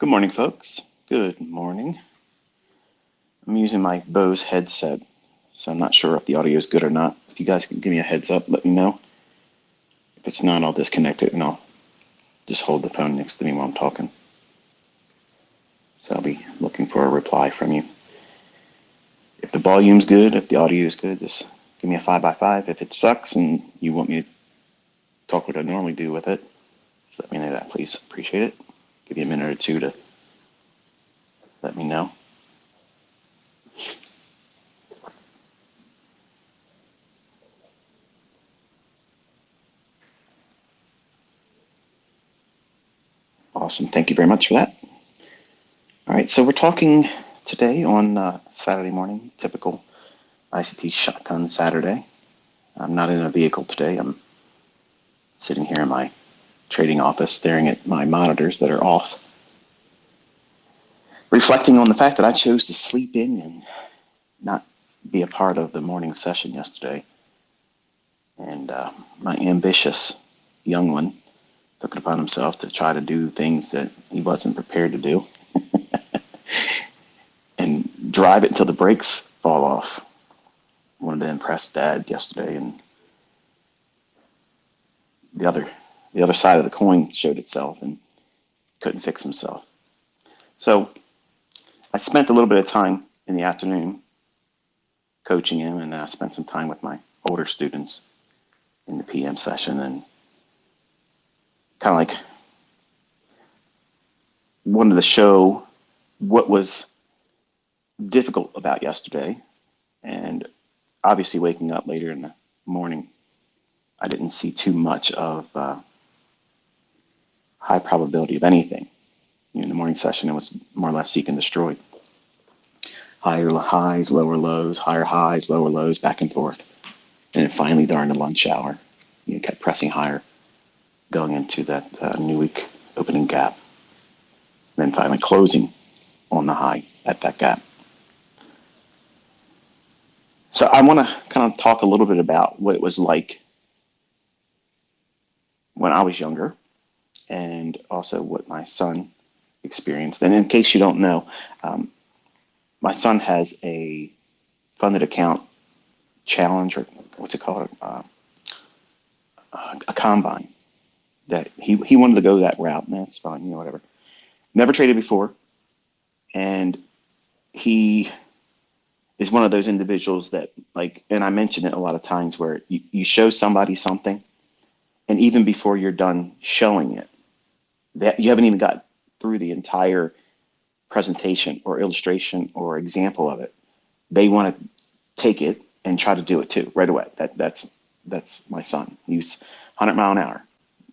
Good morning, folks. Good morning. I'm using my Bose headset, so I'm not sure if the audio is good or not. If you guys can give me a heads up, let me know. If it's not, I'll disconnect it and I'll just hold the phone next to me while I'm talking. So I'll be looking for a reply from you. If the volume's good, if the audio is good, just give me a 5x5. If it sucks and you want me to talk what I normally do with it, just let me know that, please. Appreciate it. Give you a minute or two to let me know. Awesome. Thank you very much for that. All right, so we're talking today on Saturday morning, typical ICT shotgun Saturday. I'm not in a vehicle today. I'm sitting here in my trading office staring at my monitors that are off, reflecting on the fact that I chose to sleep in and not be a part of the morning session yesterday. And my ambitious young one took it upon himself to try to do things that he wasn't prepared to do and drive it until the brakes fall off. I wanted to impress Dad yesterday, and the other side of the coin showed itself and couldn't fix himself. So I spent a little bit of time in the afternoon coaching him, and I spent some time with my older students in the PM session, and kind of like wanted to show what was difficult about yesterday. And obviously waking up later in the morning, I didn't see too much of high probability of anything. In the morning session, it was more or less seek and destroy. Higher highs, lower lows, higher highs, lower lows, back and forth. And then finally, during the lunch hour, kept pressing higher, going into that new week opening gap. Then finally closing on the high at that gap. So I want to kind of talk a little bit about what it was like when I was younger, and also what my son experienced. And in case you don't know, my son has a funded account challenge, or what's it called, a combine, that he wanted to go that route, and that's fine, whatever. Never traded before, and he is one of those individuals that, like, and I mention it a lot of times, where you show somebody something, and even before you're done showing it, that you haven't even got through the entire presentation or illustration or example of it, they want to take it and try to do it too right away. That's my son. He's 100 mile an hour.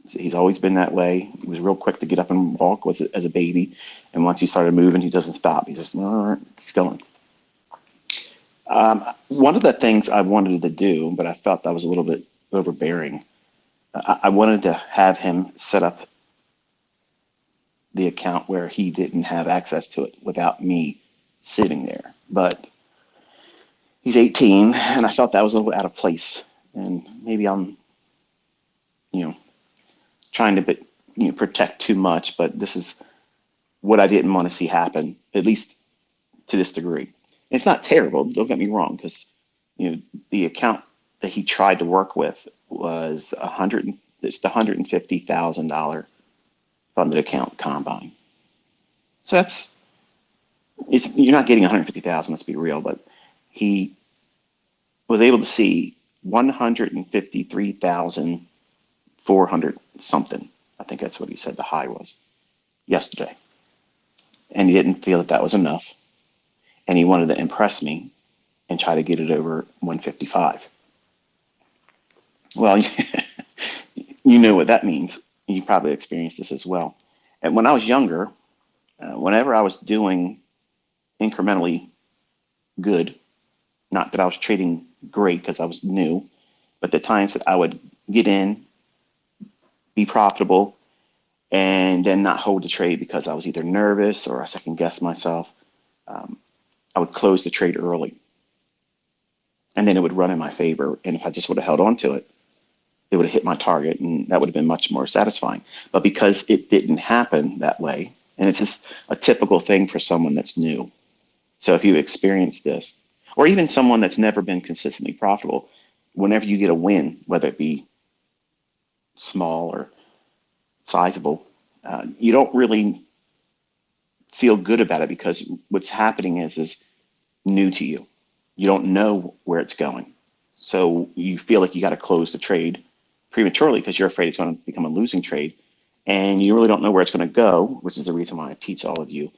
He's always been that way. He was real quick to get up and walk as a baby, and once he started moving, he doesn't stop. He's just he's going. One of the things I wanted to do, but I felt that was a little bit overbearing, I wanted to have him set up the account where he didn't have access to it without me sitting there. But he's 18, and I felt that was a little bit out of place. And maybe I'm, trying to protect too much, but this is what I didn't want to see happen, at least to this degree. It's not terrible, don't get me wrong, because the account that he tried to work with was the $150,000 funded account combine. So you're not getting 150,000, let's be real, but he was able to see 153,400 something. I think that's what he said the high was yesterday. And he didn't feel that was enough. And he wanted to impress me and try to get it over 155. Well, you know what that means. You probably experienced this as well. And when I was younger, whenever I was doing incrementally good, not that I was trading great because I was new, but the times that I would get in, be profitable, and then not hold the trade because I was either nervous or I second guessed myself, I would close the trade early. And then it would run in my favor. And if I just would have held on to it, it would have hit my target, and that would have been much more satisfying. But because it didn't happen that way, And it's just a typical thing for someone that's new. So if you experience this, or even someone that's never been consistently profitable, whenever you get a win, whether it be small or sizable, you don't really feel good about it because what's happening is new to you. You don't know where it's going. So you feel like you got to close the trade prematurely because you're afraid it's going to become a losing trade. And you really don't know where it's going to go, which is the reason why I teach all of you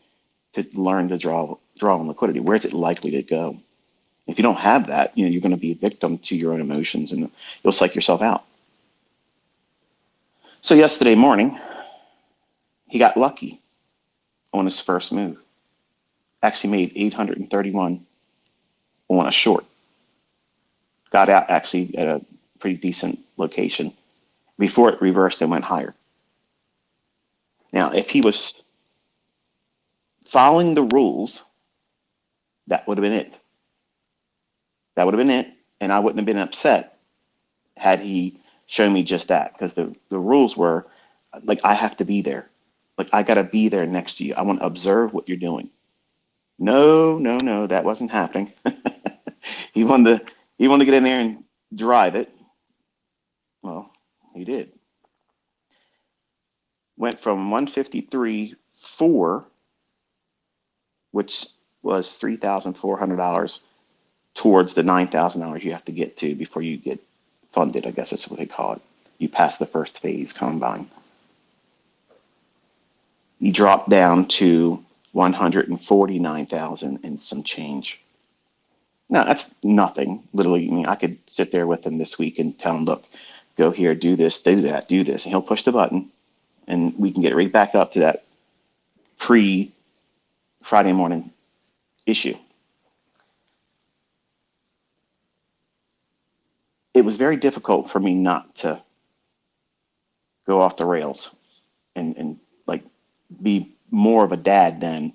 to learn to draw on liquidity. Where is it likely to go? If you don't have that, you're going to be a victim to your own emotions and you'll psych yourself out. So yesterday morning, he got lucky on his first move. Actually made 831 on a short. Got out actually at a pretty decent location before it reversed and went higher. Now, if he was following the rules, that would have been it. That would have been it, and I wouldn't have been upset had he shown me just that, because the rules were like I have to be there. Like I got to be there next to you. I want to observe what you're doing. No, that wasn't happening. He wanted to get in there and drive it. Well, he did. Went from 153.4, which was $3,400, towards the $9,000 you have to get to before you get funded. I guess that's what they call it. You pass the first phase combine. You drop down to 149,000 and some change. Now that's nothing. Literally, I mean, I could sit there with him this week and tell him, look, go here, do this, do that, do this, and he'll push the button, and we can get right back up to that pre-Friday morning issue. It was very difficult for me not to go off the rails and like be more of a dad than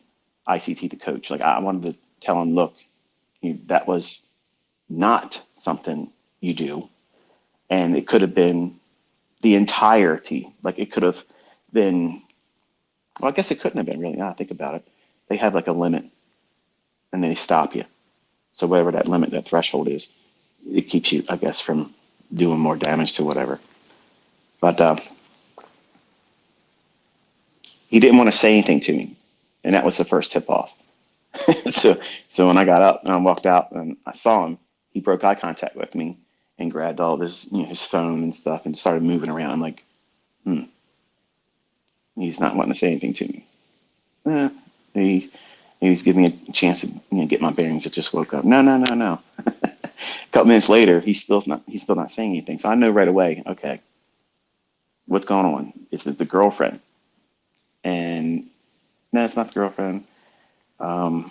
ICT the coach. Like I wanted to tell him, look, that was not something you do. And it could have been the entirety. Like it could have been, well, I guess it couldn't have been really. Now I think about it. They have like a limit and they stop you. So whatever that limit, that threshold is, it keeps you, I guess, from doing more damage to whatever. But he didn't want to say anything to me. And that was the first tip off. so when I got up and I walked out and I saw him, he broke eye contact with me and grabbed all of his, his phone and stuff and started moving around. I'm like, he's not wanting to say anything to me. He was giving me a chance to get my bearings. I just woke up. No. A couple minutes later, he's still not saying anything. So I know right away, okay, what's going on? Is it the girlfriend? And no, it's not the girlfriend. Are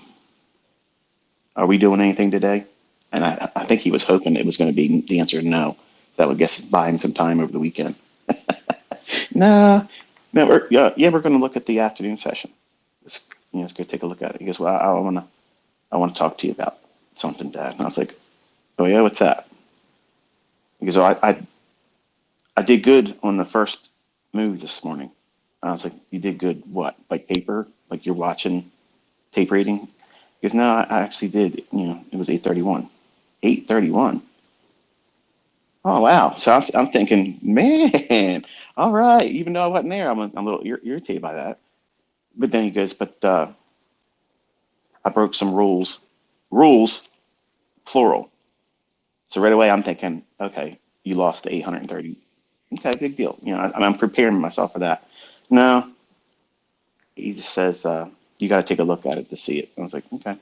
we doing anything today? And I think he was hoping it was going to be the answer no. That would guess buy him some time over the weekend. No, we're going to look at the afternoon session. Let's go take a look at it. He goes, well, I want to talk to you about something, Dad. And I was like, oh yeah, what's that? He goes, oh, I did good on the first move this morning. And I was like, you did good what? Like paper? Like you're watching tape reading? He goes, no, I actually did. It was 831. 831. Oh wow! So I'm thinking, man, all right. Even though I wasn't there, I'm a little irritated by that. But then he goes, but I broke some rules. Rules, plural. So right away I'm thinking, okay, you lost the 830. Okay, big deal. I'm preparing myself for that. No, he just says you got to take a look at it to see it. I was like, okay.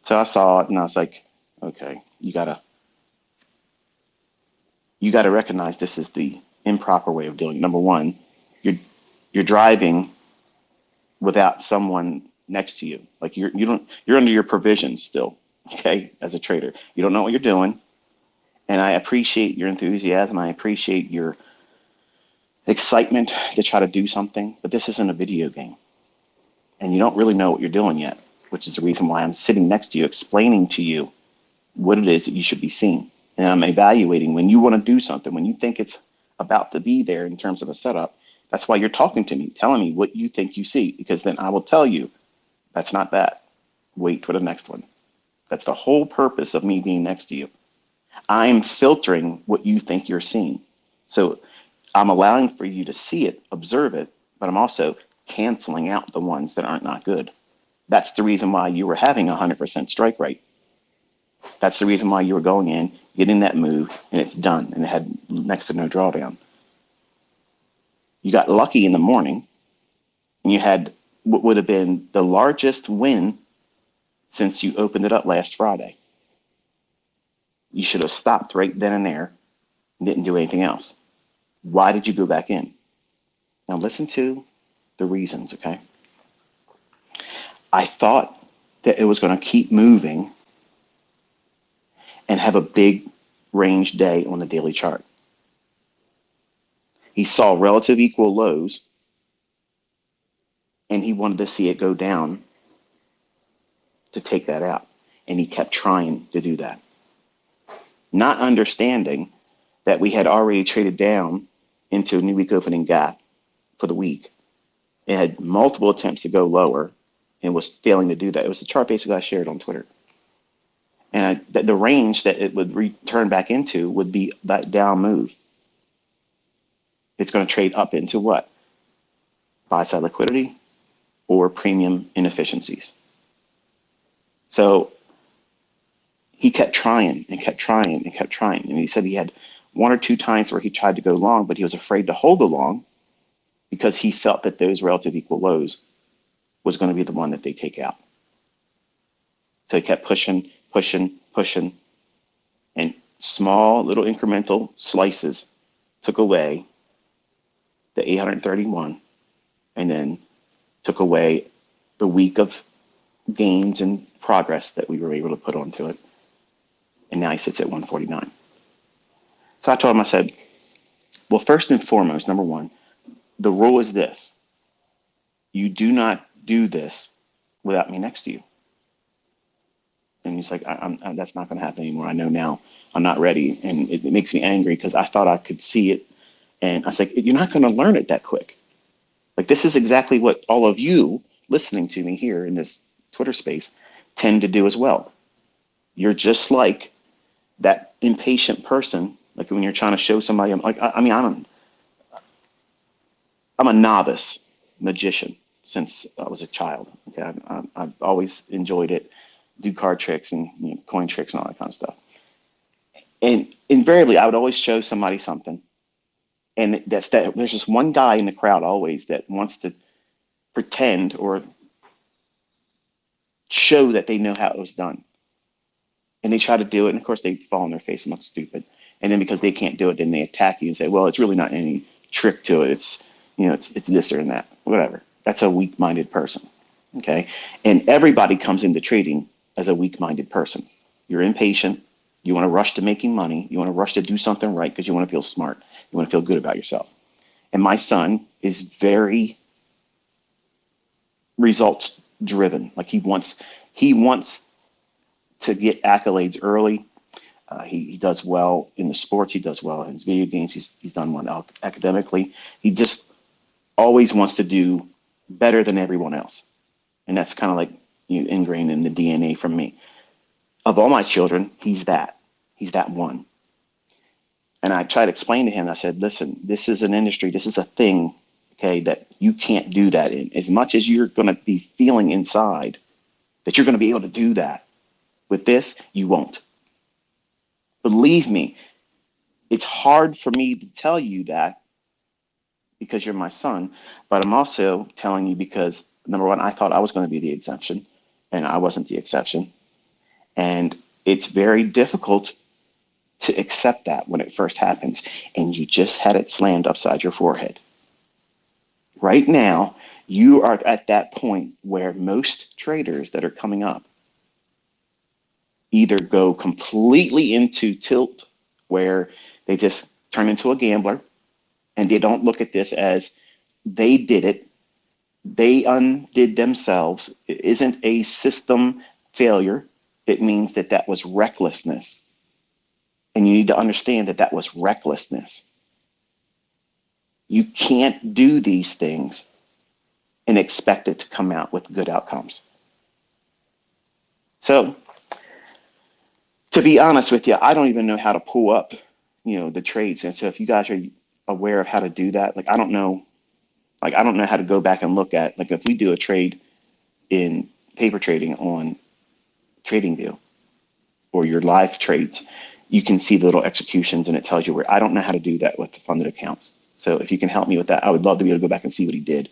So I saw it and I was like, okay, you gotta recognize this is the improper way of doing it. Number one, you're driving without someone next to you. Like you're under your provisions still, okay, as a trader. You don't know what you're doing. And I appreciate your enthusiasm. I appreciate your excitement to try to do something, but this isn't a video game. And you don't really know what you're doing yet, which is the reason why I'm sitting next to you, explaining to you what it is that you should be seeing. And I'm evaluating when you want to do something, when you think it's about to be there in terms of a setup, That's why you're talking to me, telling me what you think you see, because then I will tell you that's not that. Wait for the next one. That's the whole purpose of me being next to you. I'm filtering what you think you're seeing. So I'm allowing for you to see it, observe it, but I'm also canceling out the ones that aren't not good. That's the reason why you were having a 100% strike rate. That's the reason why you were going in, getting that move, and it's done, and it had next to no drawdown. You got lucky in the morning, and you had what would have been the largest win since you opened it up last Friday. You should have stopped right then and there and didn't do anything else. Why did you go back in? Now listen to the reasons, okay? I thought that it was going to keep moving and have a big range day on the daily chart. He saw relative equal lows and he wanted to see it go down to take that out. And he kept trying to do that, not understanding that we had already traded down into a new week opening gap for the week. It had multiple attempts to go lower and was failing to do that. It was the chart basically I shared on Twitter. And the range that it would return back into would be that down move. It's going to trade up into what? Buy side liquidity or premium inefficiencies. So he kept trying and kept trying and kept trying. And he said he had one or two times where he tried to go long, but he was afraid to hold the long because he felt that those relative equal lows was going to be the one that they take out. So he kept pushing, and small little incremental slices took away the 831 and then took away the week of gains and progress that we were able to put onto it. And now he sits at 149. So I told him, I said, well, first and foremost, number one, the rule is this. You do not do this without me next to you. And he's like, that's not going to happen anymore. I know now I'm not ready. And it makes me angry because I thought I could see it. And I was like, you're not going to learn it that quick. Like, this is exactly what all of you listening to me here in this Twitter space tend to do as well. You're just like that impatient person. Like when you're trying to show somebody, I'm a novice magician since I was a child. Okay, I've always enjoyed it. Do card tricks and coin tricks and all that kind of stuff. And invariably, I would always show somebody something. And there's just one guy in the crowd always that wants to pretend or show that they know how it was done. And they try to do it. And of course, they fall on their face and look stupid. And then because they can't do it, then they attack you and say, well, it's really not any trick to it. It's this or that, whatever. That's a weak-minded person. Okay. And everybody comes into trading as a weak-minded person. You're impatient. You want to rush to making money. You want to rush to do something right because you want to feel smart. You want to feel good about yourself. And my son is very results driven. Like he wants to get accolades early. He does well in the sports. He does well in his video games. He's done well academically. He just always wants to do better than everyone else. And that's kind of like ingrained in the DNA from me. Of all my children, he's that one. And I tried to explain to him, I said, listen, this is an industry, this is a thing, okay, that you can't do that in. As much as you're going to be feeling inside that you're going to be able to do that, with this, you won't. Believe me, it's hard for me to tell you that because you're my son, but I'm also telling you because, number one, I thought I was going to be the exception, and I wasn't the exception. And it's very difficult to accept that when it first happens, and you just had it slammed upside your forehead. Right now, you are at that point where most traders that are coming up either go completely into tilt, where they just turn into a gambler, and they don't look at this as they did it, they undid themselves. It isn't a system failure. It means that was recklessness. And you need to understand that was recklessness. You can't do these things and expect it to come out with good outcomes. So to be honest with you, I don't even know how to pull up, the trades. And so if you guys are aware of how to do that, I don't know how to go back and look at, like, if we do a trade in paper trading on TradingView or your live trades, you can see the little executions and it tells you where. I don't know how to do that with the funded accounts. So if you can help me with that, I would love to be able to go back and see what he did.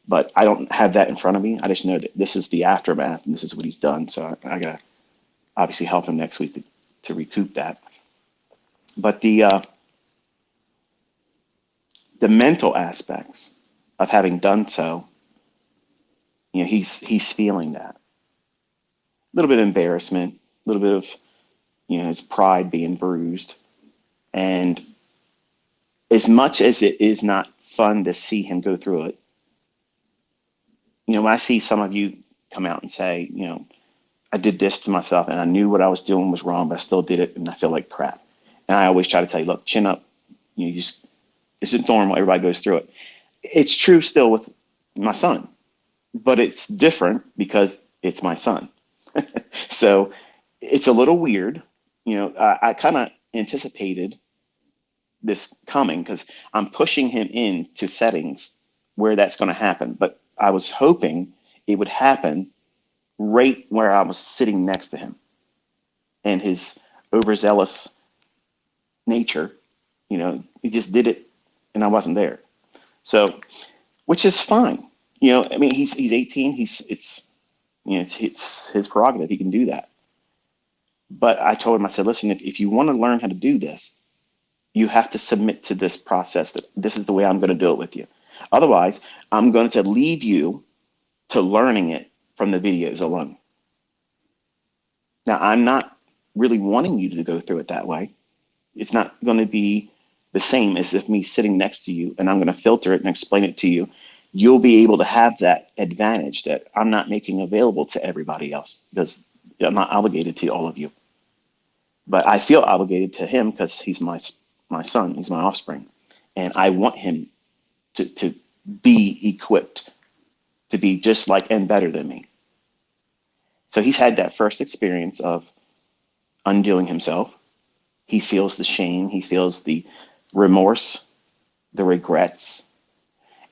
But I don't have that in front of me. I just know that this is the aftermath and this is what he's done. So I got to obviously help him next week to recoup that. But the mental aspects of having done so, he's feeling that. A little bit of embarrassment, a little bit of, his pride being bruised. And as much as it is not fun to see him go through it, when I see some of you come out and say, I did this to myself and I knew what I was doing was wrong, but I still did it and I feel like crap. And I always try to tell you, look, chin up. This is normal. Everybody goes through it. It's true still with my son, but it's different because it's my son. So it's a little weird. I kind of anticipated this coming because I'm pushing him into settings where that's going to happen. But I was hoping it would happen right where I was sitting next to him, and his overzealous nature, he just did it and I wasn't there. So, which is fine. I mean, he's 18. It's his prerogative. He can do that. But I told him, I said, listen, if you want to learn how to do this, you have to submit to this process that this is the way I'm going to do it with you. Otherwise, I'm going to leave you to learning it from the videos alone. Now, I'm not really wanting you to go through it that way. It's not going to be the same as if me sitting next to you and I'm going to filter it and explain it to you. You'll be able to have that advantage that I'm not making available to everybody else because I'm not obligated to all of you. But I feel obligated to him because he's my son, he's my offspring. And I want him to be equipped to be just like and better than me. So he's had that first experience of undoing himself. He feels the shame, he feels the remorse, the regrets.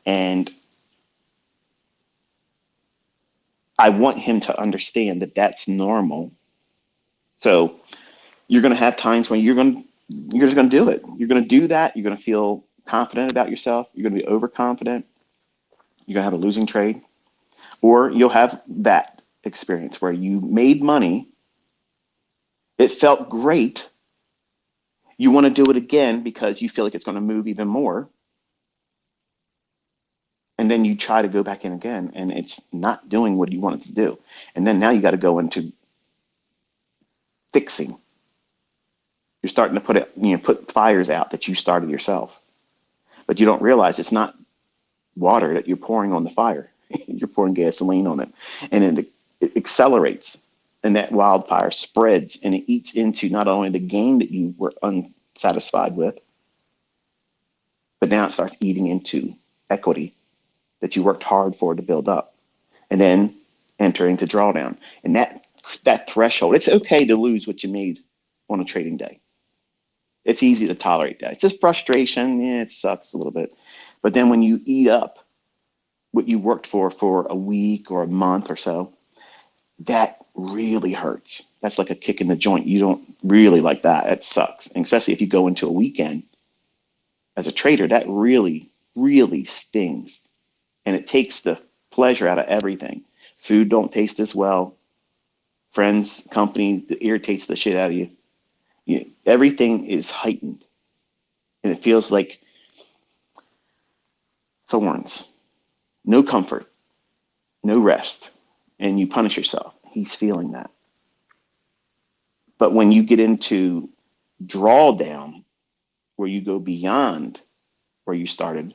And I want him to understand that that's normal. So you're going to have times when you're just going to do it. You're going to do that. You're going to feel confident about yourself. You're going to be overconfident. You're going to have a losing trade. Or you'll have that experience where you made money. It felt great. You want to do it again because you feel like it's going to move even more. And then you try to go back in again and it's not doing what you want it to do. And then now you got to go into fixing. You're starting to put fires out that you started yourself. But you don't realize it's not water that you're pouring on the fire. You're pouring gasoline on it. And it accelerates. And that wildfire spreads and it eats into not only the gain that you were unsatisfied with, but now it starts eating into equity that you worked hard for to build up. And then enter into drawdown. And that threshold, it's okay to lose what you made on a trading day. It's easy to tolerate that. It's just frustration. Yeah, it sucks a little bit. But then when you eat up what you worked for a week or a month or so, that really hurts. That's like a kick in the joint. You don't really like that. It sucks. And especially if you go into a weekend as a trader, that really, really stings. And it takes the pleasure out of everything. Food don't taste as well. Friends, company, it irritates the shit out of you. Everything is heightened. And it feels like thorns. No comfort. No rest. And you punish yourself. He's feeling that. But when you get into drawdown, where you go beyond where you started,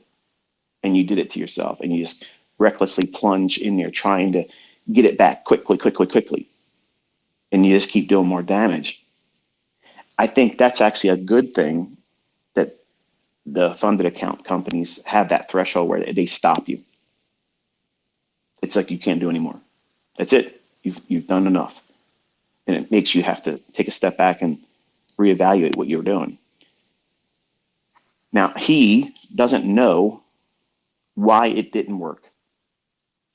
and you did it to yourself, and you just recklessly plunge in there trying to get it back quickly, and you just keep doing more damage, I think that's actually a good thing that the funded account companies have that threshold where they stop you. It's like you can't do anymore. That's it. You've done enough. And it makes you have to take a step back and reevaluate what you're doing. Now, he doesn't know why it didn't work.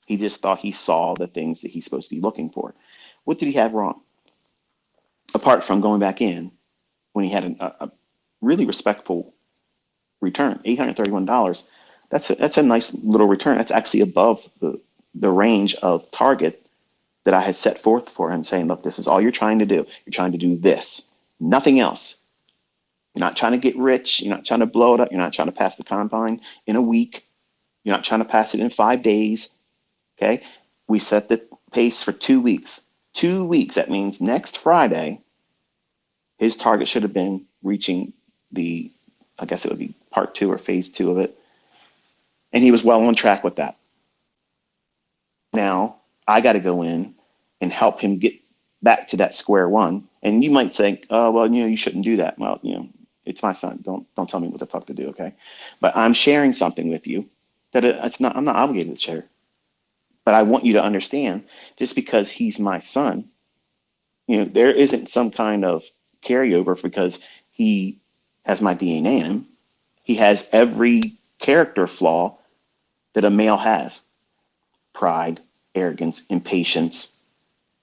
He just thought he saw the things that he's supposed to be looking for. What did he have wrong? Apart from going back in when he had a really respectful return, $831. That's a nice little return. That's actually above the range of target that I had set forth for him, saying, look, this is all you're trying to do. You're trying to do this, nothing else. You're not trying to get rich. You're not trying to blow it up. You're not trying to pass the combine in a week. You're not trying to pass it in 5 days. Okay. We set the pace for 2 weeks. 2 weeks. That means next Friday, his target should have been reaching I guess it would be part 2 or phase 2 of it. And he was well on track with that. Now I got to go in and help him get back to that square one. And you might think, oh, well, you shouldn't do that. Well, it's my son. Don't tell me what the fuck to do. Okay. But I'm sharing something with you that I'm not obligated to share. But I want you to understand, just because he's my son, there isn't some kind of carryover because he has my DNA in him. He has every character flaw that a male has: pride, arrogance, impatience.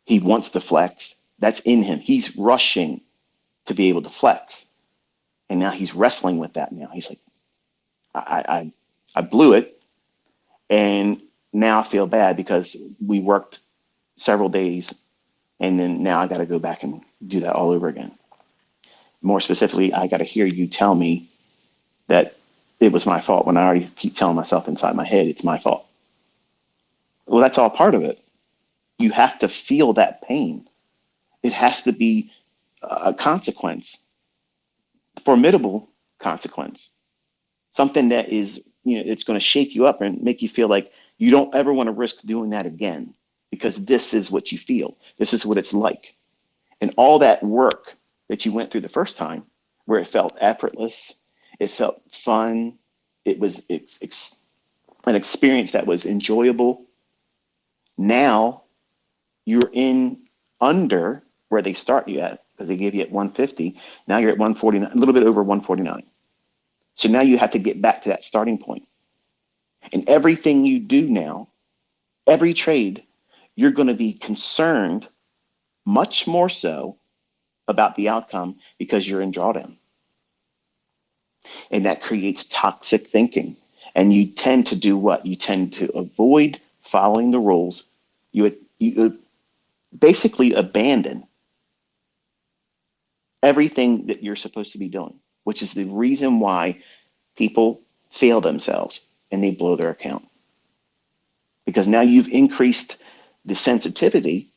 He wants to flex. That's in him. He's rushing to be able to flex. And now he's wrestling with that now. He's like, I blew it. And now I feel bad because we worked several days, and then now I got to go back and do that all over again. More specifically, I got to hear you tell me that it was my fault when I already keep telling myself inside my head it's my fault. Well, that's all part of it. You have to feel that pain. It has to be a consequence, formidable consequence, something that is, it's going to shake you up and make you feel like you don't ever want to risk doing that again, because this is what you feel. This is what it's like. And all that work that you went through the first time, where it felt effortless, it felt fun, it's an experience that was enjoyable. Now you're in under where they start you at, because they gave you at 150. Now you're at 149, a little bit over 149. So now you have to get back to that starting point. And everything you do now, every trade, you're going to be concerned much more so about the outcome because you're in drawdown. And that creates toxic thinking. And you tend to do what? You tend to avoid following the rules. You basically abandon everything that you're supposed to be doing, which is the reason why people fail themselves and they blow their account. Because now you've increased the sensitivity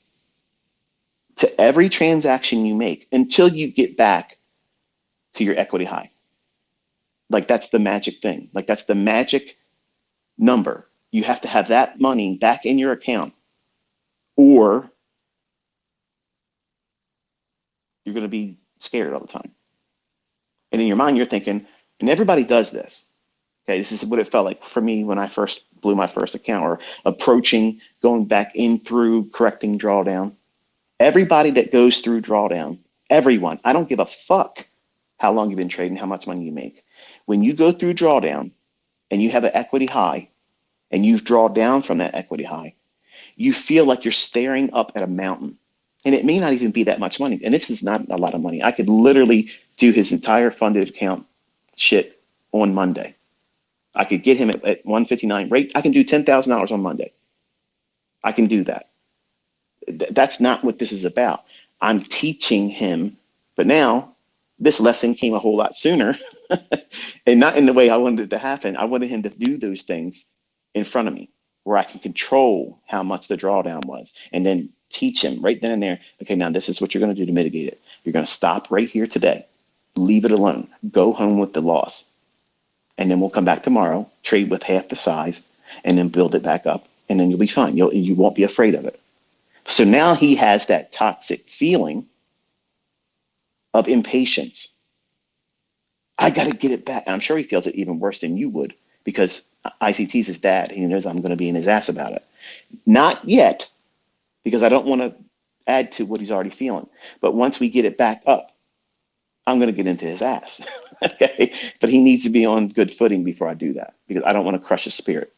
to every transaction you make until you get back to your equity high. Like, that's the magic thing. Like, that's the magic number. You have to have that money back in your account, or you're going to be scared all the time. And in your mind, you're thinking, and everybody does this. Okay, this is what it felt like for me when I first blew my first account, or approaching, going back in through, correcting drawdown. Everybody that goes through drawdown, everyone, I don't give a fuck how long you've been trading, how much money you make. When you go through drawdown and you have an equity high and you've drawn down from that equity high, you feel like you're staring up at a mountain. And it may not even be that much money. And this is not a lot of money. I could literally do his entire funded account shit on Monday. I could get him at 159 rate. I can do $10,000 on Monday. I can do that. That's not what this is about. I'm teaching him, but now this lesson came a whole lot sooner and not in the way I wanted it to happen. I wanted him to do those things in front of me where I can control how much the drawdown was, and then teach him right then and there. Okay, now this is what you're going to do to mitigate it. You're going to stop right here today. Leave it alone. Go home with the loss. And then we'll come back tomorrow, trade with half the size, and then build it back up. And then you'll be fine. You won't be afraid of it. So now he has that toxic feeling of impatience. I got to get it back. And I'm sure he feels it even worse than you would because ICT's his dad. He knows I'm going to be in his ass about it. Not yet, because I don't want to add to what he's already feeling. But once we get it back up, I'm going to get into his ass. Okay. But he needs to be on good footing before I do that because I don't want to crush his spirit.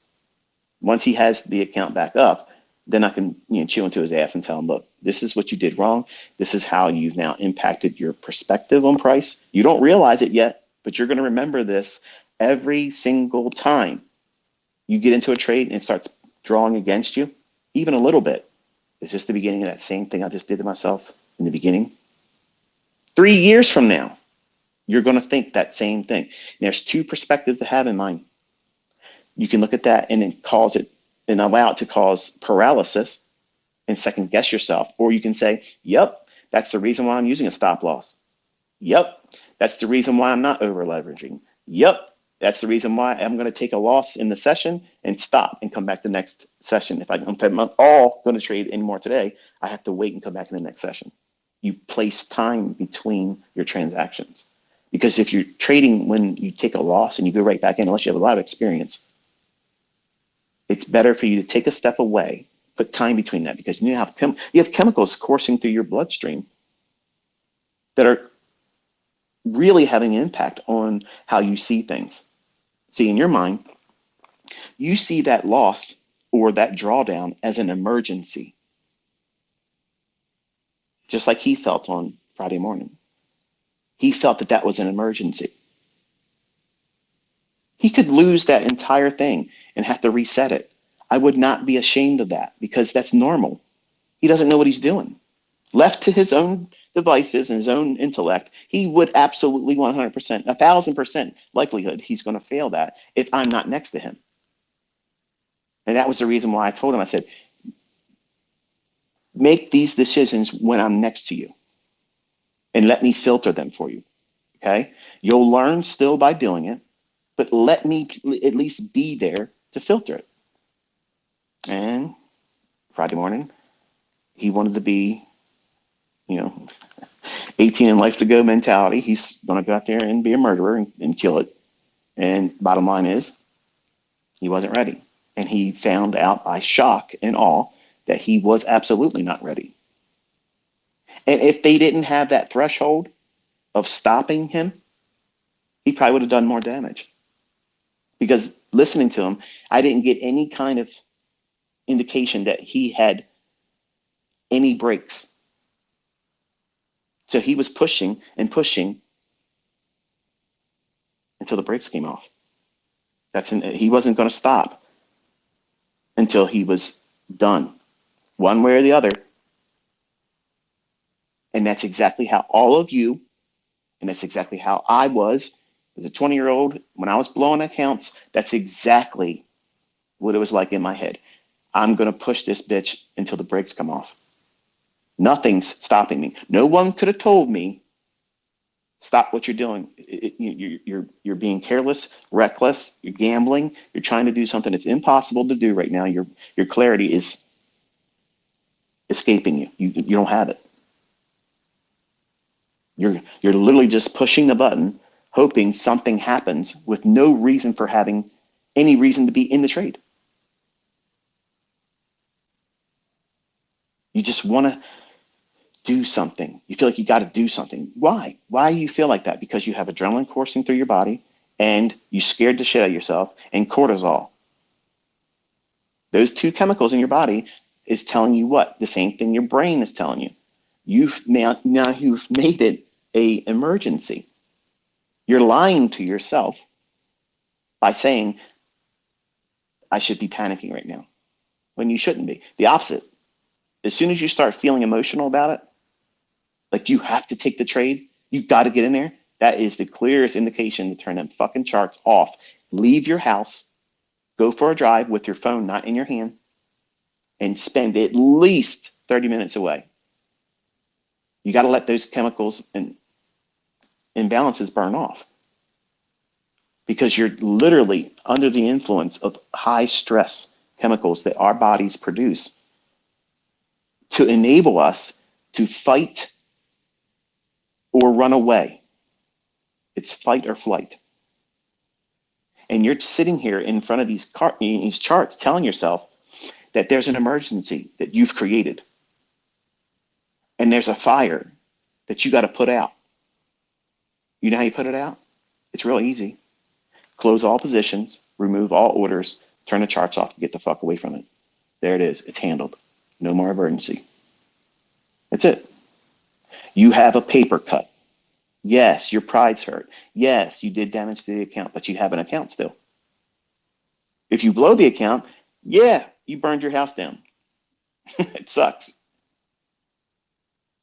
Once he has the account back up, then I can chew into his ass and tell him, look, this is what you did wrong. This is how you've now impacted your perspective on price. You don't realize it yet, but you're going to remember this every single time you get into a trade and it starts drawing against you, even a little bit. It's just the beginning of that same thing I just did to myself in the beginning. 3 years from now, you're going to think that same thing. And there's two perspectives to have in mind. You can look at that and then cause it and allow it to cause paralysis and second guess yourself. Or you can say, yep, that's the reason why I'm using a stop loss. Yep, that's the reason why I'm not over leveraging. Yep, that's the reason why I'm going to take a loss in the session and stop and come back the next session. If I'm not all going to trade anymore today, I have to wait and come back in the next session. You place time between your transactions. Because if you're trading when you take a loss and you go right back in, unless you have a lot of experience, it's better for you to take a step away, put time between that, because you have chemicals coursing through your bloodstream that are really having an impact on how you see things. See, in your mind, you see that loss or that drawdown as an emergency, just like he felt on Friday morning. He felt that that was an emergency. He could lose that entire thing and have to reset it. I would not be ashamed of that because that's normal. He doesn't know what he's doing. Left to his own devices and his own intellect, he would absolutely 100%, 1,000% likelihood he's going to fail that if I'm not next to him. And that was the reason why I told him, I said, make these decisions when I'm next to you and let me filter them for you. Okay. You'll learn still by doing it, but let me at least be there to filter it. And Friday morning, he wanted to be, 18 in life to go mentality. He's going to go out there and be a murderer and kill it. And bottom line is, he wasn't ready. And he found out by shock and awe that he was absolutely not ready. And if they didn't have that threshold of stopping him, he probably would have done more damage. Because listening to him, I didn't get any kind of indication that he had any brakes. So he was pushing and pushing until the brakes came off. He wasn't going to stop until he was done, one way or the other. And that's exactly how all of you, and that's exactly how I was as a 20-year-old when I was blowing accounts. That's exactly what it was like in my head. I'm going to push this bitch until the brakes come off. Nothing's stopping me. No one could have told me, stop what you're doing. You're being careless, reckless, you're gambling, you're trying to do something that's impossible to do right now. Your clarity is escaping you. You don't have it. You're literally just pushing the button, hoping something happens with no reason for having any reason to be in the trade. You just want to do something. You feel like you got to do something. Why? Why do you feel like that? Because you have adrenaline coursing through your body and you scared the shit out of yourself, and cortisol. Those two chemicals in your body is telling you what? The same thing your brain is telling you. You've made it a emergency. You're lying to yourself by saying, I should be panicking right now, when you shouldn't be. The opposite. As soon as you start feeling emotional about it, like you have to take the trade, you've got to get in there, that is the clearest indication to turn them fucking charts off. Leave your house, go for a drive with your phone not in your hand, and spend at least 30 minutes away. You got to let those chemicals and imbalances burn off, because you're literally under the influence of high stress chemicals that our bodies produce to enable us to fight or run away. It's fight or flight. And you're sitting here in front of these charts telling yourself that there's an emergency that you've created. And there's a fire that you got to put out. You know how you put it out? It's real easy. Close all positions, remove all orders, turn the charts off, get the fuck away from it. There it is. It's handled. No more emergency. That's it. You have a paper cut. Yes, your pride's hurt. Yes, you did damage to the account, but you have an account still. If you blow the account, yeah, you burned your house down. It sucks.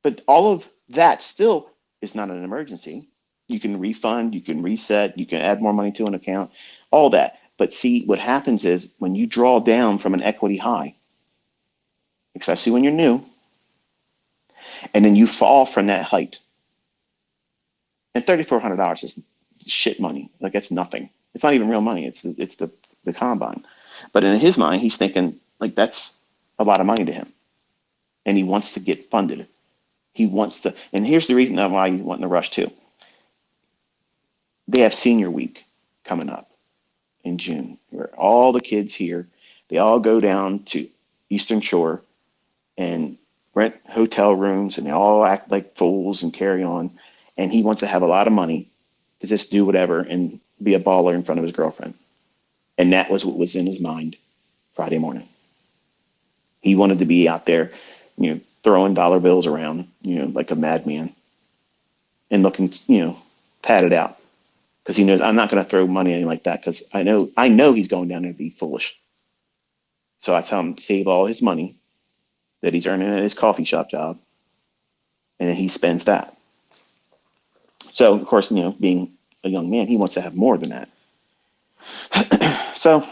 But all of that still is not an emergency. You can refund, you can reset, you can add more money to an account, all that. But see, what happens is when you draw down from an equity high, especially when you're new, and then you fall from that height, and $3,400 is shit money. Like, it's nothing. It's not even real money. It's the combine. But in his mind, he's thinking like that's a lot of money to him, and he wants to get funded. He wants to, and here's the reason why he's wanting to rush too. They have senior week coming up in June, where all the kids here, they all go down to Eastern Shore and rent hotel rooms, and they all act like fools and carry on. And he wants to have a lot of money to just do whatever and be a baller in front of his girlfriend. And that was what was in his mind Friday morning. He wanted to be out there, throwing dollar bills around, like a madman, and looking, padded out. Because he knows I'm not going to throw money in like that, because I know he's going down there to be foolish. So I tell him save all his money that he's earning at his coffee shop job, and then he spends that. So of course, being a young man, he wants to have more than that. So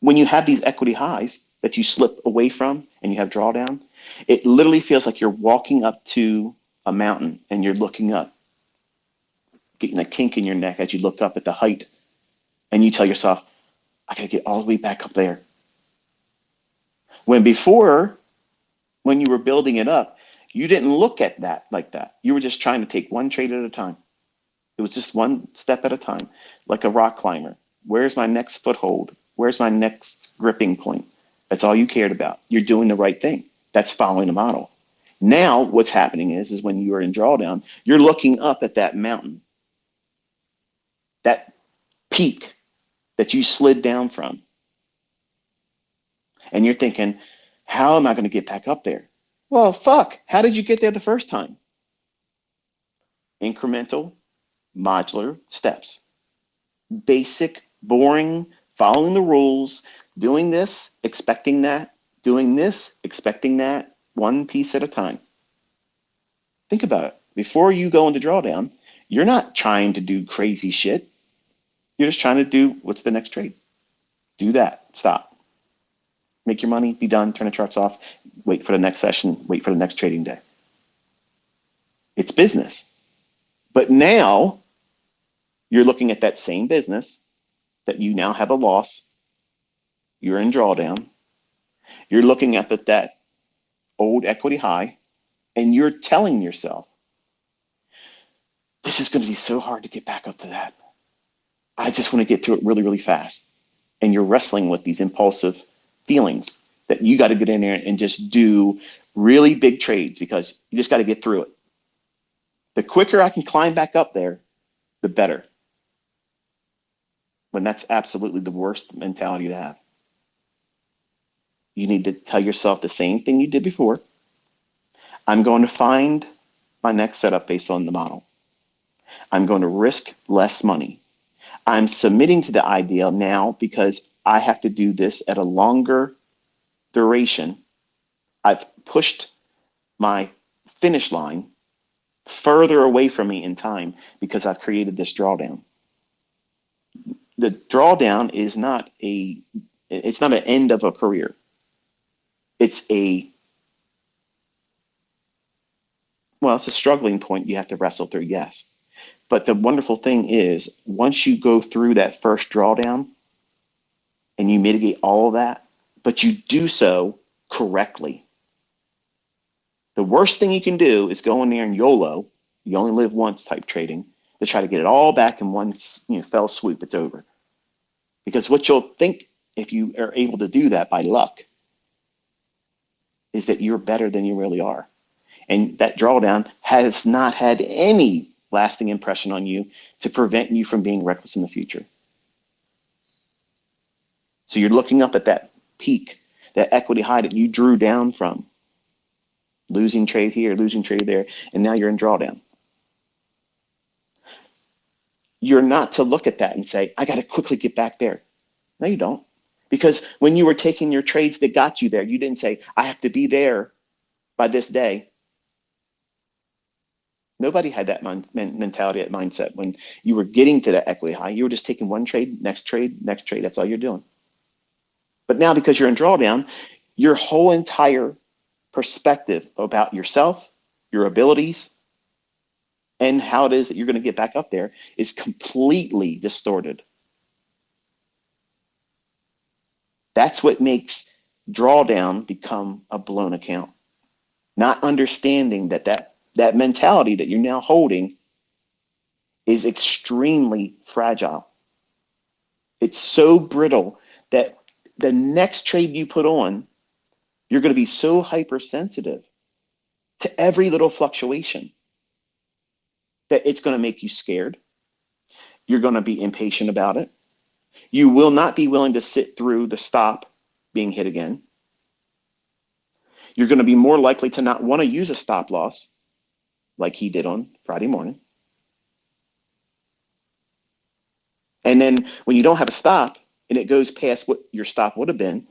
when you have these equity highs that you slip away from and you have drawdown, it literally feels like you're walking up to a mountain and you're looking up, getting a kink in your neck as you look up at the height, and you tell yourself, I gotta get all the way back up there. When before, when you were building it up, you didn't look at that like that. You were just trying to take one trade at a time. It was just one step at a time, like a rock climber. Where's my next foothold? Where's my next gripping point? That's all you cared about. You're doing the right thing. That's following the model. Now what's happening is when you are in drawdown, you're looking up at that mountain, that peak that you slid down from. And you're thinking, how am I going to get back up there? Well, fuck, how did you get there the first time? Incremental, modular steps. Basic, boring, following the rules, doing this, expecting that, doing this, expecting that, one piece at a time. Think about it. Before you go into drawdown, you're not trying to do crazy shit. You're just trying to do what's the next trade. Do that. Stop. Make your money, be done, turn the charts off, wait for the next session, wait for the next trading day. It's business. But now you're looking at that same business that you now have a loss. You're in drawdown. You're looking up at that old equity high, and you're telling yourself, this is going to be so hard to get back up to that. I just want to get through it really, really fast. And you're wrestling with these impulsive feelings that you got to get in there and just do really big trades, because you just got to get through it. The quicker I can climb back up there, the better. When that's absolutely the worst mentality to have. You need to tell yourself the same thing you did before. I'm going to find my next setup based on the model. I'm going to risk less money. I'm submitting to the idea now because I have to do this at a longer duration. I've pushed my finish line further away from me in time because I've created this drawdown. The drawdown is not it's not an end of a career. It's it's a struggling point you have to wrestle through, yes. But the wonderful thing is, once you go through that first drawdown and you mitigate all of that, but you do so correctly. The worst thing you can do is go in there and YOLO, you only live once type trading, to try to get it all back in one fell swoop. It's over. Because what you'll think if you are able to do that by luck is that you're better than you really are. And that drawdown has not had any lasting impression on you to prevent you from being reckless in the future. So you're looking up at that peak, that equity high that you drew down from, losing trade here, losing trade there, and now you're in drawdown. You're not to look at that and say, I got to quickly get back there. No, you don't. Because when you were taking your trades that got you there, you didn't say, I have to be there by this day. Nobody had that mentality, that mindset. When you were getting to that equity high, you were just taking one trade, next trade, next trade. That's all you're doing. But now, because you're in drawdown, your whole entire perspective about yourself, your abilities, and how it is that you're going to get back up there is completely distorted. That's what makes drawdown become a blown account. Not understanding that mentality that you're now holding is extremely fragile. It's so brittle that the next trade you put on, you're going to be so hypersensitive to every little fluctuation that it's going to make you scared. You're going to be impatient about it. You will not be willing to sit through the stop being hit again. You're going to be more likely to not want to use a stop loss like he did on Friday morning. And then when you don't have a stop and it goes past what your stop would have been,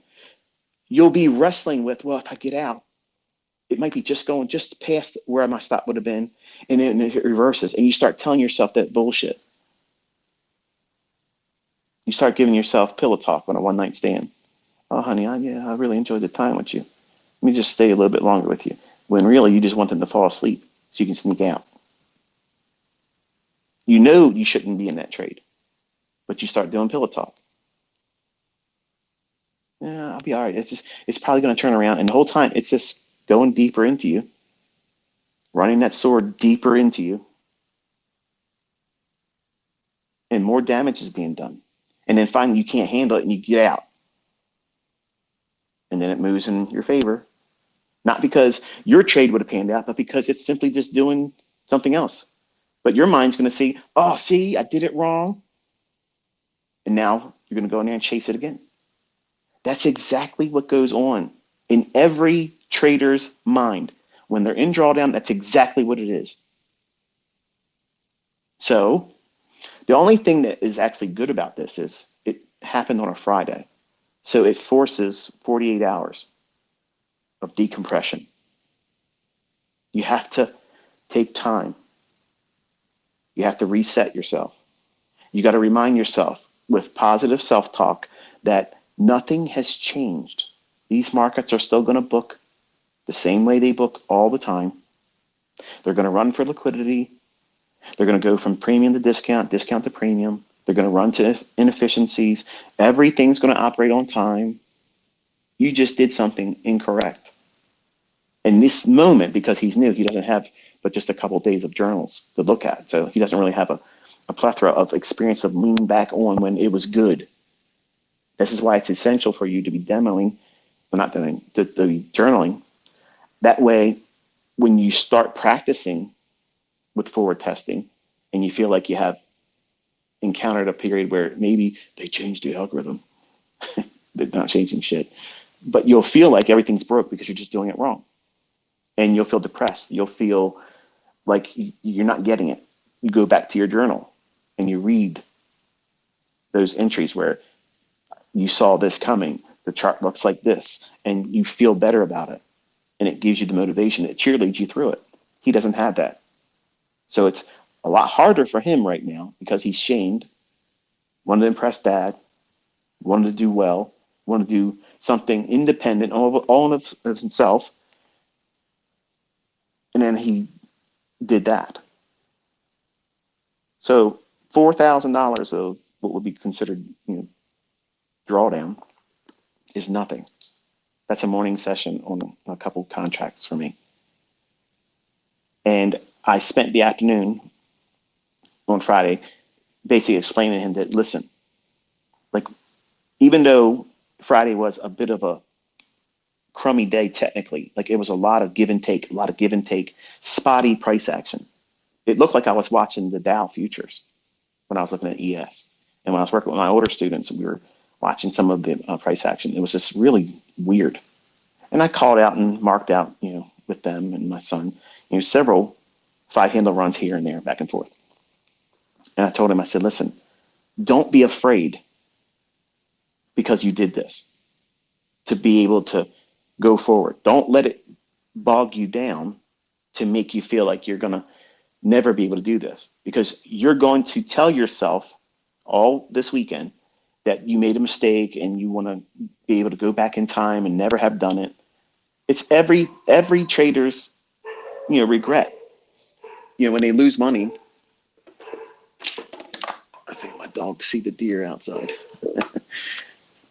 you'll be wrestling with, well, if I get out, it might be just going just past where my stop would have been, and then it reverses. And you start telling yourself that bullshit. You start giving yourself pillow talk on a one-night stand. Oh, honey, I really enjoyed the time with you. Let me just stay a little bit longer with you. When really you just want them to fall asleep so you can sneak out. You know you shouldn't be in that trade, but you start doing pillow talk. Yeah, I'll be all right. It's probably going to turn around, and the whole time it's just going deeper into you, running that sword deeper into you, and more damage is being done. And then finally you can't handle it and you get out. And then it moves in your favor. Not because your trade would have panned out, but because it's simply just doing something else. But your mind's going to see, oh, see, I did it wrong. And now you're going to go in there and chase it again. That's exactly what goes on in every trader's mind. When they're in drawdown, that's exactly what it is. So the only thing that is actually good about this is it happened on a Friday. So it forces 48 hours of decompression. You have to take time. You have to reset yourself. You got to remind yourself with positive self-talk that nothing has changed. These markets are still going to book the same way they book all the time. They're going to run for liquidity. They're going to go from premium to discount, discount to premium. They're going to run to inefficiencies. Everything's going to operate on time. You just did something incorrect. In this moment, because he's new, he doesn't have but just a couple of days of journals to look at. So he doesn't really have a plethora of experience of leaning back on when it was good. This is why it's essential for you to be demoing, well, not demoing, to be journaling. That way, when you start practicing with forward testing and you feel like you have encountered a period where maybe they changed the algorithm, they're not changing shit, but you'll feel like everything's broke because you're just doing it wrong. And you'll feel depressed. You'll feel like you're not getting it. You go back to your journal and you read those entries where you saw this coming. The chart looks like this, and you feel better about it. And it gives you the motivation. It cheerleads you through it. He doesn't have that. So it's a lot harder for him right now because he's shamed, wanted to impress dad, wanted to do well, wanted to do something independent, all of himself. And then he did that. So $4,000 of what would be considered, drawdown is nothing. That's a morning session on a couple contracts for me. And I spent the afternoon on Friday basically explaining to him that, listen, like, even though Friday was a bit of a crummy day technically, like it was a lot of give and take, spotty price action. It looked like I was watching the Dow futures when I was looking at ES. And when I was working with my older students, we were watching some of the price action. It was just really weird. And I called out and marked out, with them and my son, several 5-handle runs here and there, back and forth. And I told him, I said, listen, don't be afraid because you did this to be able to go forward. Don't let it bog you down to make you feel like you're going to never be able to do this, because you're going to tell yourself all this weekend that you made a mistake and you want to be able to go back in time and never have done it. It's every trader's, regret. When they lose money. I think my dog see the deer outside.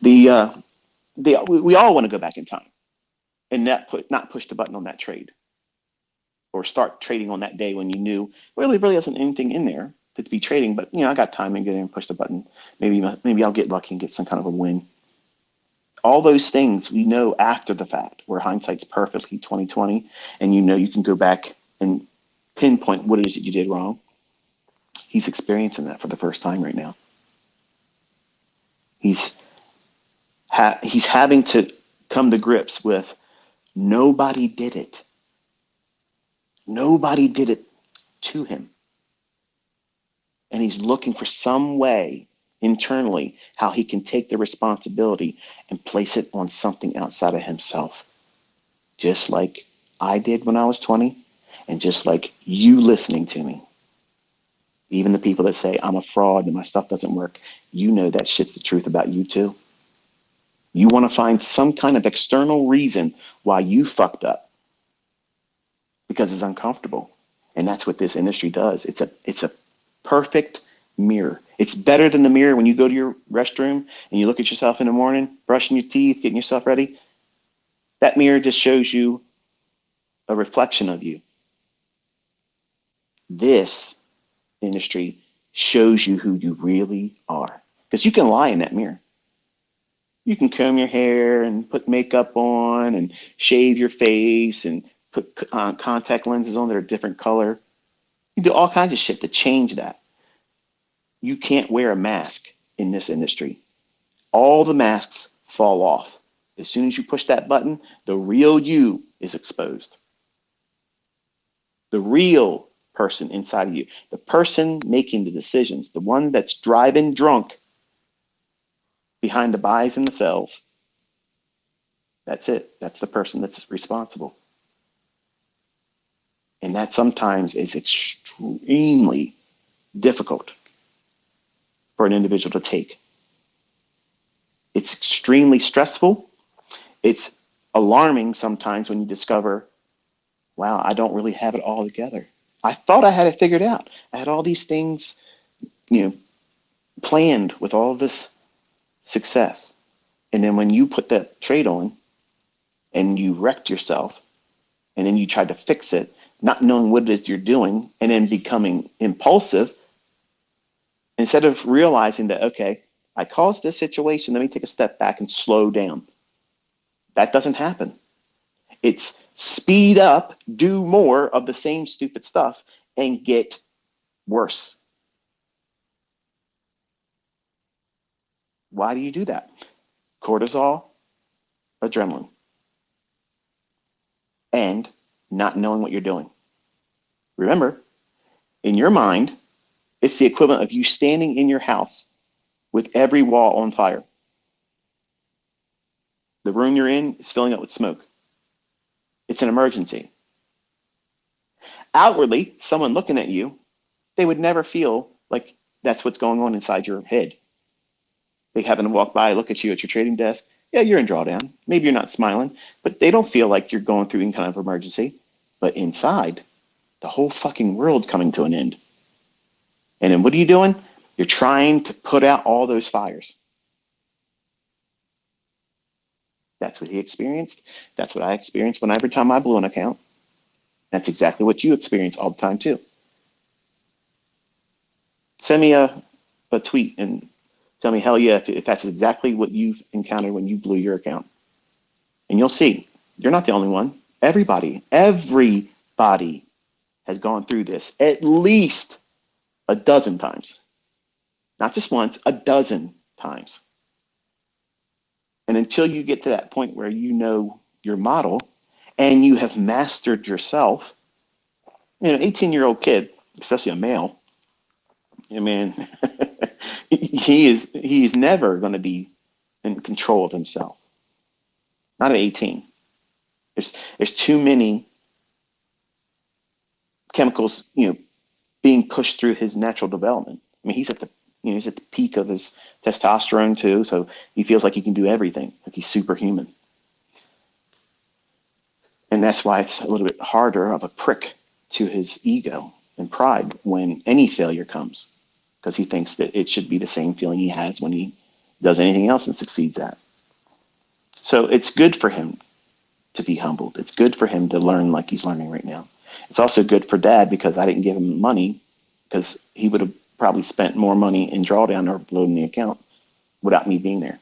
We all want to go back in time and not push the button on that trade, or start trading on that day when you knew really isn't anything in there to be trading, but I got time and get in and push the button. Maybe I'll get lucky and get some kind of a win. All those things we know after the fact, where hindsight's perfectly 2020, and you can go back and pinpoint what it is that you did wrong. He's experiencing that for the first time right now. He's having to come to grips with nobody did it. Nobody did it to him. And he's looking for some way internally how he can take the responsibility and place it on something outside of himself. Just like I did when I was 20, and just like you listening to me. Even the people that say I'm a fraud and my stuff doesn't work, that shit's the truth about you too. You want to find some kind of external reason why you fucked up because it's uncomfortable. And that's what this industry does. It's a perfect mirror. It's better than the mirror when you go to your restroom and you look at yourself in the morning, brushing your teeth, getting yourself ready. That mirror just shows you a reflection of you. This industry shows you who you really are, because you can lie in that mirror. You can comb your hair and put makeup on and shave your face and put contact lenses on that are a different color. You do all kinds of shit to change that. You can't wear a mask in this industry. All the masks fall off. As soon as you push that button, the real you is exposed. The real person inside of you, the person making the decisions, the one that's driving drunk behind the buys and the sells. That's it. That's the person that's responsible. And that sometimes is extremely difficult for an individual to take. It's extremely stressful. It's alarming sometimes when you discover, wow, I don't really have it all together. I thought I had it figured out. I had all these things, planned with all this success. And then when you put that trade on and you wrecked yourself, and then you tried to fix it, not knowing what it is you're doing, and then becoming impulsive, instead of realizing that, okay, I caused this situation, let me take a step back and slow down. That doesn't happen. It's speed up, do more of the same stupid stuff, and get worse. Why do you do that? Cortisol, adrenaline, and not knowing what you're doing. Remember, in your mind, it's the equivalent of you standing in your house with every wall on fire. The room you're in is filling up with smoke. It's an emergency. Outwardly, someone looking at you, they would never feel like that's what's going on inside your head. They happen to walk by, look at you at your trading desk. Yeah, you're in drawdown. Maybe you're not smiling, but they don't feel like you're going through any kind of emergency. But inside, the whole fucking world's coming to an end. And then what are you doing? You're trying to put out all those fires. That's what he experienced. That's what I experienced every time I blew an account. That's exactly what you experience all the time too. Send me a tweet and tell me, hell yeah, if that's exactly what you've encountered when you blew your account. And you'll see, you're not the only one. Everybody has gone through this at least a dozen times. Not just once, a dozen times. And until you get to that point where you know your model and you have mastered yourself, 18-year-old kid, especially a male, I mean, he is never going to be in control of himself. Not at 18. There's too many chemicals, being pushed through his natural development. I mean, he's at the peak of his testosterone too, so he feels like he can do everything, like he's superhuman. And that's why it's a little bit harder of a prick to his ego and pride when any failure comes, because he thinks that it should be the same feeling he has when he does anything else and succeeds at. So it's good for him to be humbled. It's good for him to learn like he's learning right now. It's also good for dad because I didn't give him money, because he would have probably spent more money in drawdown or loading the account without me being there.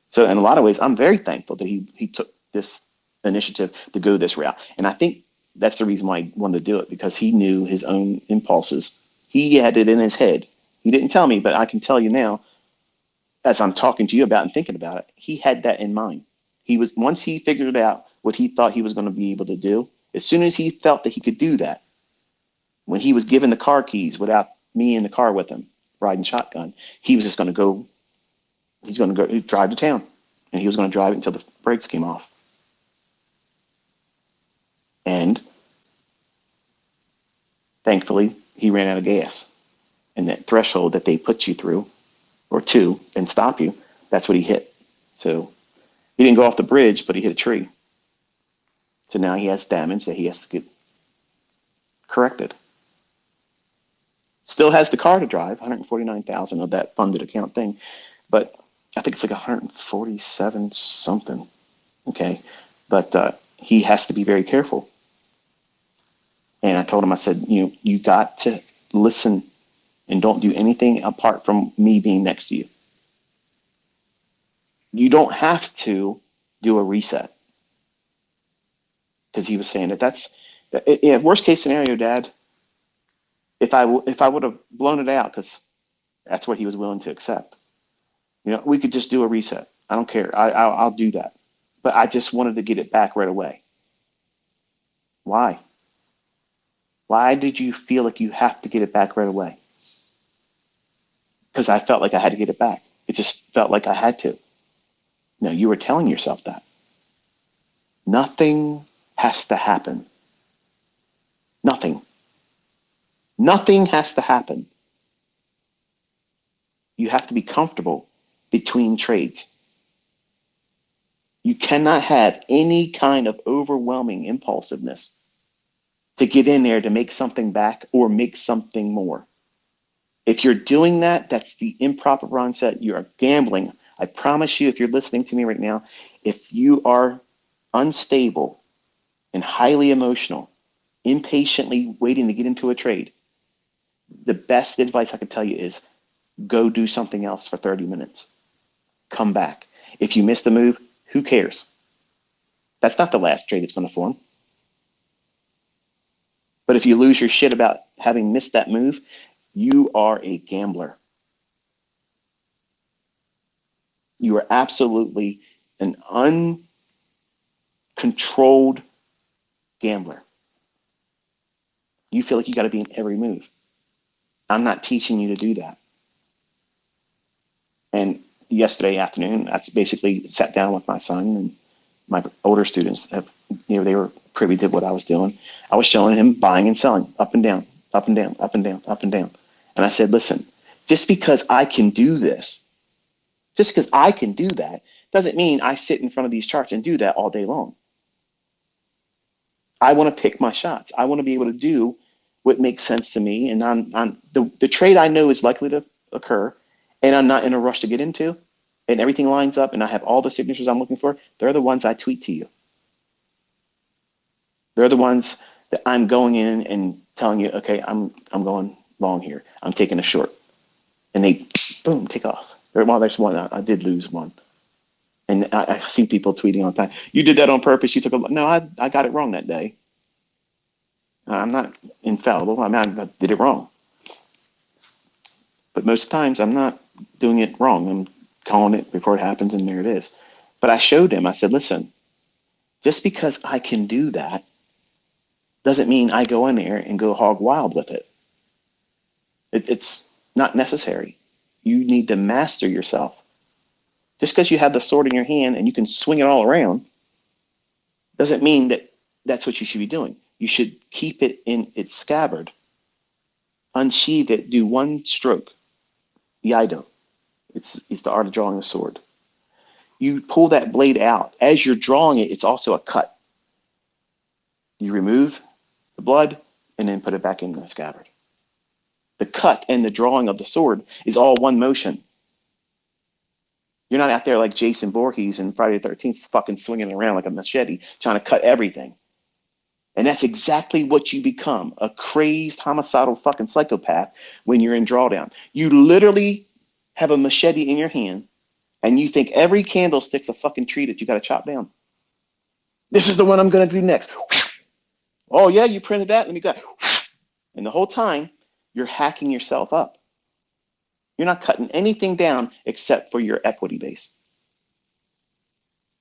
So in a lot of ways, I'm very thankful that he took this initiative to go this route. And I think that's the reason why he wanted to do it, because he knew his own impulses. He had it in his head. He didn't tell me, but I can tell you now, as I'm talking to you about and thinking about it, he had that in mind. Once he figured out what he thought he was going to be able to do, as soon as he felt that he could do that, when he was given the car keys without me in the car with him, riding shotgun, he was just going to go, he's going to go drive to town, and he was going to drive it until the brakes came off. And thankfully, he ran out of gas. And that threshold that they put you through, or two, and stop you, that's what he hit. So he didn't go off the bridge, but he hit a tree. So now he has damage that he has to get corrected. Still has the car to drive, 149,000 of that funded account thing, but I think it's like 147 something. Okay, but he has to be very careful. And I told him, I said, you got to listen and don't do anything apart from me being next to you. You don't have to do a reset, because he was saying worst case scenario, Dad. If I would have blown it out, because that's what he was willing to accept. We could just do a reset. I don't care. I'll do that. But I just wanted to get it back right away. Why? Why did you feel like you have to get it back right away? Because I felt like I had to get it back. It just felt like I had to. No, you were telling yourself that. Nothing has to happen. Nothing. Nothing has to happen. You have to be comfortable between trades. You cannot have any kind of overwhelming impulsiveness to get in there to make something back or make something more. If you're doing that, that's the improper mindset. You are gambling. I promise you, if you're listening to me right now, if you are unstable and highly emotional, impatiently waiting to get into a trade, the best advice I could tell you is go do something else for 30 minutes. Come back. If you miss the move, who cares? That's not the last trade it's going to form. But if you lose your shit about having missed that move, you are a gambler. You are absolutely an uncontrolled gambler. You feel like you got to be in every move. I'm not teaching you to do that. And yesterday afternoon, I basically sat down with my son, and my older students they were privy to what I was doing. I was showing him buying and selling up and down, up and down, up and down, up and down. And I said, listen, just because I can do this, just because I can do that, doesn't mean I sit in front of these charts and do that all day long. I want to pick my shots. I want to be able to do what makes sense to me. And the trade I know is likely to occur, and I'm not in a rush to get into, and everything lines up, and I have all the signatures I'm looking for. They're the ones I tweet to you. They're the ones that I'm going in and telling you, okay, I'm going long here. I'm taking a short. And they, boom, take off. Well, there's one. I did lose one. And I see people tweeting all the time. You did that on purpose. You took a, no, I got it wrong that day. I'm not infallible. I mean, I did it wrong. But most times I'm not doing it wrong. I'm calling it before it happens, and there it is. But I showed him, I said, listen, just because I can do that doesn't mean I go in there and go hog wild with it. It's not necessary. You need to master yourself. Just because you have the sword in your hand and you can swing it all around doesn't mean that that's what you should be doing. You should keep it in its scabbard, unsheathe it, do one stroke. Iaido. It's the art of drawing a sword. You pull that blade out. As you're drawing it, it's also a cut. You remove the blood and then put it back in the scabbard. The cut and the drawing of the sword is all one motion. You're not out there like Jason Voorhees in Friday the 13th fucking swinging around like a machete trying to cut everything. And that's exactly what you become, a crazed homicidal fucking psychopath when you're in drawdown. You literally have a machete in your hand and you think every candlestick's a fucking tree that you got to chop down. This is the one I'm going to do next. Oh, yeah, you printed that? Let me go. And the whole time, you're hacking yourself up. You're not cutting anything down except for your equity base.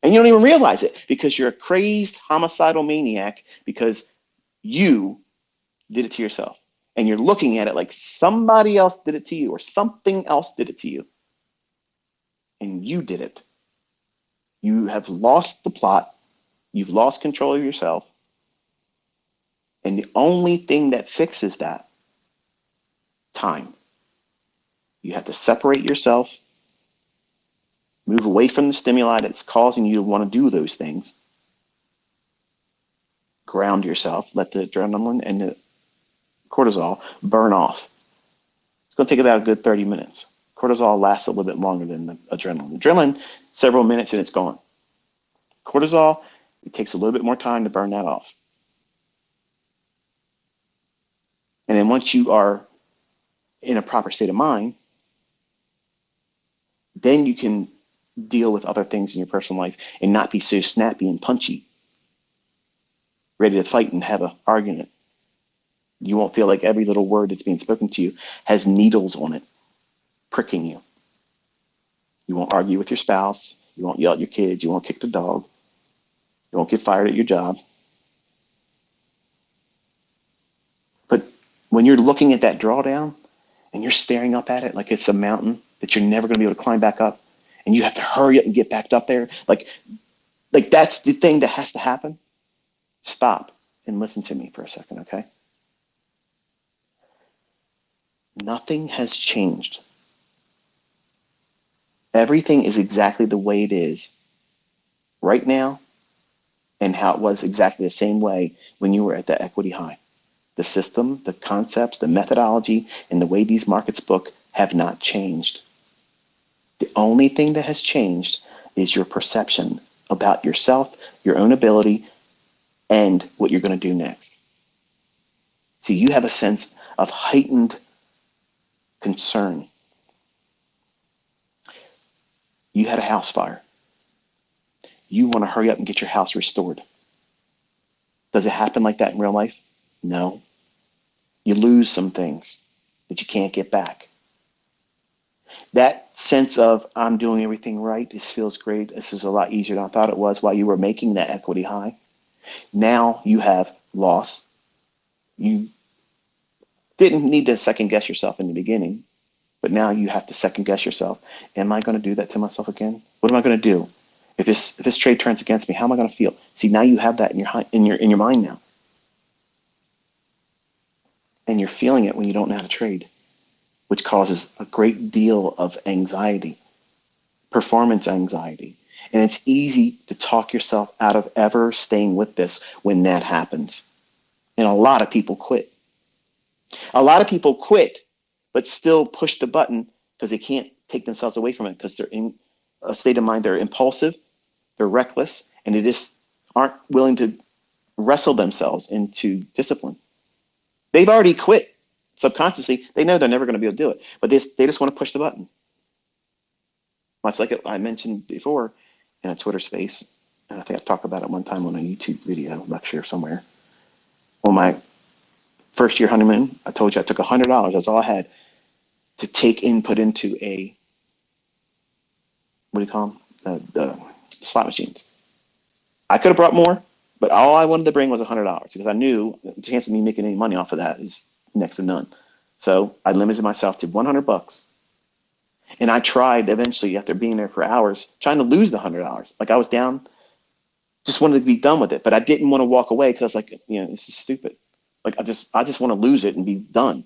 And you don't even realize it because you're a crazed homicidal maniac because you did it to yourself. And you're looking at it like somebody else did it to you or something else did it to you. And you did it. You have lost the plot. You've lost control of yourself. And the only thing that fixes that, time. You have to separate yourself, move away from the stimuli that's causing you to want to do those things, ground yourself, let the adrenaline and the cortisol burn off. It's going to take about a good 30 minutes. Cortisol lasts a little bit longer than the adrenaline. Adrenaline, several minutes and it's gone. Cortisol, it takes a little bit more time to burn that off. And then once you are in a proper state of mind, then you can deal with other things in your personal life and not be so snappy and punchy, ready to fight and have an argument. You won't feel like every little word that's being spoken to you has needles on it, pricking you. You won't argue with your spouse. You won't yell at your kids. You won't kick the dog. You won't get fired at your job. But when you're looking at that drawdown and you're staring up at it like it's a mountain that you're never going to be able to climb back up, and you have to hurry up and get back up there, like that's the thing that has to happen. Stop and listen to me for a second, okay? Nothing has changed. Everything is exactly the way it is right now and how it was exactly the same way when you were at the equity high. The system, the concepts, the methodology, and the way these markets book have not changed. The only thing that has changed is your perception about yourself, your own ability, and what you're going to do next. See, you have a sense of heightened concern. You had a house fire. You want to hurry up and get your house restored. Does it happen like that in real life? No. You lose some things that you can't get back. That sense of I'm doing everything right, this feels great, this is a lot easier than I thought it was while you were making that equity high. Now you have loss. You didn't need to second guess yourself in the beginning, but now you have to second guess yourself. Am I going to do that to myself again? What am I going to do? If this trade turns against me, how am I going to feel? See, now you have that in your mind now. And you're feeling it when you don't know how to trade, which causes a great deal of anxiety, performance anxiety. And it's easy to talk yourself out of ever staying with this when that happens. And a lot of people quit. A lot of people quit, but still push the button because they can't take themselves away from it because they're in a state of mind, they're impulsive, they're reckless, and they just aren't willing to wrestle themselves into discipline. They've already quit subconsciously. They know they're never going to be able to do it, but they just want to push the button. Much like I mentioned before in a Twitter space, and I think I talked about it one time on a YouTube video lecture somewhere. On my first year honeymoon, I told you I took $100. That's all I had to take input into a, what do you call them? The slot machines. I could have brought more, but all I wanted to bring was $100 because I knew the chance of me making any money off of that is next to none. So I limited myself to $100. And I tried eventually, after being there for hours, trying to lose the $100. Like I was down, just wanted to be done with it, but I didn't want to walk away because I was like, this is stupid. Like I just want to lose it and be done.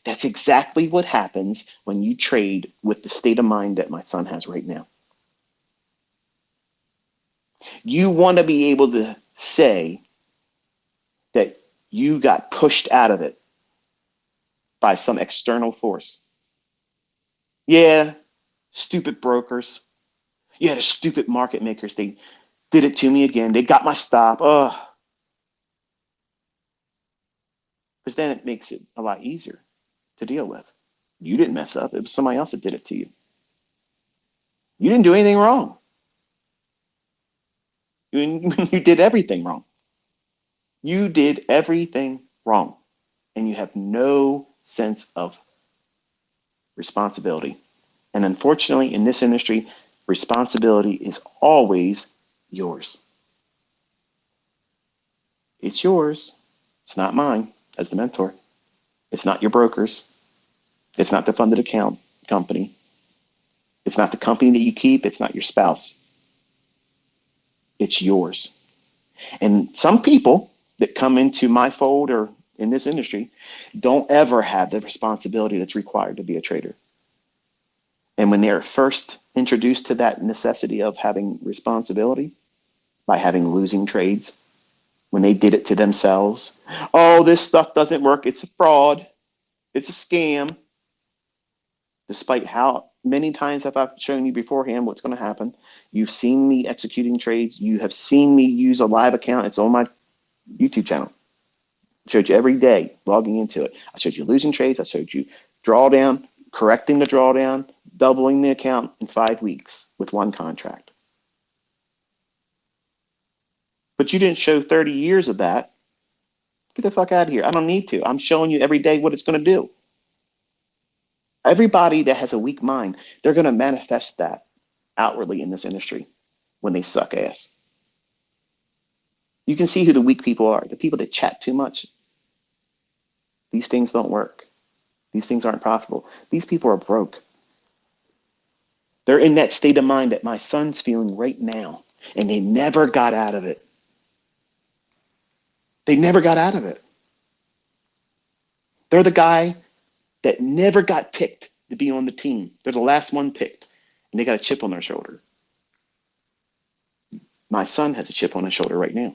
That's exactly what happens when you trade with the state of mind that my son has right now. You want to be able to say that you got pushed out of it by some external force. Yeah, stupid brokers. Yeah, the stupid market makers. They did it to me again. They got my stop. Oh, because then it makes it a lot easier to deal with. You didn't mess up. It was somebody else that did it to you. You didn't do anything wrong. You did everything wrong. You did everything wrong. And you have no sense of responsibility. And unfortunately, in this industry, responsibility is always yours. It's yours. It's not mine as the mentor. It's not your broker's. It's not the funded account company. It's not the company that you keep. It's not your spouse. It's yours. And some people that come into my fold or in this industry don't ever have the responsibility that's required to be a trader. And when they're first introduced to that necessity of having responsibility by having losing trades, when they did it to themselves, oh, this stuff doesn't work. It's a fraud. It's a scam. Despite how many times have I shown you beforehand what's going to happen. You've seen me executing trades. You have seen me use a live account. It's on my YouTube channel. I showed you every day logging into it. I showed you losing trades. I showed you drawdown, correcting the drawdown, doubling the account in 5 weeks with one contract. But you didn't show 30 years of that. Get the fuck out of here. I don't need to. I'm showing you every day what it's going to do. Everybody that has a weak mind, they're going to manifest that outwardly in this industry when they suck ass. You can see who the weak people are, the people that chat too much. These things don't work. These things aren't profitable. These people are broke. They're in that state of mind that my son's feeling right now, and they never got out of it. They never got out of it. They're the guy that never got picked to be on the team. They're the last one picked, and they got a chip on their shoulder. My son has a chip on his shoulder right now.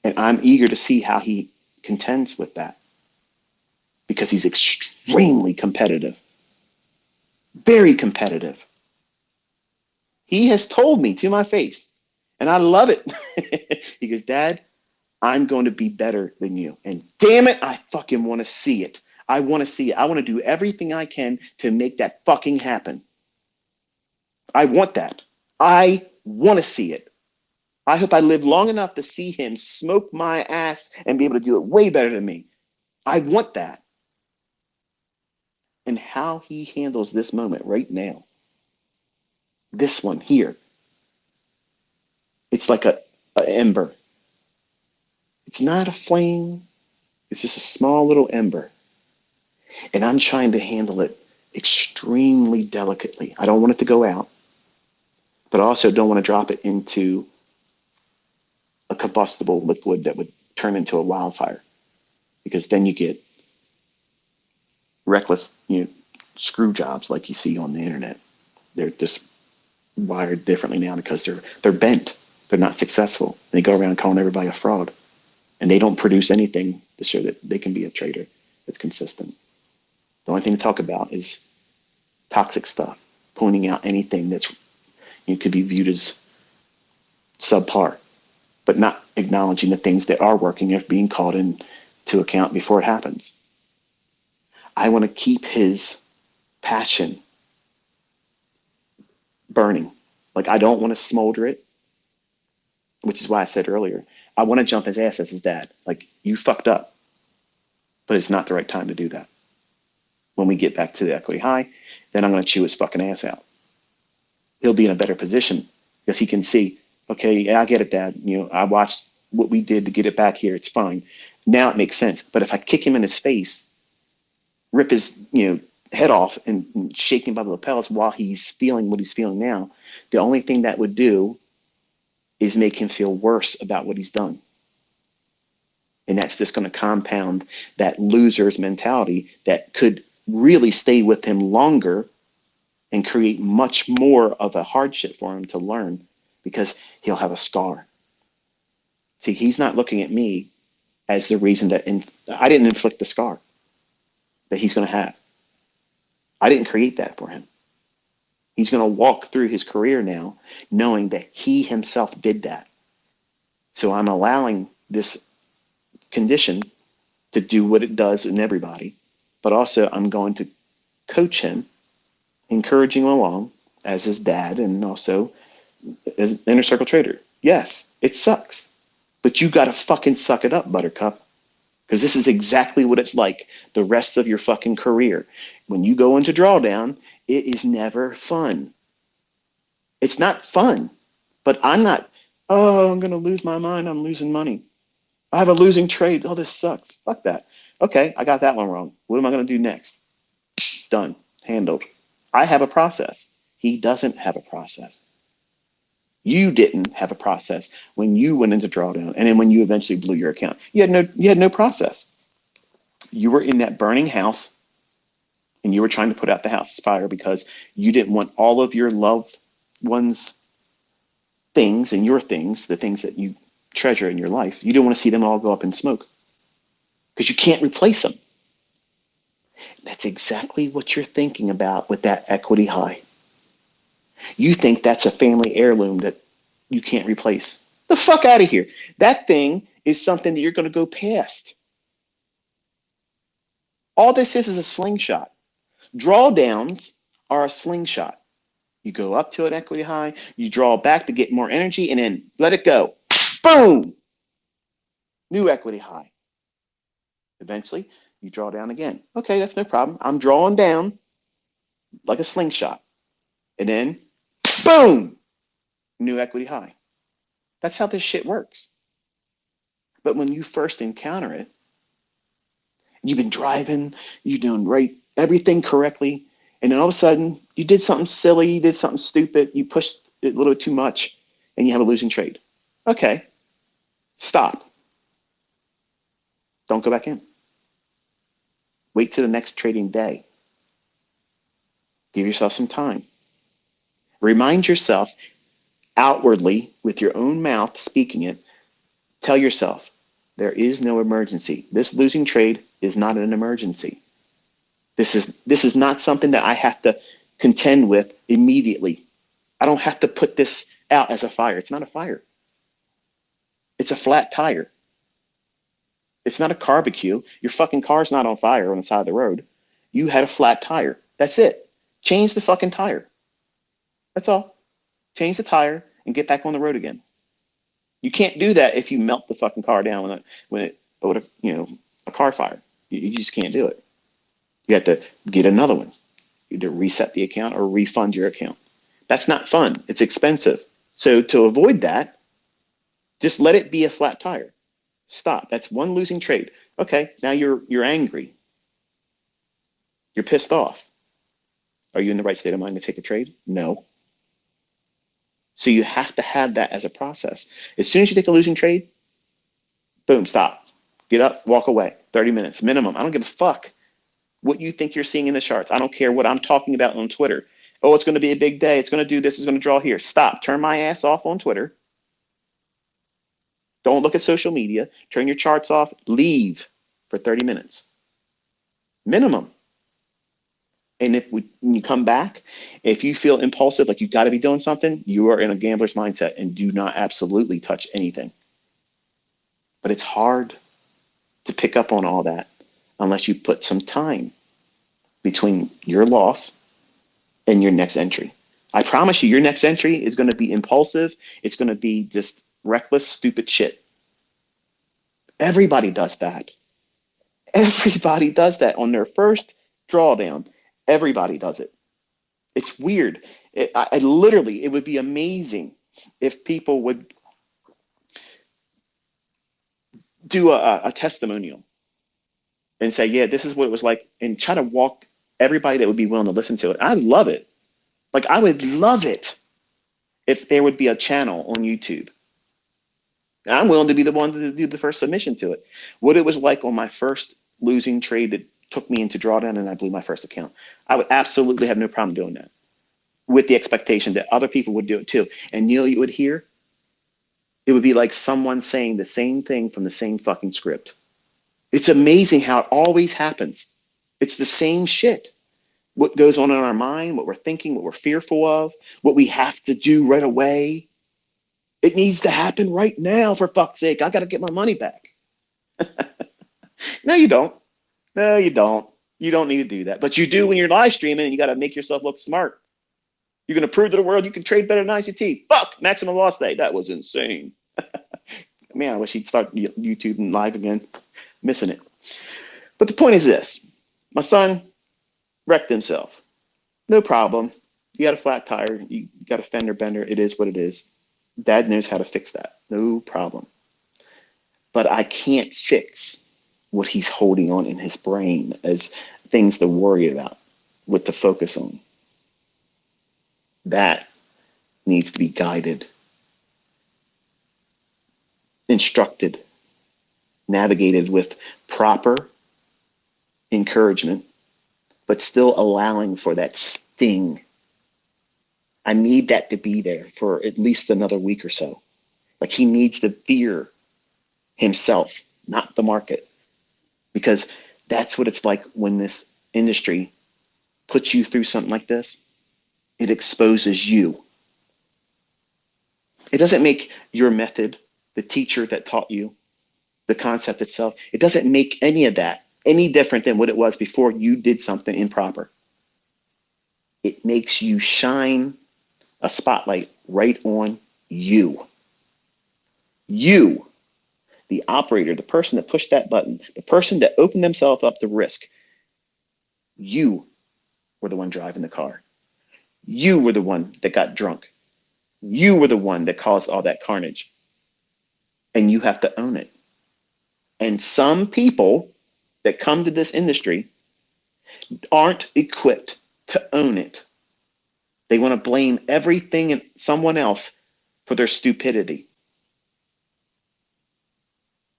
And I'm eager to see how he contends with that because he's extremely competitive, very competitive. He has told me to my face, and I love it. He goes, Dad, I'm going to be better than you. And damn it, I fucking want to see it. I want to see it. I want to do everything I can to make that fucking happen. I want that. I want to see it. I hope I live long enough to see him smoke my ass and be able to do it way better than me. I want that. And how he handles this moment right now, this one here, it's like a ember. It's not a flame. It's just a small little ember. And I'm trying to handle it extremely delicately. I don't want it to go out, but I also don't want to drop it into a combustible liquid that would turn into a wildfire, because then you get reckless, screw jobs like you see on the internet. They're just wired differently now because they're bent. They're not successful. They go around calling everybody a fraud, and they don't produce anything to show that they can be a trader that's consistent. The only thing to talk about is toxic stuff, pointing out anything that's could be viewed as subpar. but not acknowledging the things that are working and being called into account before it happens. I want to keep his passion burning. Like, I don't want to smolder it, which is why I said earlier, I want to jump his ass as his dad. Like, you fucked up, but it's not the right time to do that. When we get back to the equity high, then I'm going to chew his fucking ass out. He'll be in a better position because he can see, okay, yeah, I get it, Dad. I watched what we did to get it back here. It's fine. Now it makes sense. But if I kick him in his face, rip his, head off and shake him by the lapels while he's feeling what he's feeling now, the only thing that would do is make him feel worse about what he's done. And that's just going to compound that loser's mentality that could really stay with him longer and create much more of a hardship for him to learn because he'll have a scar. See, he's not looking at me as the reason that I didn't inflict the scar that he's going to have. I didn't create that for him. He's going to walk through his career now knowing that he himself did that. So I'm allowing this condition to do what it does in everybody, but also I'm going to coach him, encouraging him along as his dad and also as an inner circle trader. Yes, it sucks, but you got to fucking suck it up, Buttercup, because this is exactly what it's like the rest of your fucking career. When you go into drawdown, it is never fun. It's not fun, but I'm not, oh, I'm going to lose my mind. I'm losing money. I have a losing trade. Oh, this sucks. Fuck that. Okay, I got that one wrong. What am I going to do next? Done. Handled. I have a process. He doesn't have a process. You didn't have a process when you went into drawdown, and then when you eventually blew your account, you had no process. You were in that burning house, and you were trying to put out the house fire because you didn't want all of your loved ones' things and your things, the things that you treasure in your life, you didn't want to see them all go up in smoke because you can't replace them. That's exactly what you're thinking about with that equity high. You think that's a family heirloom that you can't replace. The fuck out of here. That thing is something that you're going to go past. All this is a slingshot. Drawdowns are a slingshot. You go up to an equity high, you draw back to get more energy, and then let it go. Boom! New equity high. Eventually, you draw down again. Okay, that's no problem. I'm drawing down like a slingshot. And then, boom! New equity high. That's how this shit works. But when you first encounter it, you've been driving, you're doing right, everything correctly, and then all of a sudden, you did something silly, you did something stupid, you pushed it a little bit too much, and you have a losing trade. Okay, stop. Don't go back in. Wait till the next trading day. Give yourself some time. Remind yourself outwardly with your own mouth, speaking it, tell yourself, there is no emergency. This losing trade is not an emergency. This is not something that I have to contend with immediately. I don't have to put this out as a fire. It's not a fire. It's a flat tire. It's not a barbecue. Your fucking car's not on fire on the side of the road. You had a flat tire. That's it. Change the fucking tire. That's all. Change the tire and get back on the road again. You can't do that if you melt the fucking car down with a car fire. You just can't do it. You have to get another one. Either reset the account or refund your account. That's not fun. It's expensive. So to avoid that, just let it be a flat tire. Stop. That's one losing trade. Okay, now you're angry. You're pissed off. Are you in the right state of mind to take a trade? No. So you have to have that as a process. As soon as you take a losing trade, boom, stop. Get up, walk away. 30 minutes minimum. I don't give a fuck what you think you're seeing in the charts. I don't care what I'm talking about on Twitter. Oh, it's going to be a big day. It's going to do this. It's going to draw here. Stop. Turn my ass off on Twitter. Don't look at social media. Turn your charts off. Leave for 30 minutes. Minimum. And when you come back, if you feel impulsive, like you've got to be doing something, you are in a gambler's mindset and do not absolutely touch anything. But it's hard to pick up on all that unless you put some time between your loss and your next entry. I promise you, your next entry is going to be impulsive. It's going to be just reckless, stupid shit. Everybody does that. Everybody does that on their first drawdown. Everybody does it. It's weird. I literally, it would be amazing if people would do a testimonial and say, yeah, this is what it was like, and try to walk everybody that would be willing to listen to it. I love it. Like, I would love it if there would be a channel on YouTube. And I'm willing to be the one to do the first submission to it. What it was like on my first losing trade that took me into drawdown and I blew my first account. I would absolutely have no problem doing that, with the expectation that other people would do it too. And you would hear? It would be like someone saying the same thing from the same fucking script. It's amazing how it always happens. It's the same shit. What goes on in our mind, what we're thinking, what we're fearful of, what we have to do right away. It needs to happen right now, for fuck's sake. I got to get my money back. No, you don't. No, you don't. You don't need to do that. But you do when you're live streaming, and you got to make yourself look smart. You're going to prove to the world you can trade better than ICT. Fuck, maximum loss day. That was insane. Man, I wish he'd start YouTube and live again. Missing it. But the point is this. My son wrecked himself. No problem. You got a flat tire. You got a fender bender. It is what it is. Dad knows how to fix that. No problem. But I can't fix what he's holding on in his brain as things to worry about, what to focus on. That needs to be guided, instructed, navigated with proper encouragement, but still allowing for that sting. I need that to be there for at least another week or so. Like, he needs to fear himself, not the market, because that's what it's like when this industry puts you through something like this. It exposes you. It doesn't make your method, the teacher that taught you, the concept itself, it doesn't make any of that any different than what it was before you did something improper. It makes you shine a spotlight right on you. You, the operator, the person that pushed that button, the person that opened themselves up to risk. You were the one driving the car. You were the one that got drunk. You were the one that caused all that carnage. And you have to own it. And some people that come to this industry aren't equipped to own it. They want to blame everything and someone else for their stupidity,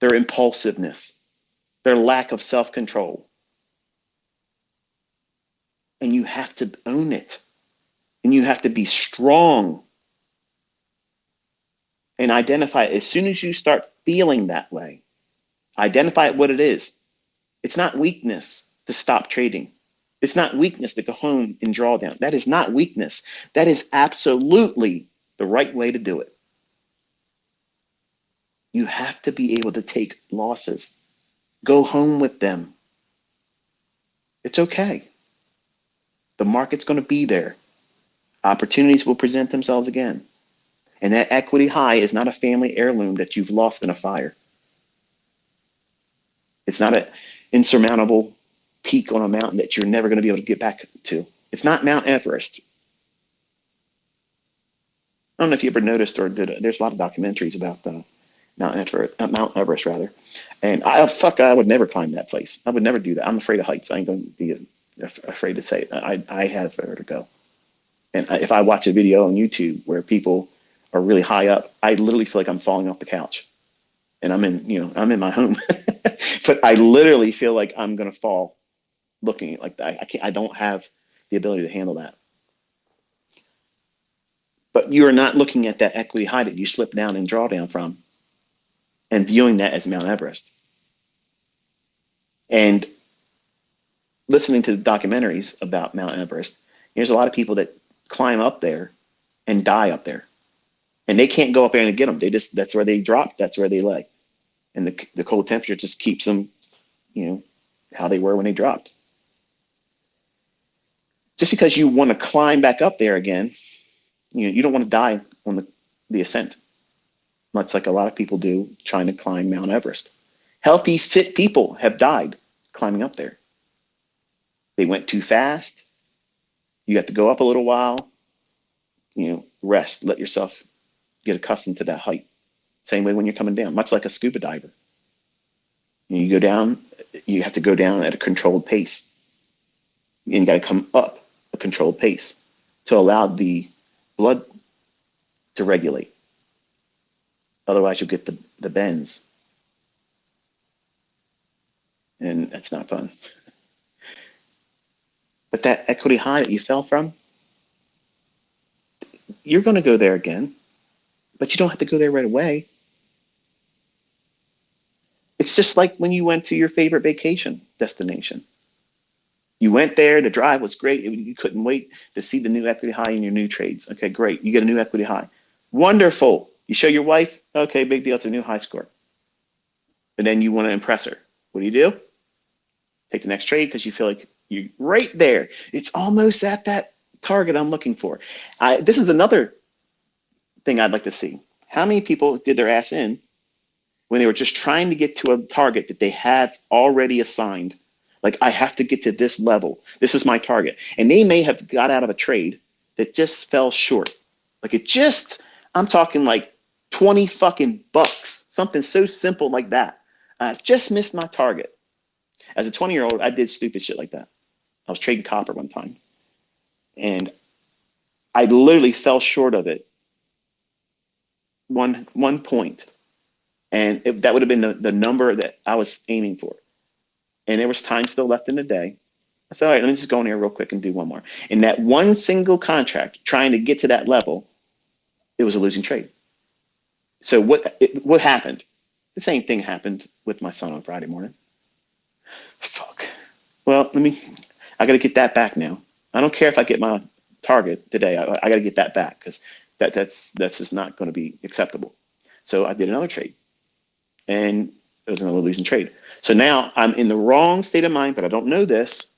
their impulsiveness, their lack of self-control. And you have to own it. And you have to be strong and identify it. As soon as you start feeling that way, identify what it is. It's not weakness to stop trading. It's not weakness to go home and draw down. That is not weakness. That is absolutely the right way to do it. You have to be able to take losses. Go home with them. It's okay. The market's going to be there. Opportunities will present themselves again. And that equity high is not a family heirloom that you've lost in a fire. It's not an insurmountable peak on a mountain that you're never going to be able to get back to. It's not Mount Everest. I don't know if you ever noticed or there's a lot of documentaries about Mount Everest rather. And I would never climb that place. I would never do that. I'm afraid of heights. I ain't going to be afraid to say it. I have vertigo. And if I watch a video on YouTube where people are really high up, I literally feel like I'm falling off the couch. And I'm in my home. But I literally feel like I'm going to fall looking like that. I don't have the ability to handle that. But you're not looking at that equity high that you slip down and draw down from and viewing that as Mount Everest. And listening to the documentaries about Mount Everest, there's a lot of people that climb up there and die up there. And they can't go up there and get them. That's where they drop. That's where they lay. And the cold temperature just keeps them, how they were when they dropped. Just because you want to climb back up there again, you don't want to die on the ascent, much like a lot of people do trying to climb Mount Everest. Healthy, fit people have died climbing up there. They went too fast. You have to go up a little while, rest, let yourself get accustomed to that height. Same way when you're coming down, much like a scuba diver. You go down, you have to go down at a controlled pace. And you got to come up a controlled pace to allow the blood to regulate. Otherwise, you'll get the bends. And that's not fun. But that equity high that you fell from, you're going to go there again, but you don't have to go there right away. It's just like when you went to your favorite vacation destination. You went there, the drive was great. You couldn't wait to see the new equity high in your new trades. Okay, great. You get a new equity high. Wonderful. You show your wife, okay, big deal. It's a new high score. And then you want to impress her. What do? Take the next trade because you feel like you're right there. It's almost at that target I'm looking for. This is another thing I'd like to see. How many people did their ass in when they were just trying to get to a target that they have already assigned? Like, I have to get to this level. This is my target. And they may have got out of a trade that just fell short. Like I'm talking like 20 fucking bucks. Something so simple like that. I just missed my target. As a 20-year-old, I did stupid shit like that. I was trading copper one time. And I literally fell short of it one point. And that would have been the number that I was aiming for. And there was time still left in the day. I said, all right, let me just go in here real quick and do one more. In that one single contract, trying to get to that level, it was a losing trade. So what happened? The same thing happened with my son on Friday morning. Fuck. Well, I got to get that back now. I don't care if I get my target today. I got to get that back because that's just not going to be acceptable. So I did another trade, and it was another losing trade. So now I'm in the wrong state of mind, but I don't know this.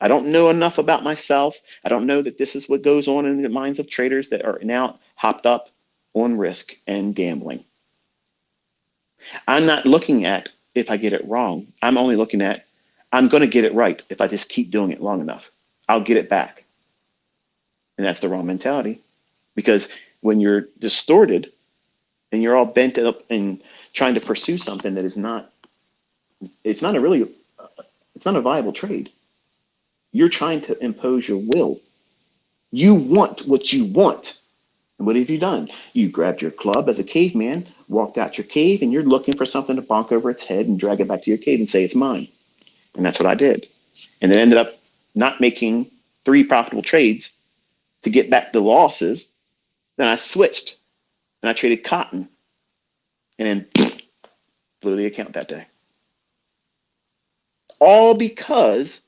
I don't know enough about myself. I don't know that this is what goes on in the minds of traders that are now hopped up on risk and gambling. I'm not looking at if I get it wrong. I'm only looking at I'm going to get it right if I just keep doing it long enough. I'll get it back. And that's the wrong mentality, because when you're distorted and you're all bent up and trying to pursue something that is not, it's not a viable trade. You're trying to impose your will. You want what you want. And what have you done? You grabbed your club as a caveman, walked out your cave, and you're looking for something to bonk over its head and drag it back to your cave and say it's mine. And that's what I did. And then ended up not making 3 profitable trades to get back the losses. Then I switched and I traded cotton, and then blew the account that day. All because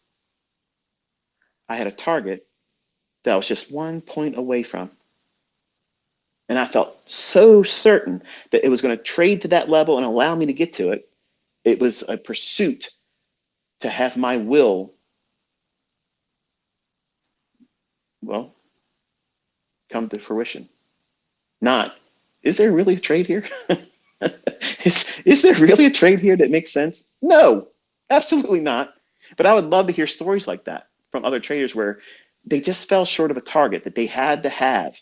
I had a target that I was just 1 point away from. And I felt so certain that it was going to trade to that level and allow me to get to it. It was a pursuit to have my will, well, come to fruition. Not, is there really a trade here? is there really a trade here that makes sense? No, absolutely not. But I would love to hear stories like that from other traders where they just fell short of a target that they had to have.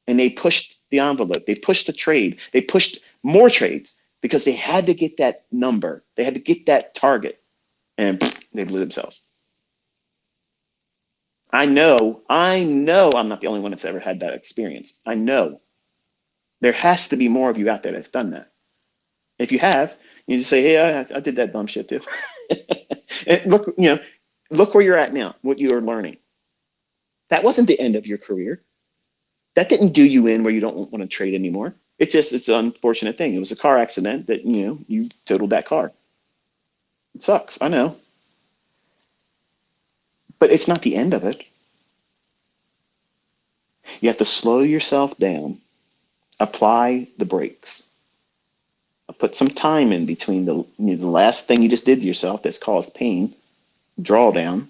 And they pushed the envelope. They pushed the trade. They pushed more trades because they had to get that number. They had to get that target. And they blew themselves. I know I'm not the only one that's ever had that experience. I know. There has to be more of you out there that's done that. If you have, you just say, hey, I did that dumb shit too. And look where you're at now, what you are learning. That wasn't the end of your career. That didn't do you in where you don't want to trade anymore. It's an unfortunate thing. It was a car accident that, you totaled that car. It sucks, I know. But it's not the end of it. You have to slow yourself down, apply the brakes. Put some time in between the last thing you just did to yourself that's caused pain, drawdown,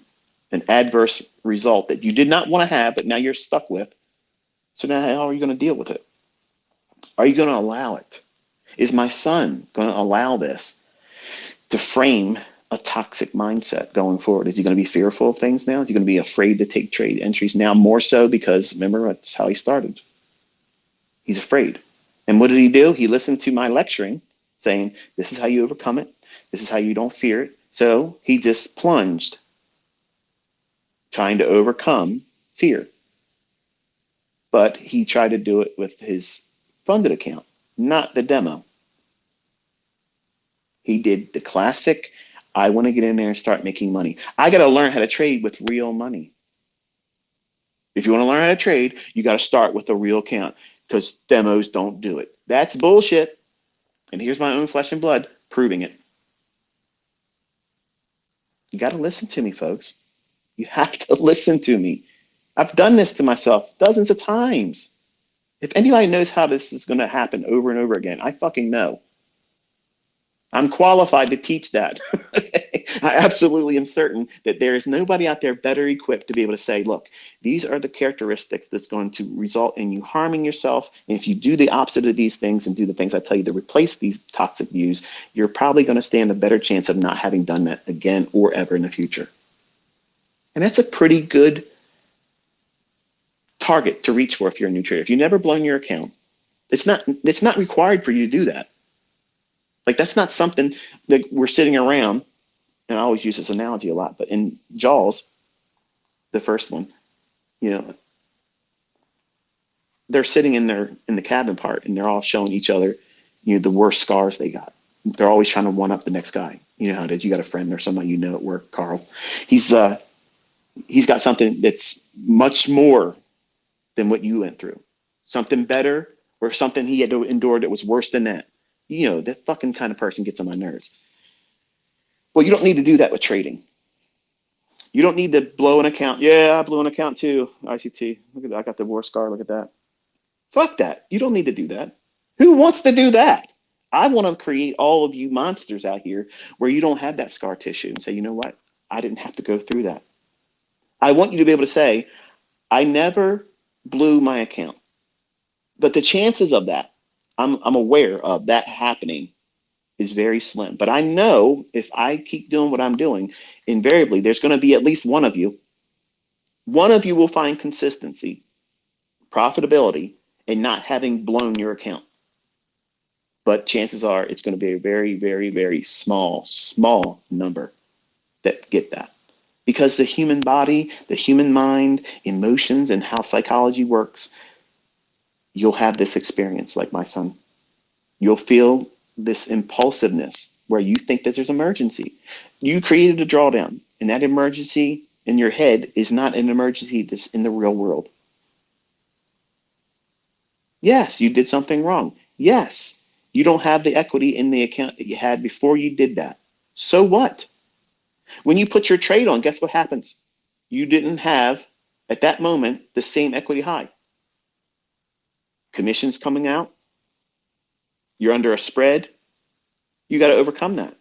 an adverse result that you did not want to have, but now you're stuck with. So now how are you going to deal with it? Are you going to allow it? Is my son going to allow this to frame a toxic mindset going forward? Is he going to be fearful of things now? Is he going to be afraid to take trade entries now more so because, remember, that's how he started. He's afraid. And what did he do? He listened to my lecturing saying, this is how you overcome it. This is how you don't fear it. So he just plunged trying to overcome fear. But he tried to do it with his funded account, not the demo. He did the classic, I want to get in there and start making money. I got to learn how to trade with real money. If you want to learn how to trade, you got to start with a real account because demos don't do it. That's bullshit. And here's my own flesh and blood proving it. You got to listen to me, folks. You have to listen to me. I've done this to myself dozens of times. If anybody knows how this is going to happen over and over again, I fucking know. I'm qualified to teach that. I absolutely am certain that there is nobody out there better equipped to be able to say, look, these are the characteristics that's going to result in you harming yourself. And if you do the opposite of these things and do the things I tell you to replace these toxic views, you're probably going to stand a better chance of not having done that again or ever in the future. And that's a pretty good target to reach for if you're a new trader. If you've never blown your account, it's not required for you to do that. Like that's not something that we're sitting around, and I always use this analogy a lot, but in Jaws, the first one, they're sitting in the cabin part and they're all showing each other, the worst scars they got. They're always trying to one up the next guy. You know how it is. You got a friend or somebody at work, Carl. He's got something that's much more than what you went through. Something better or something he had to endure that was worse than that. That fucking kind of person gets on my nerves. Well, you don't need to do that with trading. You don't need to blow an account. Yeah, I blew an account too. ICT. Look at that. I got the war scar. Look at that. Fuck that. You don't need to do that. Who wants to do that? I want to create all of you monsters out here where you don't have that scar tissue and say, you know what? I didn't have to go through that. I want you to be able to say, I never blew my account. But the chances of that, I'm aware of that happening is very slim. But I know if I keep doing what I'm doing, invariably, there's going to be at least one of you. One of you will find consistency, profitability, and not having blown your account. But chances are it's going to be a very, very, very small number that get that. Because the human body, the human mind, emotions, and how psychology works, you'll have this experience like my son. You'll feel this impulsiveness where you think that there's emergency. You created a drawdown, and that emergency in your head is not an emergency that's in the real world. Yes, you did something wrong. Yes, you don't have the equity in the account that you had before you did that. So what? When you put your trade on, guess what happens? You didn't have, at that moment, the same equity high. Commissions coming out. You're under a spread. You got to overcome that.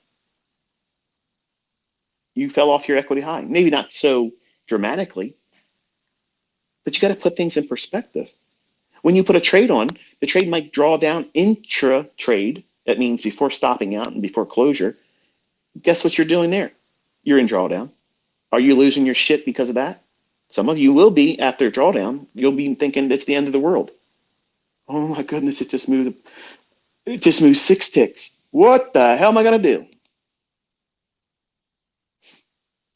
You fell off your equity high. Maybe not so dramatically, but you got to put things in perspective. When you put a trade on, the trade might draw down intra-trade. That means before stopping out and before closure. Guess what you're doing there? You're in drawdown. Are you losing your shit because of that? Some of you will be after drawdown. You'll be thinking it's the end of the world. Oh my goodness, it just moved 6 ticks. What the hell am I going to do?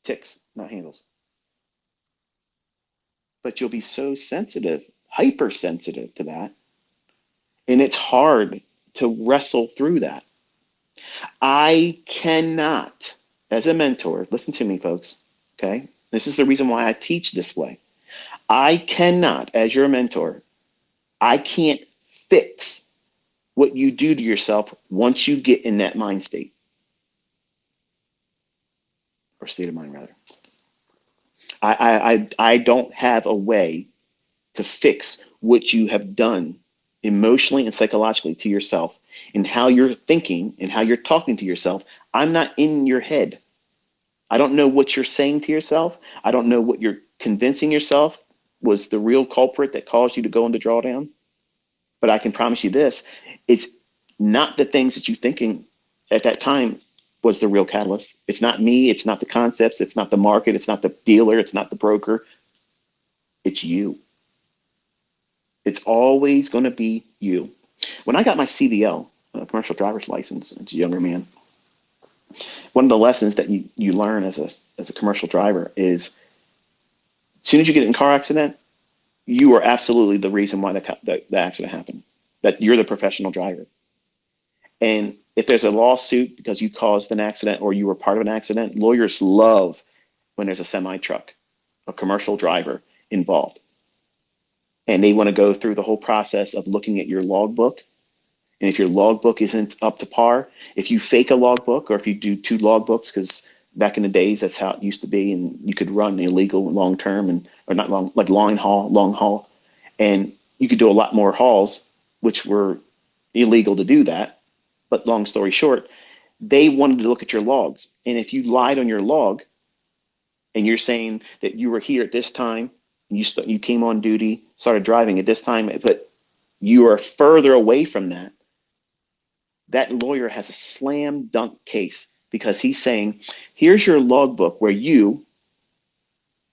Ticks, not handles. But you'll be so sensitive, hypersensitive to that. And it's hard to wrestle through that. I cannot, as a mentor, listen to me, folks, okay? This is the reason why I teach this way. I cannot, as your mentor, I can't fix what you do to yourself once you get in that mind state. Or state of mind, rather. I don't have a way to fix what you have done emotionally and psychologically to yourself and how you're thinking and how you're talking to yourself. I'm not in your head. I don't know what you're saying to yourself. I don't know what you're convincing yourself was the real culprit that caused you to go into drawdown. But I can promise you this, it's not the things that you're thinking at that time was the real catalyst. It's not me. It's not the concepts. It's not the market. It's not the dealer. It's not the broker. It's you. It's always going to be you. When I got my CDL, commercial driver's license, as a younger man, one of the lessons that you learn as a commercial driver is as soon as you get in a car accident, you are absolutely the reason why the accident happened, that you're the professional driver. And if there's a lawsuit because you caused an accident or you were part of an accident, lawyers love when there's a semi truck, a commercial driver involved. And they want to go through the whole process of looking at your logbook. And if your logbook isn't up to par, if you fake a logbook or if you do two logbooks, because back in the days, that's how it used to be. And you could run illegal long term and, or not long, like long haul. And you could do a lot more hauls, which were illegal to do that. But long story short, they wanted to look at your logs. And if you lied on your log and you're saying that you were here at this time, you came on duty, started driving at this time, but you are further away from that, that lawyer has a slam dunk case because he's saying, here's your logbook where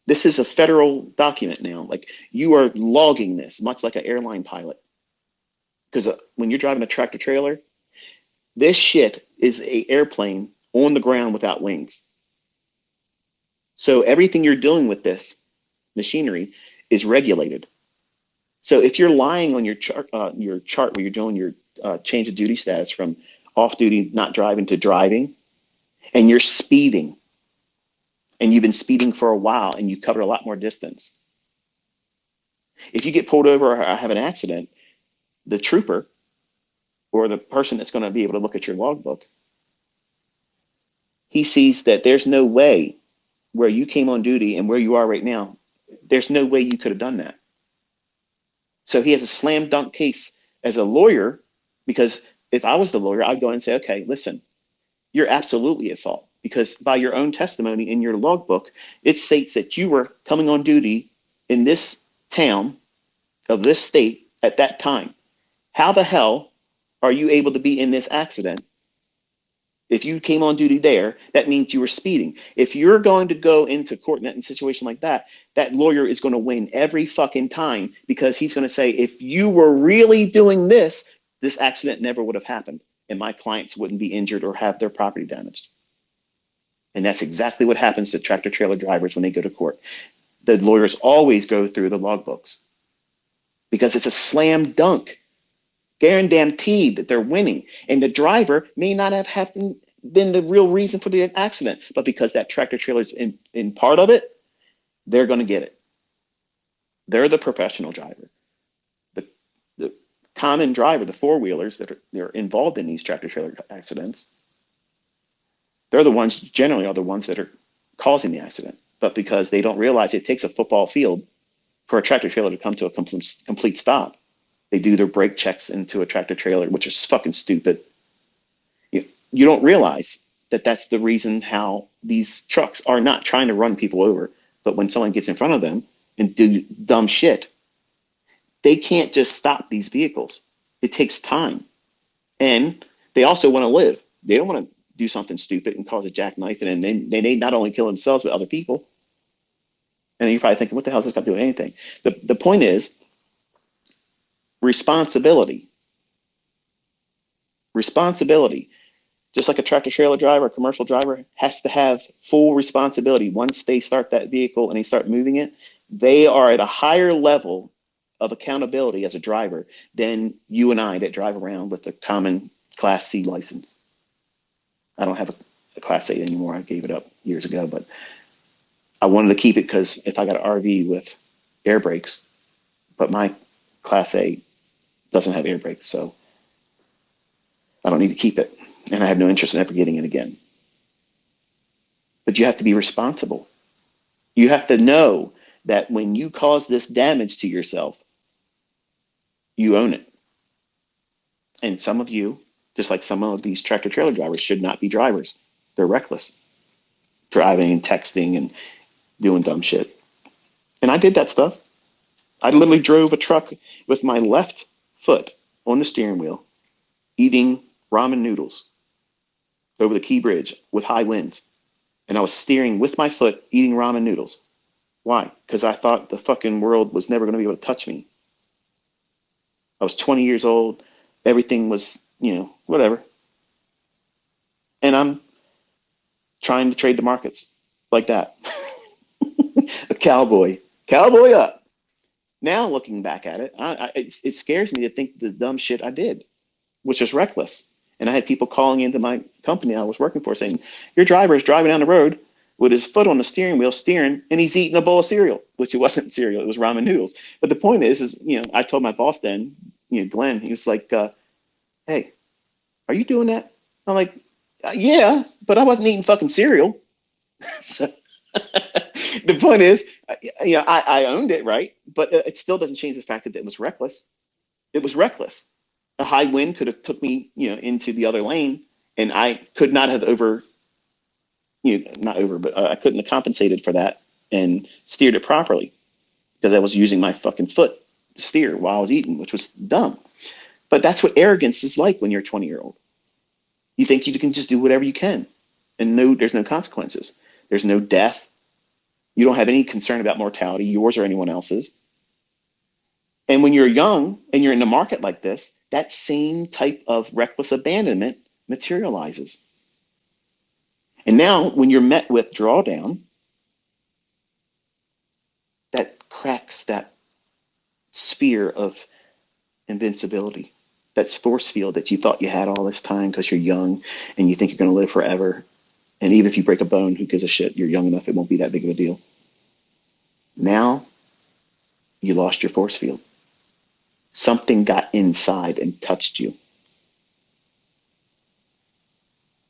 this is a federal document now. Like you are logging this, much like an airline pilot. Because when you're driving a tractor trailer, this shit is an airplane on the ground without wings. So everything you're doing with this machinery is regulated. So if you're lying on your chart where you're doing your change of duty status from off duty, not driving to driving, and you're speeding, and you've been speeding for a while and you covered a lot more distance. If you get pulled over or have an accident, the trooper or the person that's going to be able to look at your logbook, he sees that there's no way where you came on duty and where you are right now, there's no way you could have done that. So he has a slam dunk case as a lawyer, because if I was the lawyer, I'd go in and say, okay, listen, you're absolutely at fault because by your own testimony in your logbook, it states that you were coming on duty in this town of this state at that time. How the hell are you able to be in this accident? If you came on duty there, that means you were speeding. If you're going to go into court in a situation like that, that lawyer is going to win every fucking time because he's going to say, if you were really doing this, this accident never would have happened and my clients wouldn't be injured or have their property damaged. And that's exactly what happens to tractor trailer drivers when they go to court. The lawyers always go through the logbooks because it's a slam dunk, guaranteed that they're winning. And the driver may not have been the real reason for the accident, but because that tractor trailer is in part of it, they're going to get it. They're the professional driver. The common driver, the four-wheelers they're involved in these tractor trailer accidents, they're the ones, generally are the ones that are causing the accident. But because they don't realize it takes a football field for a tractor trailer to come to a complete stop, they do their brake checks into a tractor trailer, which is fucking stupid. You don't realize that that's the reason how these trucks are not trying to run people over. But when someone gets in front of them and do dumb shit, they can't just stop these vehicles. It takes time. And they also want to live. They don't want to do something stupid and cause a jackknife. And then they not only kill themselves, but other people. And then you're probably thinking, what the hell is this got to do with anything? The point is, responsibility. Just like a tractor trailer driver, a commercial driver has to have full responsibility. Once they start that vehicle and they start moving it, they are at a higher level of accountability as a driver than you and I that drive around with a common Class C license. I don't have a Class A anymore. I gave it up years ago, but I wanted to keep it because if I got an RV with air brakes, but my Class A doesn't have air brakes, so I don't need to keep it. And I have no interest in ever getting it again. But you have to be responsible. You have to know that when you cause this damage to yourself, you own it. And some of you Just like some of these tractor trailer drivers should not be drivers. They're reckless, driving and texting and doing dumb shit. And I did that stuff. I literally drove a truck with my left foot on the steering wheel, eating ramen noodles over the Key Bridge with high winds. And I was steering with my foot, eating ramen noodles. Why? Because I thought the fucking world was never going to be able to touch me. I was 20 years old. Everything was, whatever. And I'm trying to trade the markets like that. A cowboy. Cowboy up. Now looking back at it, it scares me to think the dumb shit I did, which was reckless. And I had people calling into my company I was working for saying, your driver is driving down the road with his foot on the steering wheel steering, and he's eating a bowl of cereal, which it wasn't cereal, it was ramen noodles. But the point is, I told my boss then, Glenn, he was like, hey, are you doing that? I'm like, yeah, but I wasn't eating fucking cereal. So, the point is, I owned it, right? But it still doesn't change the fact that it was reckless. It was reckless. A high wind could have took me, into the other lane, and I could not have not over, but I couldn't have compensated for that and steered it properly because I was using my fucking foot to steer while I was eating, which was dumb. But that's what arrogance is like when you're a 20-year-old. You think you can just do whatever you can, and there's no consequences. There's no death. You don't have any concern about mortality, yours or anyone else's. And when you're young and you're in a market like this, that same type of reckless abandonment materializes. And now when you're met with drawdown, that cracks that sphere of invincibility, that force field that you thought you had all this time because you're young and you think you're going to live forever. And even if you break a bone, who gives a shit? You're young enough, it won't be that big of a deal. Now you lost your force field. Something got inside and touched you.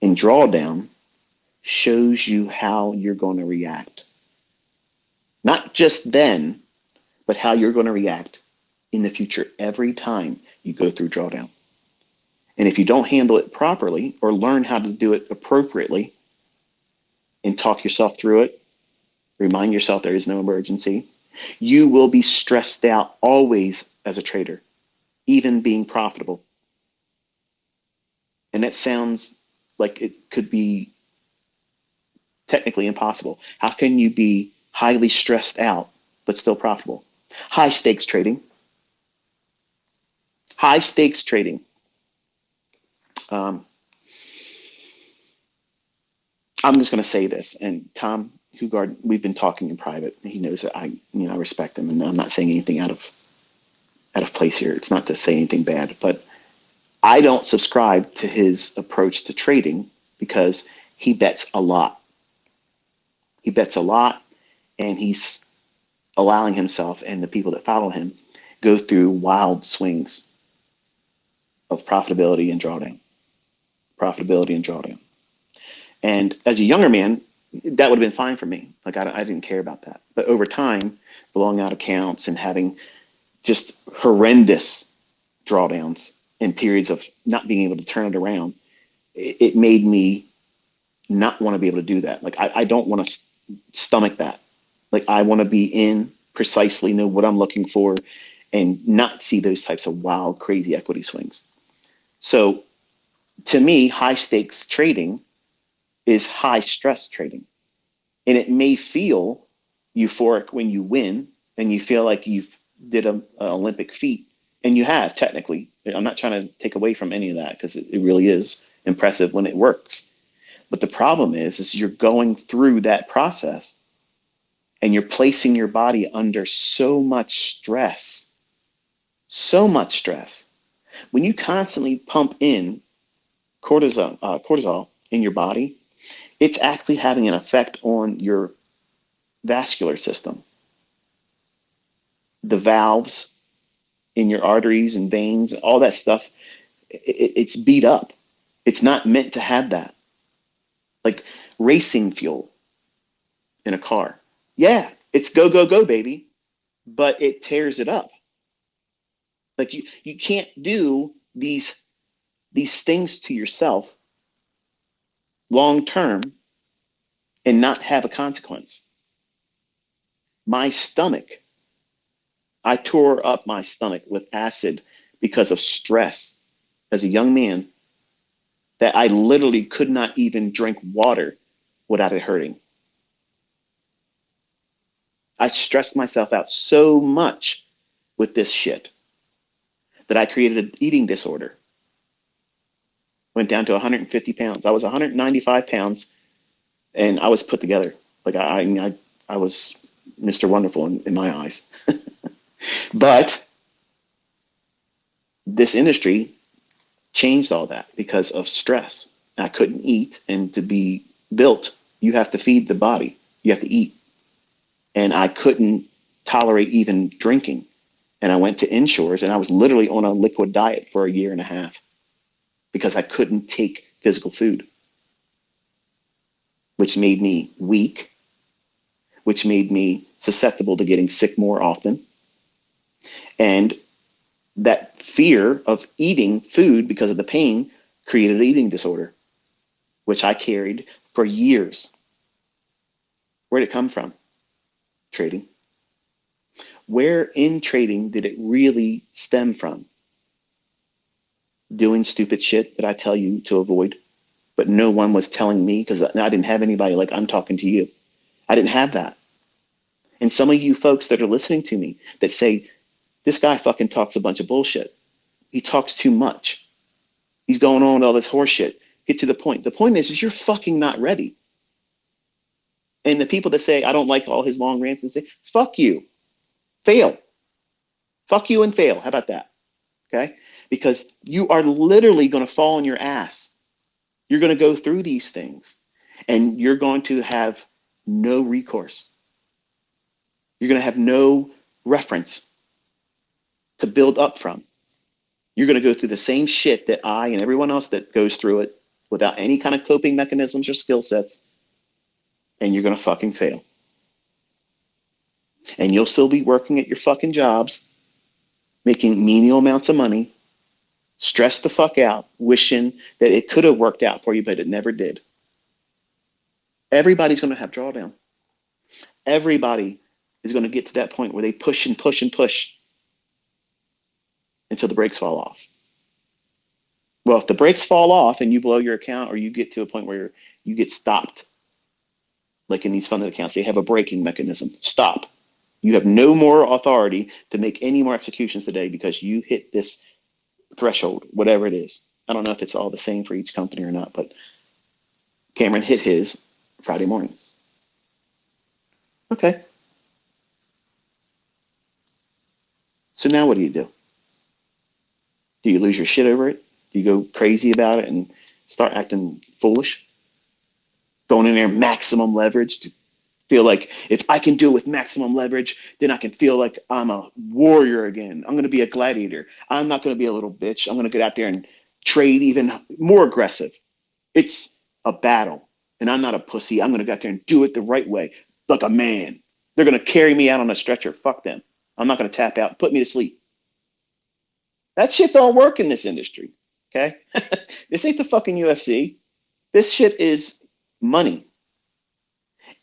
And drawdown shows you how you're going to react. Not just then, but how you're going to react in the future every time you go through drawdown. And if you don't handle it properly or learn how to do it appropriately and talk yourself through it, remind yourself there is no emergency, you will be stressed out always as a trader, even being profitable. And that sounds like it could be technically impossible. How can you be highly stressed out but still profitable? High stakes trading. High stakes trading. I'm just going to say this, and Tom Hugard, we've been talking in private. He knows that I respect him, and I'm not saying anything out of place here. It's not to say anything bad, but I don't subscribe to his approach to trading because he bets a lot. He bets a lot, and he's allowing himself and the people that follow him go through wild swings of profitability and drawdown. Profitability and drawdown. And as a younger man, that would have been fine for me. Like I didn't care about that. But over time, blowing out accounts and having just horrendous drawdowns and periods of not being able to turn it around, it made me not want to be able to do that. Like I don't want to stomach that. Like I want to be in, precisely know what I'm looking for, and not see those types of wild, crazy equity swings. So to me, high stakes trading is high stress trading. And it may feel euphoric when you win and you feel like you've did an Olympic feat, and you have technically. I'm not trying to take away from any of that because it really is impressive when it works. But the problem is you're going through that process and you're placing your body under so much stress. So much stress. When you constantly pump in cortisol in your body, it's actually having an effect on your vascular system. The valves in your arteries and veins, all that stuff, it's beat up. It's not meant to have that. Like racing fuel in a car. Yeah, it's go, go, go, baby, but it tears it up. Like you can't do these these things to yourself long term and not have a consequence. My stomach, I tore up my stomach with acid because of stress as a young man, that I literally could not even drink water without it hurting. I stressed myself out so much with this shit that I created an eating disorder. Went down to 150 pounds. I was 195 pounds and I was put together. Like I was Mr. Wonderful in my eyes. But this industry changed all that because of stress. I couldn't eat, and to be built, you have to feed the body. You have to eat. And I couldn't tolerate even drinking. And I went to inshores, and I was literally on a liquid diet for a year and a half because I couldn't take physical food, which made me weak, which made me susceptible to getting sick more often. And that fear of eating food because of the pain created an eating disorder, which I carried for years. Where did it come from? Trading. Where in trading did it really stem from? Doing stupid shit that I tell you to avoid, but no one was telling me because I didn't have anybody like I'm talking to you. I didn't have that. And some of you folks that are listening to me that say, this guy fucking talks a bunch of bullshit. He talks too much. He's going on with all this horse shit. Get to the point. The point is you're fucking not ready. And the people that say, I don't like all his long rants and say, fuck you. Fail. Fuck you and fail. How about that? Okay? Because you are literally going to fall on your ass. You're going to go through these things and you're going to have no recourse. You're going to have no reference to build up from. You're going to go through the same shit that I and everyone else that goes through it without any kind of coping mechanisms or skill sets, and you're going to fucking fail. And you'll still be working at your fucking jobs, making menial amounts of money, stressed the fuck out, wishing that it could have worked out for you, but it never did. Everybody's going to have drawdown. Everybody is going to get to that point where they push and push and push until the brakes fall off. Well, if the brakes fall off and you blow your account, or you get to a point where you get stopped, like in these funded accounts, they have a braking mechanism. Stop. You have no more authority to make any more executions today because you hit this threshold, whatever it is. I don't know if it's all the same for each company or not, but Cameron hit his Friday morning. Okay. So now what do? Do you lose your shit over it? Do you go crazy about it and start acting foolish? Going in there maximum leverage to feel like if I can do it with maximum leverage, then I can feel like I'm a warrior again. I'm going to be a gladiator. I'm not going to be a little bitch. I'm going to get out there and trade even more aggressive. It's a battle, and I'm not a pussy. I'm going to go out there and do it the right way, like a man. They're going to carry me out on a stretcher. Fuck them. I'm not going to tap out. Put me to sleep. That shit don't work in this industry. Okay? This ain't the fucking UFC. This shit is money.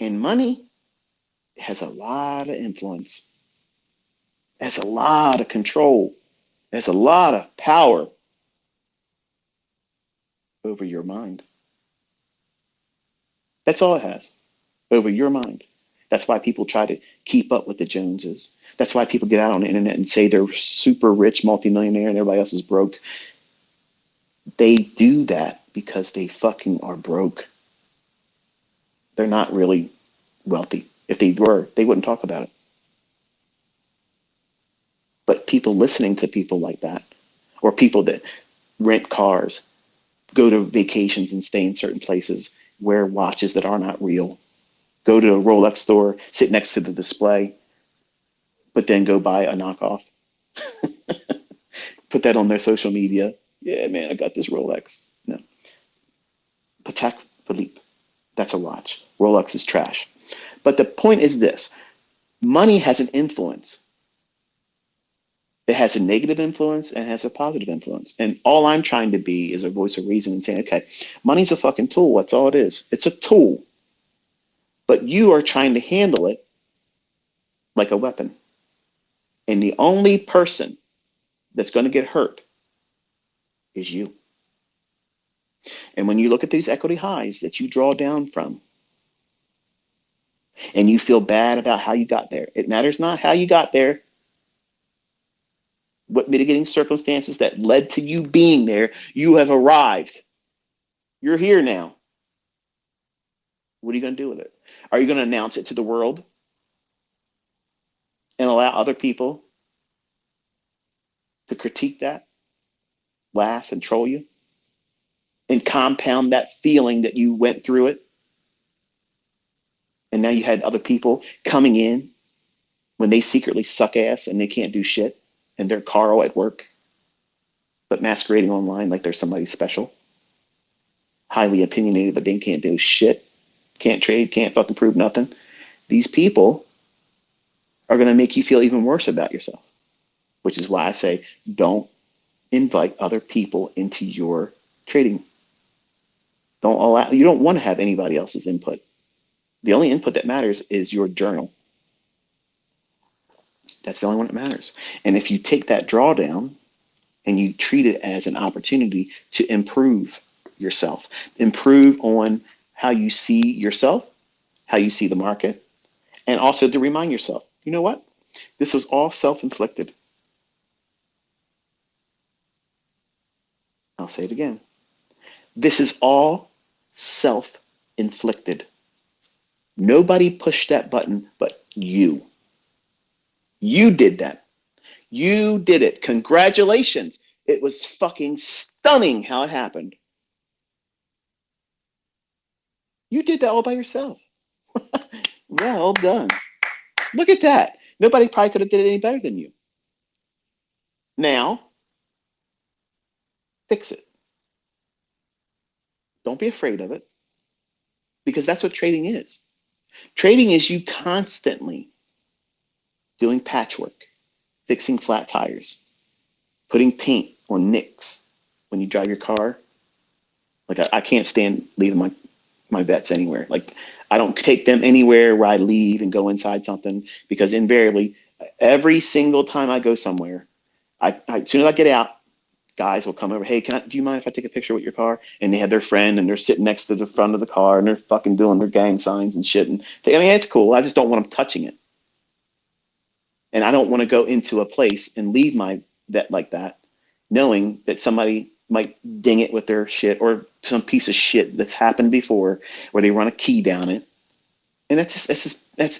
And money has a lot of influence. It has a lot of control. It has a lot of power over your mind. That's all it has, over your mind. That's why people try to keep up with the Joneses. That's why people get out on the internet and say they're super rich, multimillionaire, and everybody else is broke. They do that because they fucking are broke. They're not really wealthy. If they were, they wouldn't talk about it. But people listening to people like that, or people that rent cars, go to vacations and stay in certain places, wear watches that are not real, go to a Rolex store, sit next to the display, but then go buy a knockoff. Put that on their social media. Yeah, man, I got this Rolex. No. Patek Philippe. That's a watch. Rolex is trash. But the point is this. Money has an influence. It has a negative influence and has a positive influence. And all I'm trying to be is a voice of reason and saying, okay, money's a fucking tool. That's all it is. It's a tool. But you are trying to handle it like a weapon. And the only person that's going to get hurt is you. And when you look at these equity highs that you draw down from and you feel bad about how you got there, it matters not how you got there, what mitigating circumstances that led to you being there. You have arrived. You're here now. What are you going to do with it? Are you going to announce it to the world and allow other people to critique that, laugh, and troll you, and compound that feeling that you went through it? And now you had other people coming in when they secretly suck ass and they can't do shit, and they're Carl at work, but masquerading online like they're somebody special, highly opinionated, but they can't do shit, can't trade, can't fucking prove nothing. These people are going to make you feel even worse about yourself, which is why I say don't invite other people into your trading. You don't want to have anybody else's input. The only input that matters is your journal. That's the only one that matters. And if you take that drawdown and you treat it as an opportunity to improve yourself, improve on how you see yourself, how you see the market, and also to remind yourself, you know what? This was all self-inflicted. I'll say it again. This is all self-inflicted. Nobody pushed that button but you. You did that. You did it. Congratulations. It was fucking stunning how it happened. You did that all by yourself. Well done. Look at that. Nobody probably could have did it any better than you. Now, fix it. Don't be afraid of it, because that's what trading is. Trading is you constantly doing patchwork, fixing flat tires, putting paint on nicks when you drive your car. Like I can't stand leaving my vets anywhere. Like I don't take them anywhere where I leave and go inside something, because invariably every single time I go somewhere, as soon as I get out, guys will come over. Hey, do you mind if I take a picture with your car? And they have their friend and they're sitting next to the front of the car and they're fucking doing their gang signs and shit. And I mean, it's cool. I just don't want them touching it. And I don't want to go into a place and leave my vet like that, knowing that somebody might ding it with their shit, or some piece of shit that's happened before where they run a key down it. And that's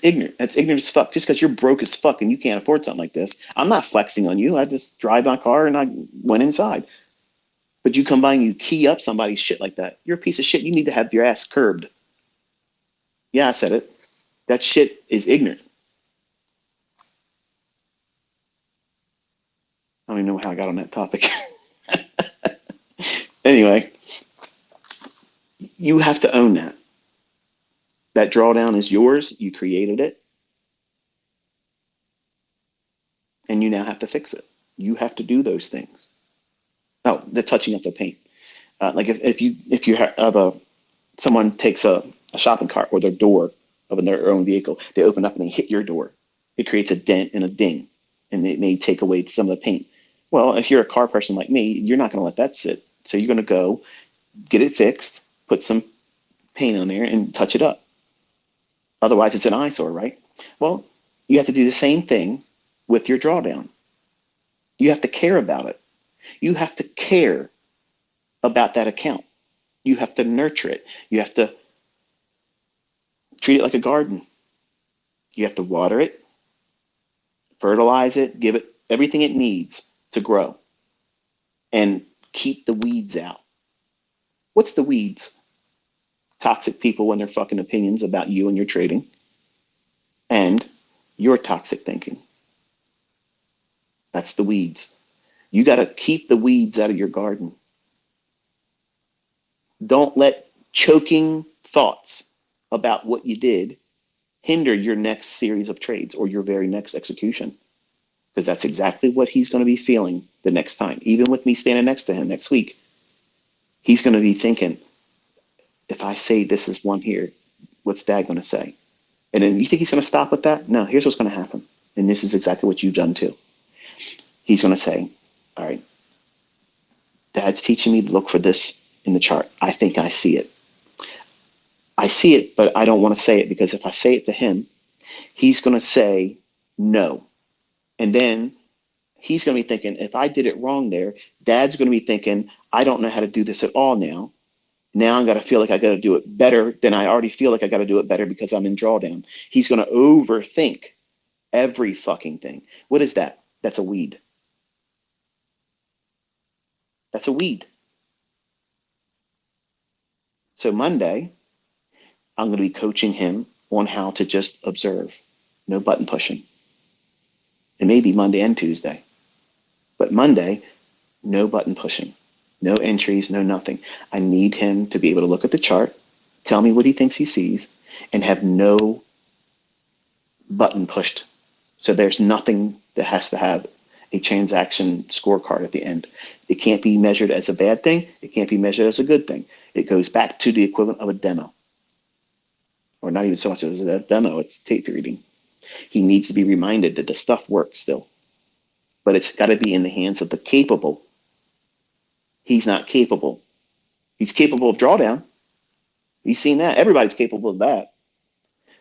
ignorant. That's ignorant as fuck. Just because you're broke as fuck and you can't afford something like this, I'm not flexing on you. I just drive my car and I went inside. But you come by and you key up somebody's shit like that. You're a piece of shit. You need to have your ass curbed. Yeah, I said it. That shit is ignorant. I don't even know how I got on that topic. Anyway, you have to own that. That drawdown is yours. You created it. And you now have to fix it. You have to do those things. Oh, the touching up the paint. Like if you have someone takes a shopping cart or their door of their own vehicle, they open up and they hit your door. It creates a dent and a ding, and it may take away some of the paint. Well, if you're a car person like me, you're not going to let that sit. So you're going to go get it fixed, put some paint on there, and touch it up. Otherwise, it's an eyesore, right? Well, you have to do the same thing with your drawdown. You have to care about it. You have to care about that account. You have to nurture it. You have to treat it like a garden. You have to water it, fertilize it, give it everything it needs to grow, and keep the weeds out. What's the weeds? Toxic people when they're fucking opinions about you and your trading, and your toxic thinking. That's the weeds. You got to keep the weeds out of your garden. Don't let choking thoughts about what you did hinder your next series of trades or your very next execution. because that's exactly what he's going to be feeling the next time. Even with me standing next to him next week, he's going to be thinking, if I say this is one here, what's dad going to say? And then you think he's going to stop with that? No, here's what's going to happen. And this is exactly what you've done too. He's going to say, all right, dad's teaching me to look for this in the chart. I think I see it. I see it, but I don't want to say it, because if I say it to him, he's going to say no. And then he's going to be thinking, if I did it wrong there, dad's going to be thinking, I don't know how to do this at all now. Now I got to feel like I got to do it better than I already feel like I got to do it better because I'm in drawdown. He's going to overthink every fucking thing. What is that? That's a weed. That's a weed. So Monday, I'm going to be coaching him on how to just observe. No button pushing. It may be Monday and Tuesday, but Monday, no button pushing, no entries, no nothing. I need him to be able to look at the chart, tell me what he thinks he sees, and have no button pushed. So there's nothing that has to have a transaction scorecard at the end. It can't be measured as a bad thing. It can't be measured as a good thing. It goes back to the equivalent of a demo, or not even so much as a demo, it's tape reading. He needs to be reminded that the stuff works still, but it's got to be in the hands of the capable. He's not capable. He's capable of drawdown. You've seen that. Everybody's capable of that.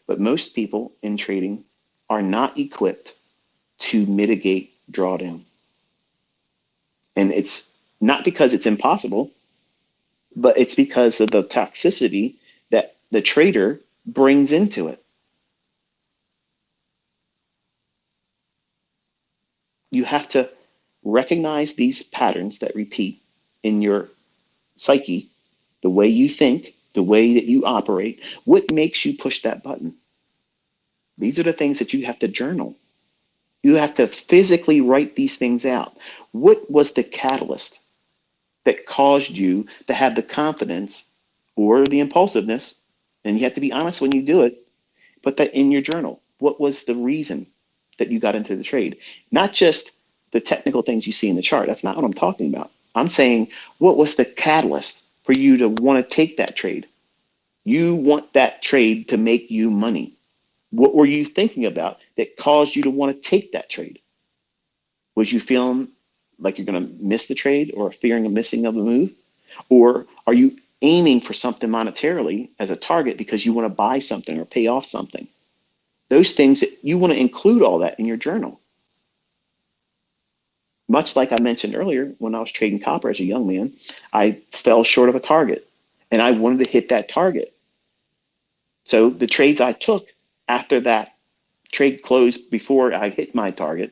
But most people in trading are not equipped to mitigate drawdown. And it's not because it's impossible, but it's because of the toxicity that the trader brings into it. You have to recognize these patterns that repeat in your psyche, the way you think, the way that you operate. What makes you push that button? These are the things that you have to journal. You have to physically write these things out. What was the catalyst that caused you to have the confidence or the impulsiveness? And you have to be honest when you do it. Put that in your journal. What was the reason that you got into the trade? Not just the technical things you see in the chart. That's not what I'm talking about. I'm saying, what was the catalyst for you to want to take that trade? You want that trade to make you money. What were you thinking about that caused you to want to take that trade? Was you feeling like you're going to miss the trade, or fearing a missing of a move? Or are you aiming for something monetarily as a target because you want to buy something or pay off something? Those things, you want to include all that in your journal. Much like I mentioned earlier, when I was trading copper as a young man, I fell short of a target and I wanted to hit that target. So the trades I took after that trade closed before I hit my target,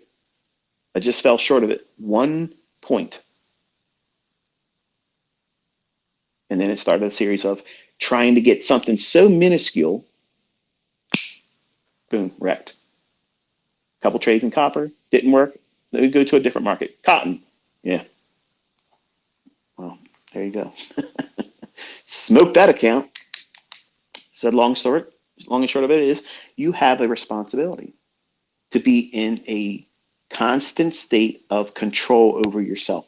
I just fell short of it 1 point. And then it started a series of trying to get something so minuscule, boom, wrecked. Couple trades in copper, didn't work. Let me go to a different market. Cotton, yeah. Well, there you go. Smoke that account. Said long and short of it is, you have a responsibility to be in a constant state of control over yourself,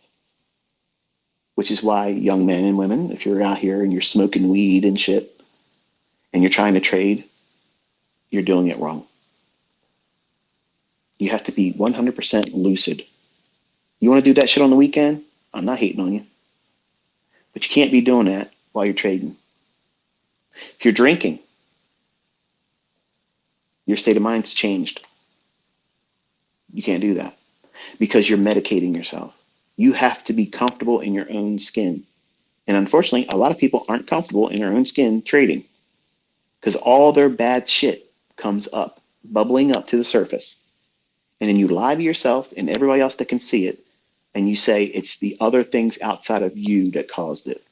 which is why young men and women, if you're out here and you're smoking weed and shit and you're trying to trade, you're doing it wrong. You have to be 100% lucid. You want to do that shit on the weekend? I'm not hating on you. But you can't be doing that while you're trading. If you're drinking, your state of mind's changed. You can't do that because you're medicating yourself. You have to be comfortable in your own skin. And unfortunately, a lot of people aren't comfortable in their own skin trading because all their bad shit comes up, bubbling up to the surface. And then you lie to yourself and everybody else that can see it, and you say it's the other things outside of you that caused it.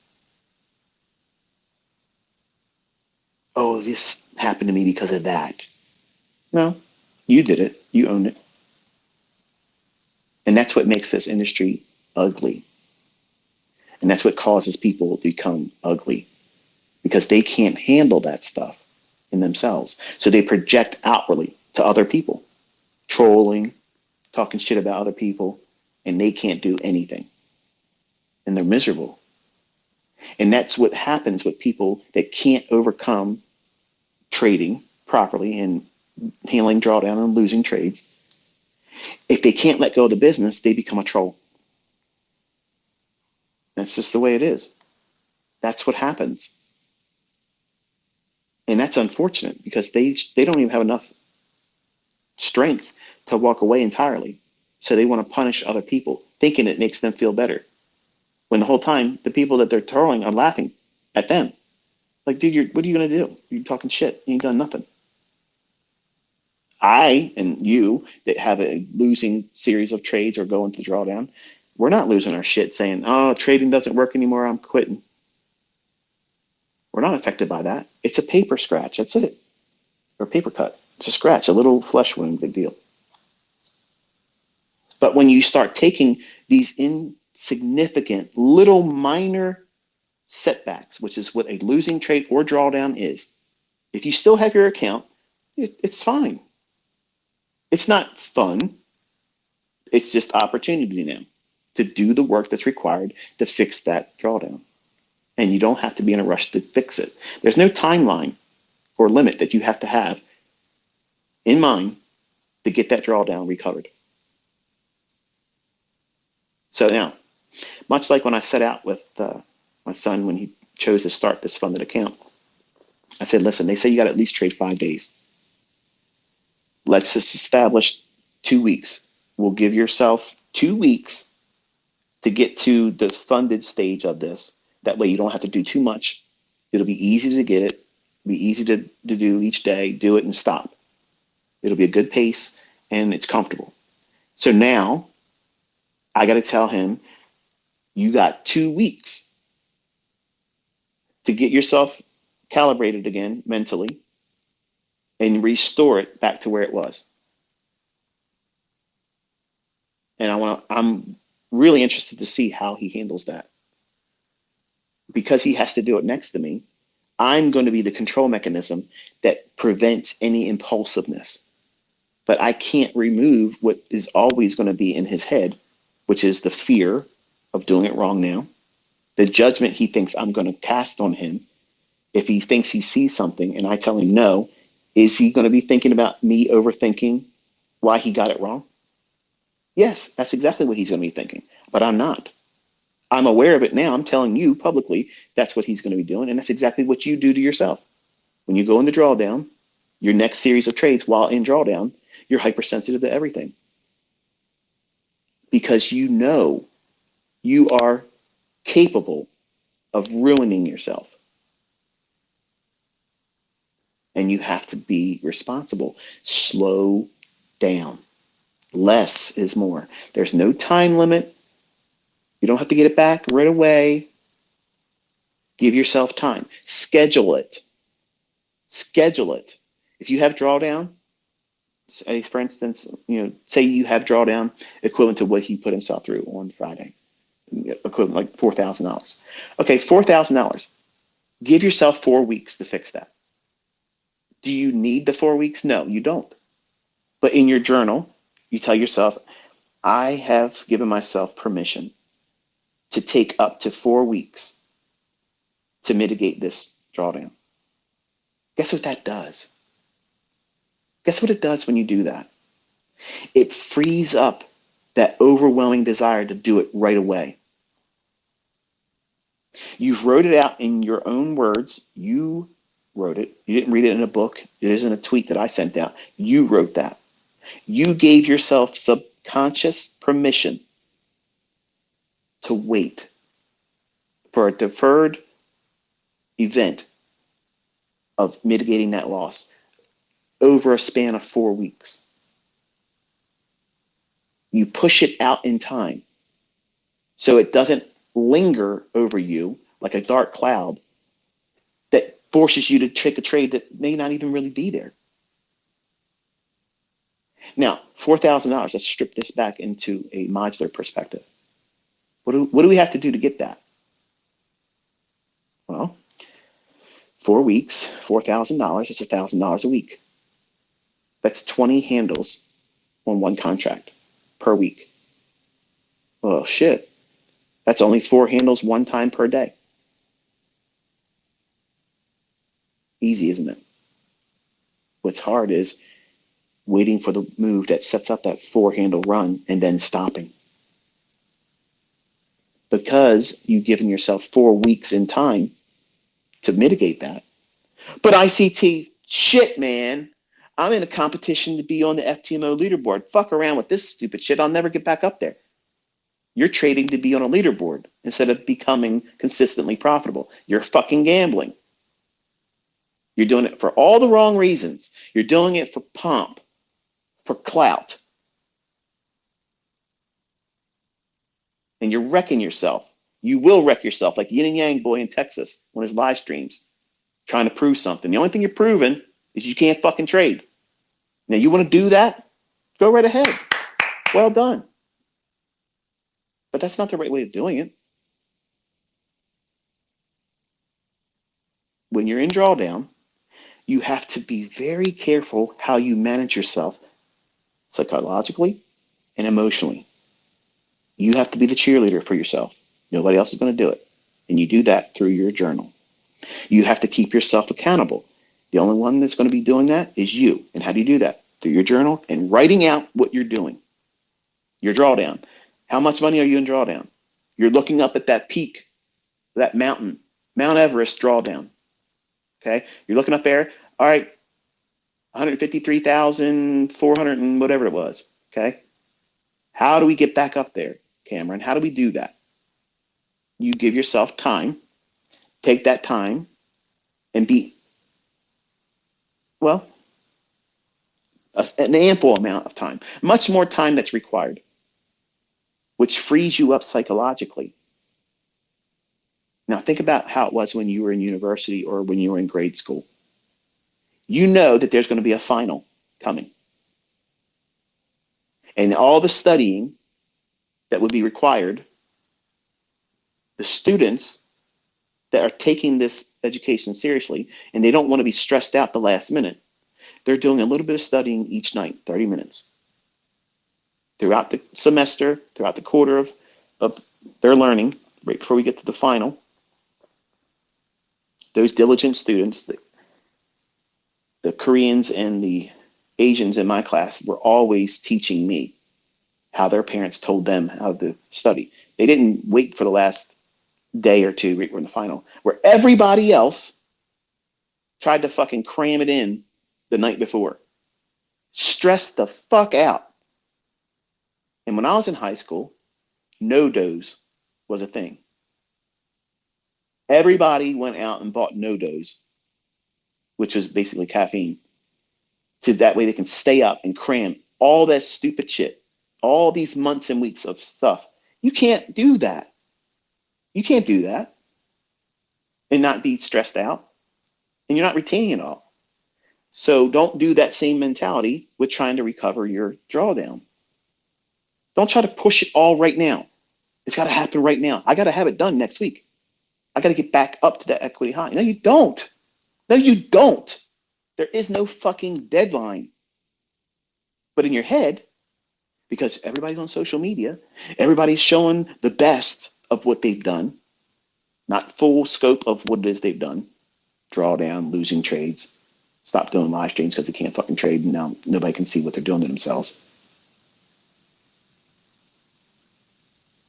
Oh, this happened to me because of that. No, you did it. You owned it. And that's what makes this industry ugly. And that's what causes people to become ugly, because they can't handle that stuff in themselves. So they project outwardly to other people, trolling, talking shit about other people, and they can't do anything, and they're miserable. And that's what happens with people that can't overcome trading properly and handling drawdown and losing trades. If they can't let go of the business, they become a troll. That's just the way it is. That's what happens. And that's unfortunate because they don't even have enough strength to walk away entirely. So they want to punish other people, thinking it makes them feel better. When the whole time, the people that they're trolling are laughing at them. Like, dude, what are you going to do? You're talking shit. You ain't done nothing. I and you that have a losing series of trades or go into drawdown, we're not losing our shit saying, oh, trading doesn't work anymore, I'm quitting. We're not affected by that. It's a paper scratch. That's it. Or paper cut. It's a scratch, a little flesh wound, big deal. But when you start taking these insignificant, little minor setbacks, which is what a losing trade or drawdown is, if you still have your account, it's fine. It's not fun. It's just opportunity now to do the work that's required to fix that drawdown. And you don't have to be in a rush to fix it. There's no timeline or limit that you have to have in mind to get that drawdown recovered. So now, much like when I set out with my son when he chose to start this funded account, I said, listen, they say you got to at least trade 5 days. Let's just establish 2 weeks. We'll give yourself 2 weeks to get to the funded stage of this. That way you don't have to do too much. It'll be easy to get it, be easy to do each day, do it and stop. It'll be a good pace and it's comfortable. So now I got to tell him, you got 2 weeks to get yourself calibrated again mentally and restore it back to where it was. And I'm really interested to see how he handles that. Because he has to do it next to me, I'm going to be the control mechanism that prevents any impulsiveness. But I can't remove what is always going to be in his head, which is the fear of doing it wrong now, the judgment he thinks I'm going to cast on him. If he thinks he sees something and I tell him no, is he going to be thinking about me overthinking why he got it wrong? Yes, that's exactly what he's going to be thinking, but I'm not. I'm aware of it now. I'm telling you publicly that's what he's going to be doing, and that's exactly what you do to yourself. When you go into drawdown, your next series of trades while in drawdown, you're hypersensitive to everything because you know you are capable of ruining yourself. And you have to be responsible. Slow down. Less is more. There's no time limit. You don't have to get it back right away. Give yourself time. Schedule it. Schedule it. If you have drawdown, say for instance, say you have drawdown equivalent to what he put himself through on Friday, equivalent like $4,000. Okay, $4,000. Give yourself 4 weeks to fix that. Do you need the 4 weeks? No, you don't. But in your journal, you tell yourself, I have given myself permission to take up to 4 weeks to mitigate this drawdown. Guess what that does? Guess what it does when you do that? It frees up that overwhelming desire to do it right away. You've wrote it out in your own words. You wrote it. You didn't read it in a book. It isn't a tweet that I sent out. You wrote that. You gave yourself subconscious permission to wait for a deferred event of mitigating that loss over a span of 4 weeks. You push it out in time so it doesn't linger over you like a dark cloud that forces you to take a trade that may not even really be there. Now, $4,000, let's strip this back into a modular perspective. What do we have to do to get that? Well, 4 weeks, $4,000, it's $1,000 a week. That's 20 handles on one contract. per week. Oh, shit. That's only 4 handles one time per day. Easy, isn't it? What's hard is waiting for the move that sets up that 4-handle run and then stopping. Because you've given yourself 4 weeks in time to mitigate that. But ICT, shit, man. I'm in a competition to be on the FTMO leaderboard. Fuck around with this stupid shit. I'll never get back up there. You're trading to be on a leaderboard instead of becoming consistently profitable. You're fucking gambling. You're doing it for all the wrong reasons. You're doing it for pomp, for clout. And you're wrecking yourself. You will wreck yourself like Yin and Yang boy in Texas on his live streams, trying to prove something. The only thing you're proving is you can't fucking trade. Now, you want to do that? Go right ahead. Well done. But that's not the right way of doing it. When you're in drawdown, you have to be very careful how you manage yourself psychologically and emotionally. You have to be the cheerleader for yourself. Nobody else is going to do it. And you do that through your journal. You have to keep yourself accountable. The only one that's going to be doing that is you. And how do you do that? Through your journal and writing out what you're doing. Your drawdown. How much money are you in drawdown? You're looking up at that peak, that mountain, Mount Everest drawdown. Okay? You're looking up there. All right, 153,400 and whatever it was. Okay? How do we get back up there, Cameron? How do we do that? You give yourself time. Take that time and be, well, an ample amount of time. Much more time that's required, which frees you up psychologically. Now, think about how it was when you were in university or when you were in grade school. You know that there's going to be a final coming. And all the studying that would be required, the students that are taking this education seriously, and they don't want to be stressed out the last minute, they're doing a little bit of studying each night, 30 minutes. Throughout the semester, throughout the quarter of their learning, right before we get to the final, those diligent students, the Koreans and the Asians in my class were always teaching me how their parents told them how to study. They didn't wait for the last day or two right in the final, where everybody else tried to fucking cram it in the night before. Stress the fuck out. And when I was in high school, no dose was a thing. Everybody went out and bought no dose, which was basically caffeine, so that way they can stay up and cram all that stupid shit, all these months and weeks of stuff. You can't do that. You can't do that and not be stressed out, and you're not retaining it all. So don't do that same mentality with trying to recover your drawdown. Don't try to push it all right now. It's got to happen right now. I got to have it done next week. I got to get back up to that equity high. No, you don't. No, you don't. There is no fucking deadline. But in your head, because everybody's on social media, everybody's showing the best of what they've done, not full scope of what it is they've done. Drawdown, losing trades, stop doing live streams because they can't fucking trade, and now nobody can see what they're doing to themselves.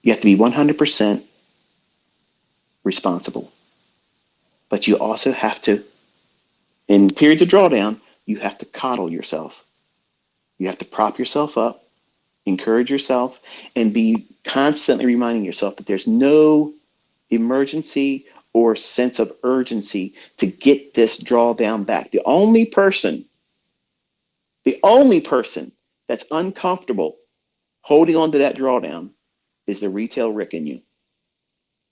You have to be 100% responsible. But you also have to, in periods of drawdown, you have to coddle yourself. You have to prop yourself up, encourage yourself, and be constantly reminding yourself that there's no emergency or sense of urgency to get this drawdown back. The only person that's uncomfortable holding on to that drawdown is the retail Rick in you,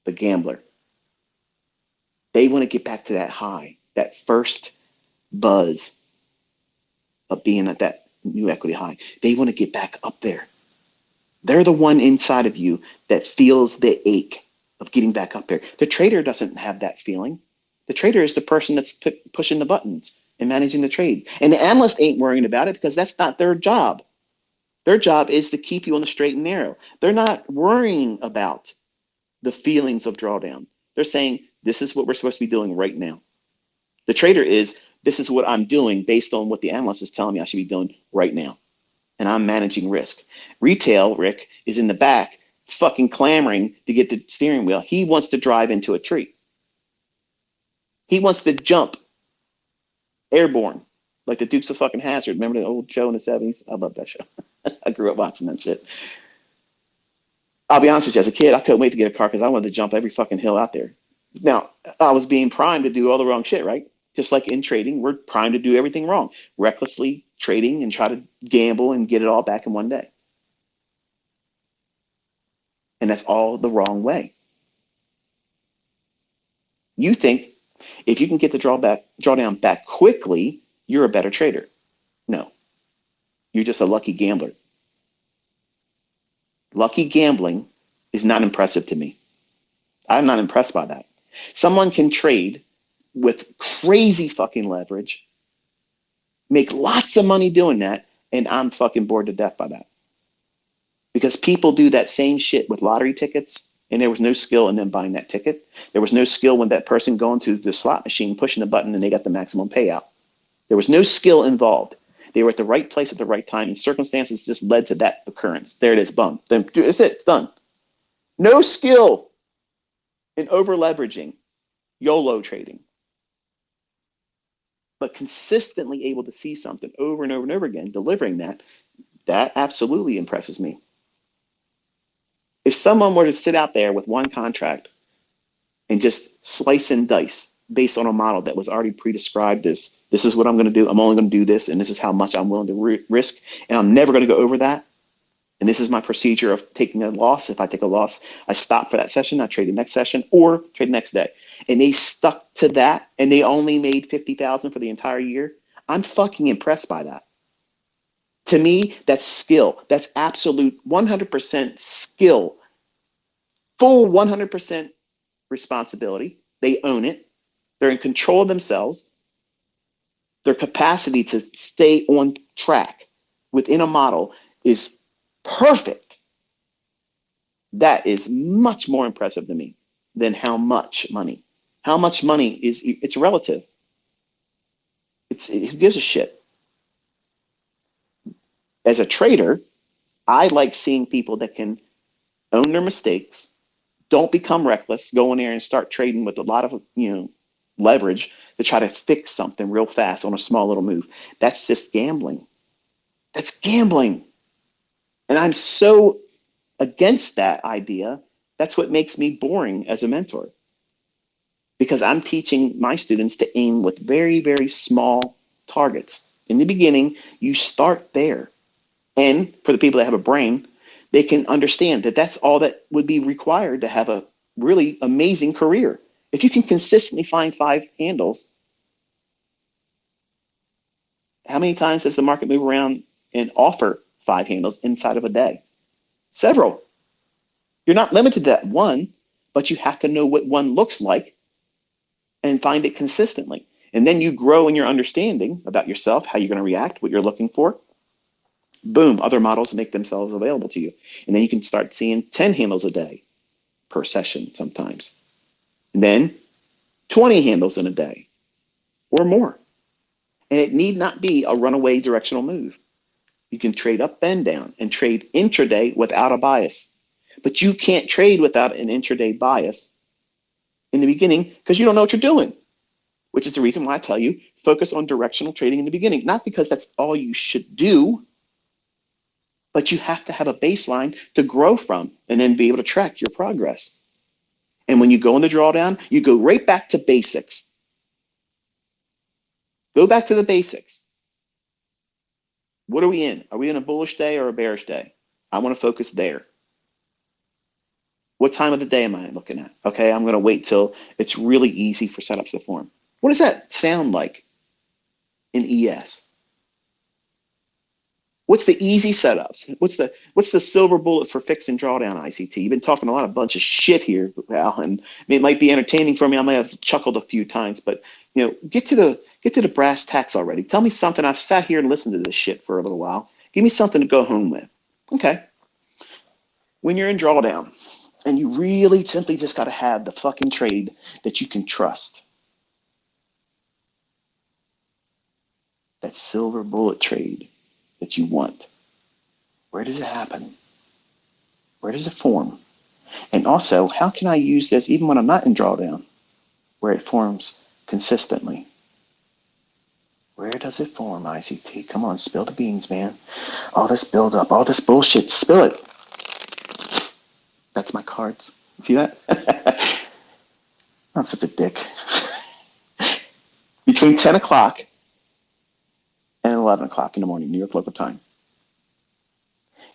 the gambler. They want to get back to that high, that first buzz of being at that new equity high. They want to get back up there. They're the one inside of you that feels the ache of getting back up there. The trader doesn't have that feeling. The trader is the person that's pushing the buttons and managing the trade. And the analyst ain't worrying about it because that's not their job. Their job is to keep you on the straight and narrow. They're not worrying about the feelings of drawdown. They're saying, this is what we're supposed to be doing right now. The trader is, this is what I'm doing based on what the analyst is telling me I should be doing right now. And I'm managing risk. Retail, Rick, is in the back fucking clamoring to get the steering wheel. He wants to drive into a tree. He wants to jump airborne like the Dukes of fucking Hazzard. Remember the old show in the 70s? I love that show. I grew up watching that shit. I'll be honest with you, as a kid, I couldn't wait to get a car because I wanted to jump every fucking hill out there. Now, I was being primed to do all the wrong shit, right? Just like in trading, we're primed to do everything wrong, recklessly trading and try to gamble and get it all back in one day. And that's all the wrong way. You think if you can get the drawdown back quickly, you're a better trader. No, you're just a lucky gambler. Lucky gambling is not impressive to me. I'm not impressed by that. Someone can trade with crazy fucking leverage, make lots of money doing that, and I'm fucking bored to death by that. Because people do that same shit with lottery tickets, and there was no skill in them buying that ticket. There was no skill when that person going to the slot machine, pushing a button, and they got the maximum payout. There was no skill involved. They were at the right place at the right time, and circumstances just led to that occurrence. There it is, boom. Then that's it, it's done. No skill in over leveraging, YOLO trading, but consistently able to see something over and over and over again, delivering that absolutely impresses me. If someone were to sit out there with one contract and just slice and dice based on a model that was already pre-described as this is what I'm going to do, I'm only going to do this, and this is how much I'm willing to risk, and I'm never going to go over that, and this is my procedure of taking a loss. If I take a loss, I stop for that session, I trade the next session, or trade the next day. And they stuck to that, and they only made $50,000 for the entire year. I'm fucking impressed by that. To me, that's skill. That's absolute 100% skill. Full 100% responsibility. They own it. They're in control of themselves. Their capacity to stay on track within a model is perfect. That is much more impressive to me than how much money. How much money is, it's relative. Who gives a shit? As a trader, I like seeing people that can own their mistakes, don't become reckless, go in there and start trading with a lot of leverage to try to fix something real fast on a small little move. That's just gambling. That's gambling. And I'm so against that idea. That's what makes me boring as a mentor. Because I'm teaching my students to aim with very, very small targets. In the beginning, you start there. And for the people that have a brain, they can understand that that's all that would be required to have a really amazing career. If you can consistently find 5 handles, how many times does the market move around and offer 5 handles inside of a day? Several. You're not limited to that one, but you have to know what one looks like and find it consistently. And then you grow in your understanding about yourself, how you're going to react, what you're looking for. Boom, other models make themselves available to you. And then you can start seeing 10 handles a day per session sometimes. And then 20 handles in a day or more. And it need not be a runaway directional move. You can trade up and down and trade intraday without a bias. But you can't trade without an intraday bias in the beginning because you don't know what you're doing, which is the reason why I tell you focus on directional trading in the beginning. Not because that's all you should do, but you have to have a baseline to grow from and then be able to track your progress. And when you go into drawdown, you go right back to basics. Go back to the basics. What are we in? Are we in a bullish day or a bearish day? I want to focus there. What time of the day am I looking at? Okay, I'm going to wait till it's really easy for setups to form. What does that sound like in ES? What's the easy setups? What's the silver bullet for fixing drawdown ICT? You've been talking a bunch of shit here, Al, and it might be entertaining for me. I might have chuckled a few times, but get to the brass tacks already. Tell me something. I've sat here and listened to this shit for a little while. Give me something to go home with. Okay. When you're in drawdown and you really simply just got to have the fucking trade that you can trust, that silver bullet trade that you want, where does it happen? Where does it form? And also, how can I use this even when I'm not in drawdown, where it forms consistently? Where does it form, ICT? Come on, spill the beans, man. All this build up, all this bullshit, spill it. That's my cards. See that? I'm such a dick. Between 10 o'clock and 11 o'clock in the morning, New York local time,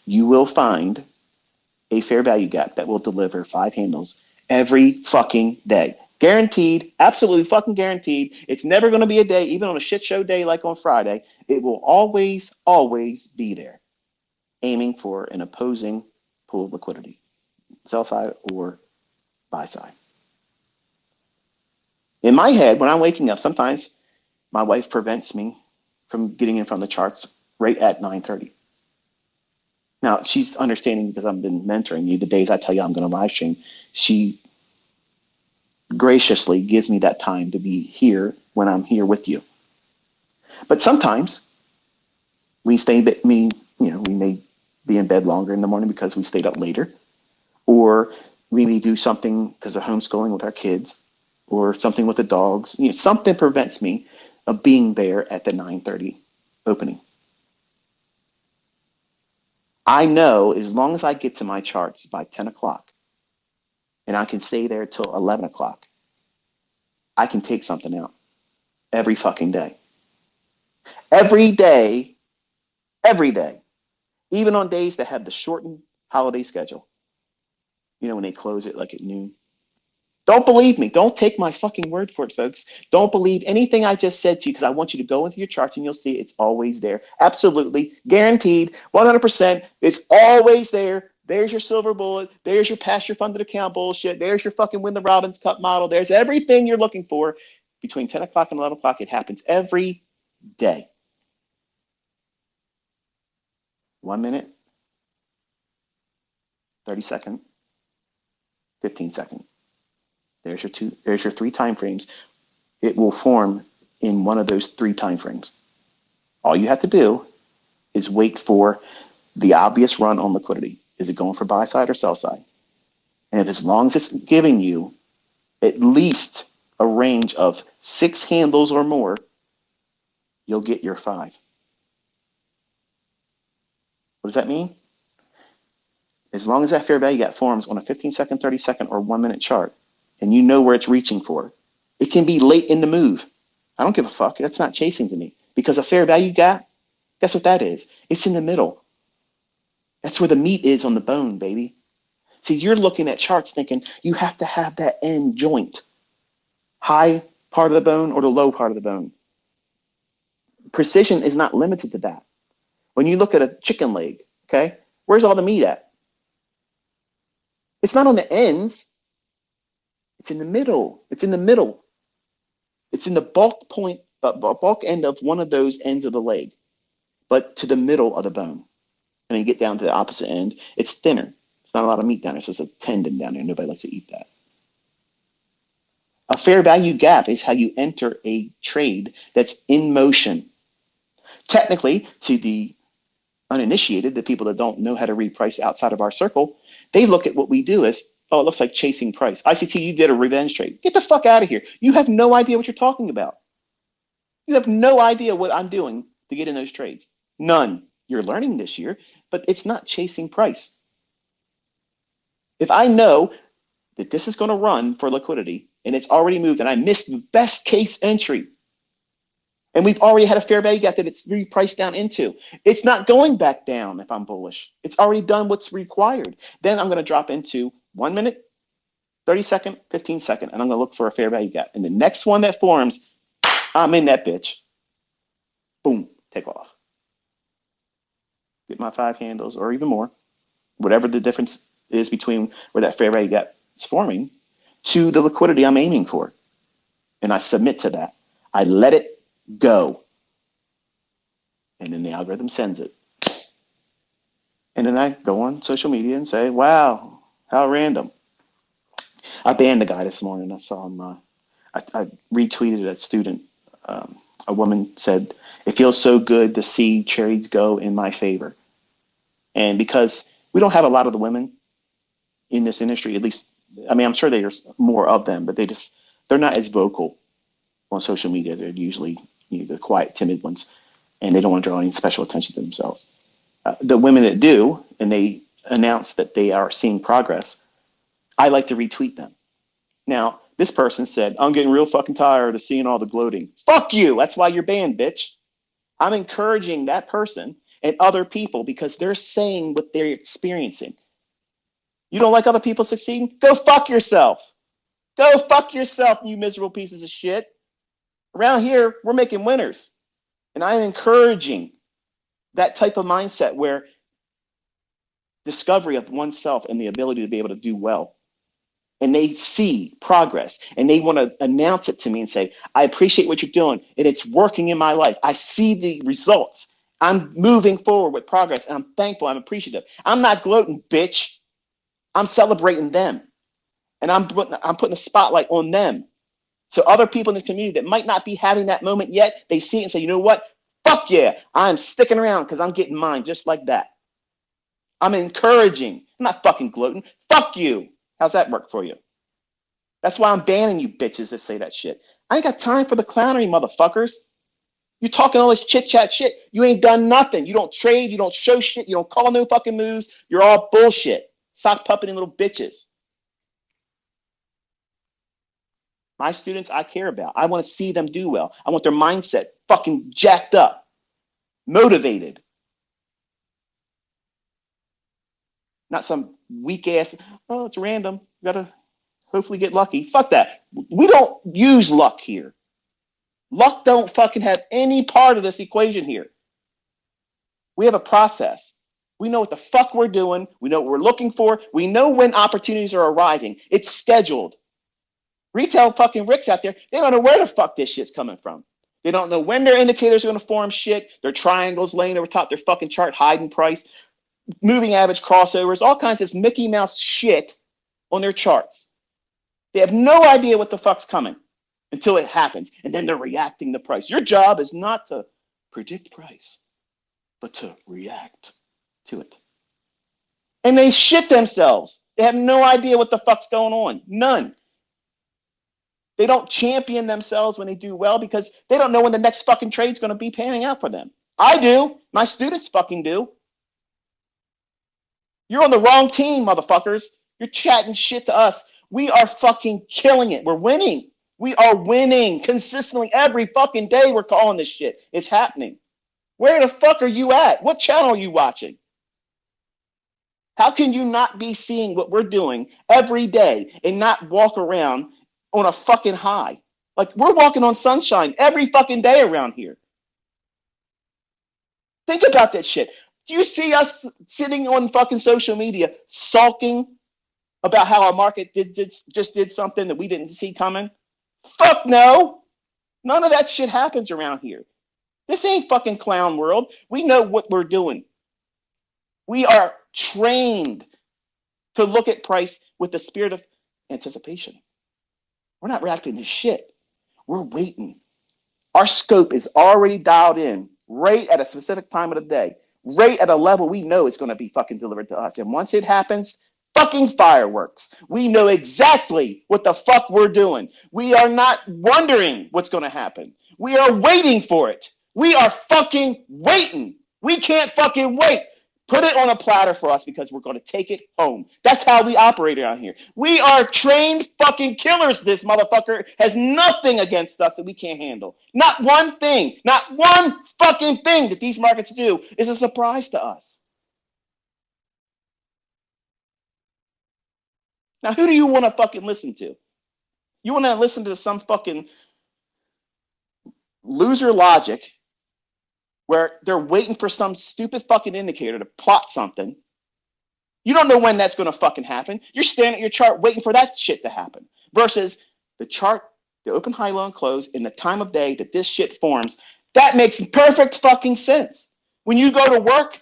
you will find a fair value gap that will deliver 5 handles every fucking day. Guaranteed, absolutely fucking guaranteed. It's never going to be a day, even on a shit show day like on Friday. It will always, always be there, aiming for an opposing pool of liquidity, sell side or buy side. In my head, when I'm waking up, sometimes my wife prevents me from getting in front of the charts right at 9:30. Now, she's understanding because I've been mentoring you. The days I tell you I'm going to live stream, she graciously gives me that time to be here when I'm here with you. But sometimes we may be in bed longer in the morning because we stayed up later, or we may do something because of homeschooling with our kids, or something with the dogs. Something prevents me of being there at the 9:30 opening. I know as long as I get to my charts by 10 o'clock and I can stay there till 11 o'clock, I can take something out every fucking day. Every day, every day, even on days that have the shortened holiday schedule. When they close it like at noon. Don't believe me. Don't take my fucking word for it, folks. Don't believe anything I just said to you because I want you to go into your charts and you'll see it's always there. Absolutely. Guaranteed. 100%. It's always there. There's your silver bullet. There's your pasture funded account bullshit. There's your fucking win the Robbins Cup model. There's everything you're looking for. Between 10 o'clock and 11 o'clock, it happens every day. 1 minute, 30 second, 15 second. There's your 3 time frames. It will form in one of those 3 time frames. All you have to do is wait for the obvious run on liquidity. Is it going for buy side or sell side? And if as long as it's giving you at least a range of 6 handles or more, you'll get your 5. What does that mean? As long as that fair value gap forms on a 15-second, 30-second, or 1 minute chart, and you know where it's reaching for, it can be late in the move. I don't give a fuck. That's not chasing to me. Because a fair value gap, guess what that is? It's in the middle. That's where the meat is on the bone, baby. See, you're looking at charts thinking you have to have that end joint, high part of the bone or the low part of the bone. Precision is not limited to that. When you look at a chicken leg, okay, where's all the meat at? It's not on the ends. It's in the middle. It's in the middle. It's in the bulk end of one of those ends of the leg, but to the middle of the bone. And then you get down to the opposite end, it's thinner. It's not a lot of meat down there. It's just a tendon down there. Nobody likes to eat that. A fair value gap is how you enter a trade that's in motion. Technically, to the uninitiated, the people that don't know how to read price outside of our circle, they look at what we do as, oh, it looks like chasing price. ICT, you did a revenge trade. Get the fuck out of here. You have no idea what you're talking about. You have no idea what I'm doing to get in those trades. None. You're learning this year, but it's not chasing price. If I know that this is going to run for liquidity and it's already moved and I missed the best case entry and we've already had a fair value gap that it's repriced down into, it's not going back down if I'm bullish. It's already done what's required. Then I'm going to drop into 1 minute, 30-second, 15-second, and I'm going to look for a fair value gap. And the next one that forms, I'm in that bitch. Boom, take off. Get my 5 handles or even more, whatever the difference is between where that fair value gap is forming to the liquidity I'm aiming for. And I submit to that. I let it go. And then the algorithm sends it. And then I go on social media and say, wow, how random. I banned the guy this morning. I saw him. I retweeted a student. Um, a woman said, "It feels so good to see trades go in my favor." And because we don't have a lot of the women in this industry, at least, I mean, I'm sure there's more of them, but they're not as vocal on social media. They're usually the quiet, timid ones, and they don't want to draw any special attention to themselves. The women that do, and they announce that they are seeing progress, I like to retweet them. Now, this person said, I'm getting real fucking tired of seeing all the gloating. Fuck you. That's why you're banned, bitch. I'm encouraging that person and other people because they're saying what they're experiencing. You don't like other people succeeding? Go fuck yourself. Go fuck yourself, you miserable pieces of shit. Around here, we're making winners. And I'm encouraging that type of mindset where discovery of oneself and the ability to be able to do well. And they see progress and they want to announce it to me and say, I appreciate what you're doing and it's working in my life. I see the results. I'm moving forward with progress and I'm thankful. I'm appreciative. I'm not gloating, bitch. I'm celebrating them and I'm putting a spotlight on them. So other people in this community that might not be having that moment yet, they see it and say, you know what? Fuck yeah, I'm sticking around because I'm getting mine just like that. I'm encouraging. I'm not fucking gloating. Fuck you. How's that work for you? That's why I'm banning you bitches that say that shit. I ain't got time for the clownery, motherfuckers. You're talking all this chit chat shit. You ain't done nothing. You don't trade. You don't show shit. You don't call no fucking moves. You're all bullshit. Sock puppeting little bitches. My students, I care about. I want to see them do well. I want their mindset fucking jacked up, motivated. Not some weak ass, oh, it's random. You gotta hopefully get lucky. Fuck that. We don't use luck here. Luck don't fucking have any part of this equation here. We have a process. We know what the fuck we're doing. We know what we're looking for. We know when opportunities are arriving. It's scheduled. Retail fucking ricks out there, they don't know where the fuck this shit's coming from. They don't know when their indicators are going to form shit. Their triangles laying over top their fucking chart, hiding price, moving average crossovers, all kinds of this Mickey Mouse shit on their charts. They have no idea what the fuck's coming until it happens. And then they're reacting to price. Your job is not to predict price, but to react to it. And they shit themselves. They have no idea what the fuck's going on. None. They don't champion themselves when they do well because they don't know when the next fucking trade's going to be panning out for them. I do. My students fucking do. You're on the wrong team, motherfuckers. You're chatting shit to us. We are fucking killing it. We're winning. We are winning consistently every fucking day. We're calling this shit. It's happening. Where the fuck are you at? What channel are you watching? How can you not be seeing what we're doing every day and not walk around on a fucking high? Like, we're walking on sunshine every fucking day around here. Think about that shit. Do you see us sitting on fucking social media sulking about how our market just did something that we didn't see coming? Fuck no. None of that shit happens around here. This ain't fucking clown world. We know what we're doing. We are trained to look at price with the spirit of anticipation. We're not reacting to shit. We're waiting. Our scope is already dialed in right at a specific time of the day, right at a level we know it's going to be fucking delivered to us. And once it happens, fucking fireworks. We know exactly what the fuck we're doing. We are not wondering what's going to happen. We are waiting for it. We are fucking waiting. We can't fucking wait. Put it on a platter for us because we're going to take it home. That's how we operate around here. We are trained fucking killers. This motherfucker has nothing against us that we can't handle. Not one thing, not one fucking thing that these markets do is a surprise to us. Now, who do you want to fucking listen to? You want to listen to some fucking loser logic where they're waiting for some stupid fucking indicator to plot something. You don't know when that's going to fucking happen. You're staring at your chart waiting for that shit to happen. Versus the chart, the open, high, low, and close, in the time of day that this shit forms. That makes perfect fucking sense. When you go to work,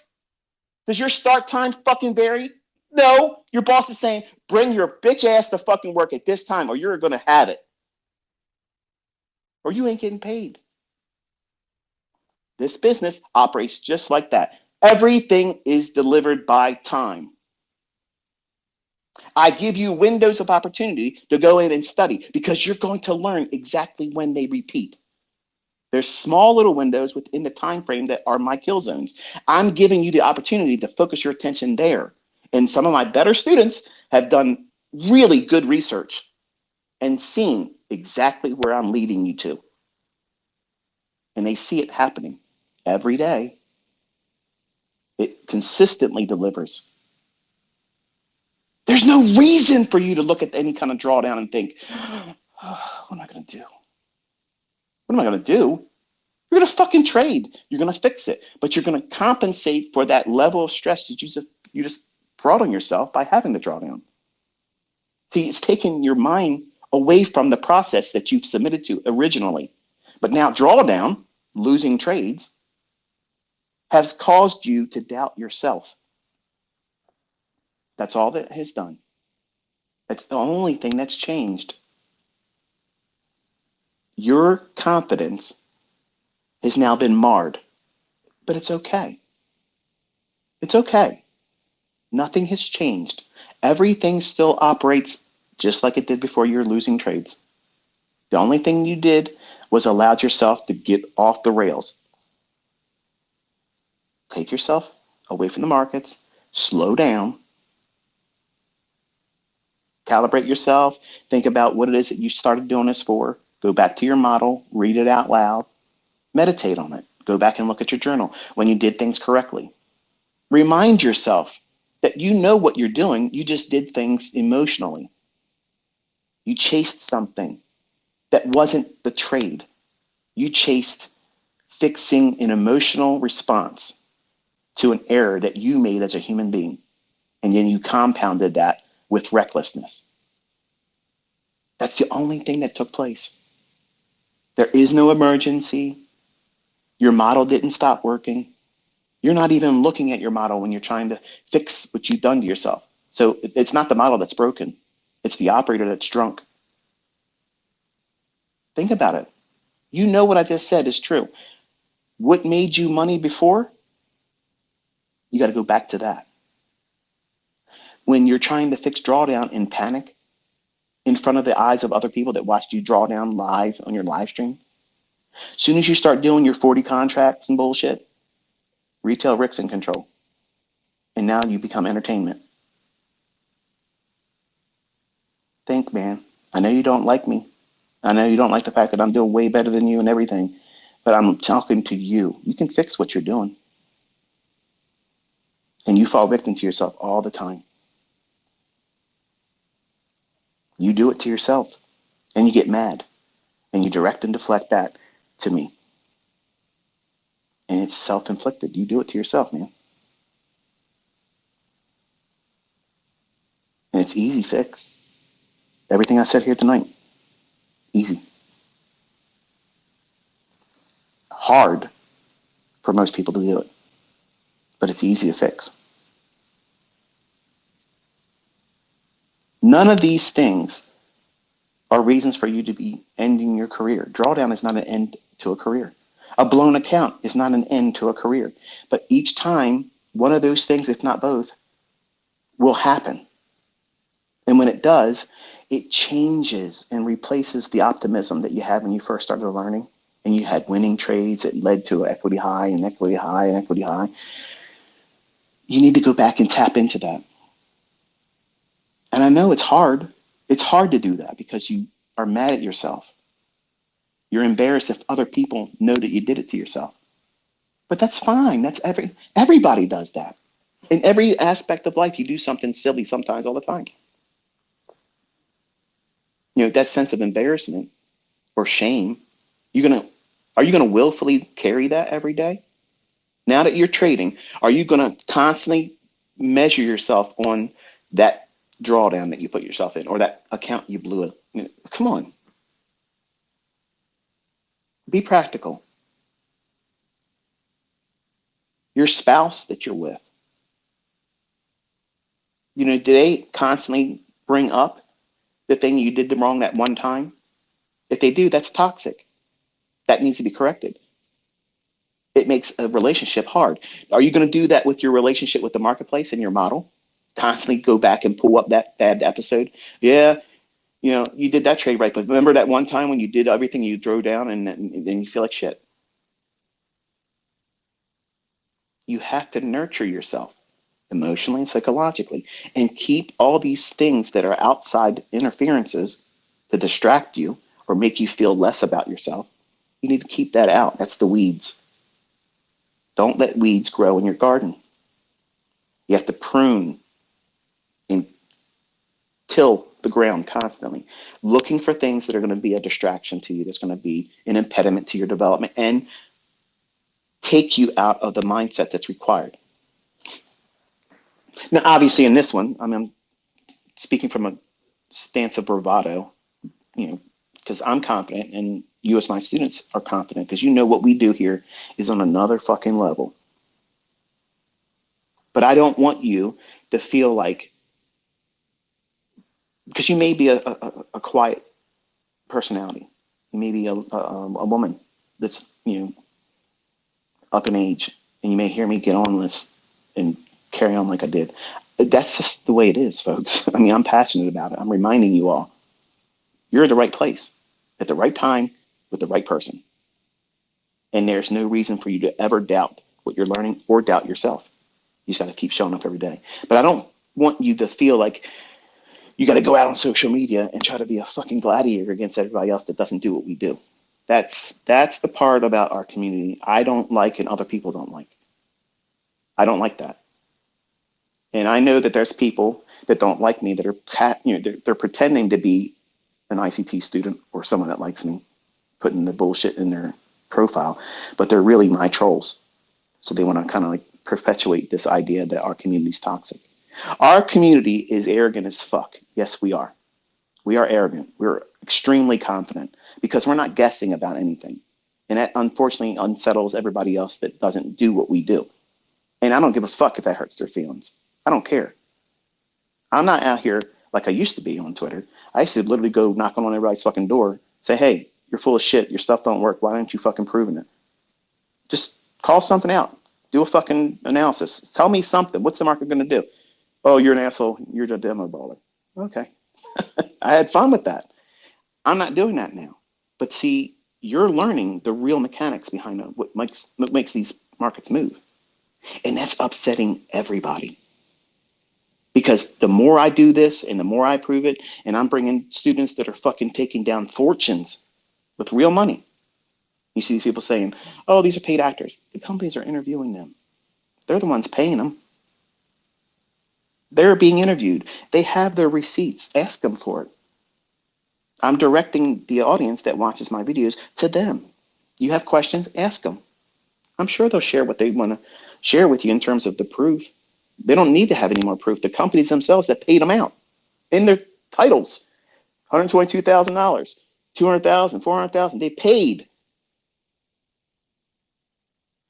Does your start time fucking vary? No. Your boss is saying, bring your bitch ass to fucking work at this time or you're going to have it. Or you ain't getting paid. This business operates just like that. Everything is delivered by time. I give you windows of opportunity to go in and study because you're going to learn exactly when they repeat. There's small little windows within the time frame that are my kill zones. I'm giving you the opportunity to focus your attention there. And some of my better students have done really good research and seen exactly where I'm leading you to. And they see it happening every day. It consistently delivers. There's no reason for you to look at any kind of drawdown and think, oh, what am I going to do? What am I going to do? You're going to fucking trade. You're going to fix it. But you're going to compensate for that level of stress that you just brought on yourself by having the drawdown. See, it's taken your mind away from the process that you've submitted to originally. But now drawdown, losing trades, has caused you to doubt yourself. That's all that has done. That's the only thing that's changed. Your confidence has now been marred, but it's okay. It's okay. Nothing has changed. Everything still operates just like it did before you were losing trades. The only thing you did was allowed yourself to get off the rails. Take yourself away from the markets, slow down, calibrate yourself, think about what it is that you started doing this for, go back to your model, read it out loud, meditate on it, go back and look at your journal when you did things correctly. Remind yourself that you know what you're doing, you just did things emotionally. You chased something that wasn't the trade. You chased fixing an emotional response to an error that you made as a human being. And then you compounded that with recklessness. That's the only thing that took place. There is no emergency. Your model didn't stop working. You're not even looking at your model when you're trying to fix what you've done to yourself. So it's not the model that's broken. It's the operator that's drunk. Think about it. You know what I just said is true. What made you money before? You got to go back to that. When you're trying to fix drawdown in panic in front of the eyes of other people that watched you draw down live on your live stream, as soon as you start doing your 40 contracts and bullshit, retail Rick's in control. And now you become entertainment. Think, man. I know you don't like me. I know you don't like the fact that I'm doing way better than you and everything, but I'm talking to you. You can fix what you're doing. And you fall victim to yourself all the time. You do it to yourself and you get mad and you direct and deflect that to me. And it's self-inflicted. You do it to yourself, man. And it's easy fix. Everything I said here tonight, easy. Hard for most people to do it, but it's easy to fix. None of these things are reasons for you to be ending your career. Drawdown is not an end to a career. A blown account is not an end to a career. But each time, one of those things, if not both, will happen. And when it does, it changes and replaces the optimism that you had when you first started learning and you had winning trades that led to equity high and equity high and equity high. You need to go back and tap into that. And I know it's hard. It's hard to do that because you are mad at yourself. You're embarrassed if other people know that you did it to yourself. But that's fine. That's everybody does that. In every aspect of life, you do something silly sometimes all the time. You know, that sense of embarrassment or shame, are you gonna willfully carry that every day? Now that you're trading, are you gonna constantly measure yourself on that drawdown that you put yourself in or that account you blew it? You know, come on. Be practical. Your spouse that you're with, Do they constantly bring up the thing you did wrong that one time? If they do, that's toxic. That needs to be corrected. It makes a relationship hard. Are you going to do that with your relationship with the marketplace and your model? Constantly go back and pull up that bad episode? Yeah, you did that trade right, but remember that one time when you did everything you drove down and then you feel like shit? You have to nurture yourself emotionally and psychologically and keep all these things that are outside interferences to distract you or make you feel less about yourself. You need to keep that out. That's the weeds. Don't let weeds grow in your garden. You have to prune and till the ground constantly, looking for things that are going to be a distraction to you, that's going to be an impediment to your development and take you out of the mindset that's required. Now, obviously, in this one, I'm speaking from a stance of bravado, because I'm confident and you as my students are confident because what we do here is on another fucking level. But I don't want you to feel like, because you may be a quiet personality, you may be a woman that's up in age, and you may hear me get on this and carry on like I did. That's just the way it is, folks. I mean, I'm passionate about it. I'm reminding you all, you're at the right place at the right time with the right person. And there's no reason for you to ever doubt what you're learning or doubt yourself. You just got to keep showing up every day. But I don't want you to feel like you got to go out on social media and try to be a fucking gladiator against everybody else that doesn't do what we do. That's the part about our community I don't like and other people don't like. I don't like that. And I know that there's people that don't like me that are, they're pretending to be an ICT student or someone that likes me, putting the bullshit in their profile, but they're really my trolls. So they want to kind of like perpetuate this idea that our community is toxic. Our community is arrogant as fuck. Yes, we are. We are arrogant. We're extremely confident because we're not guessing about anything. And that unfortunately unsettles everybody else that doesn't do what we do. And I don't give a fuck if that hurts their feelings. I don't care. I'm not out here like I used to be on Twitter. I used to literally go knocking on everybody's fucking door, say, hey, you're full of shit. Your stuff don't work. Why aren't you fucking proving it? Just call something out. Do a fucking analysis. Tell me something. What's the market going to do? Oh, you're an asshole. You're a demo baller. Okay. I had fun with that. I'm not doing that now. But see, you're learning the real mechanics behind what makes these markets move. And that's upsetting everybody. Because the more I do this and the more I prove it, and I'm bringing students that are fucking taking down fortunes with real money. You see these people saying, oh, these are paid actors. The companies are interviewing them. They're the ones paying them. They're being interviewed. They have their receipts. Ask them for it. I'm directing the audience that watches my videos to them. You have questions, ask them. I'm sure they'll share what they want to share with you in terms of the proof. They don't need to have any more proof. The companies themselves that paid them out in their titles, $122,000, $200,000, $400,000. They paid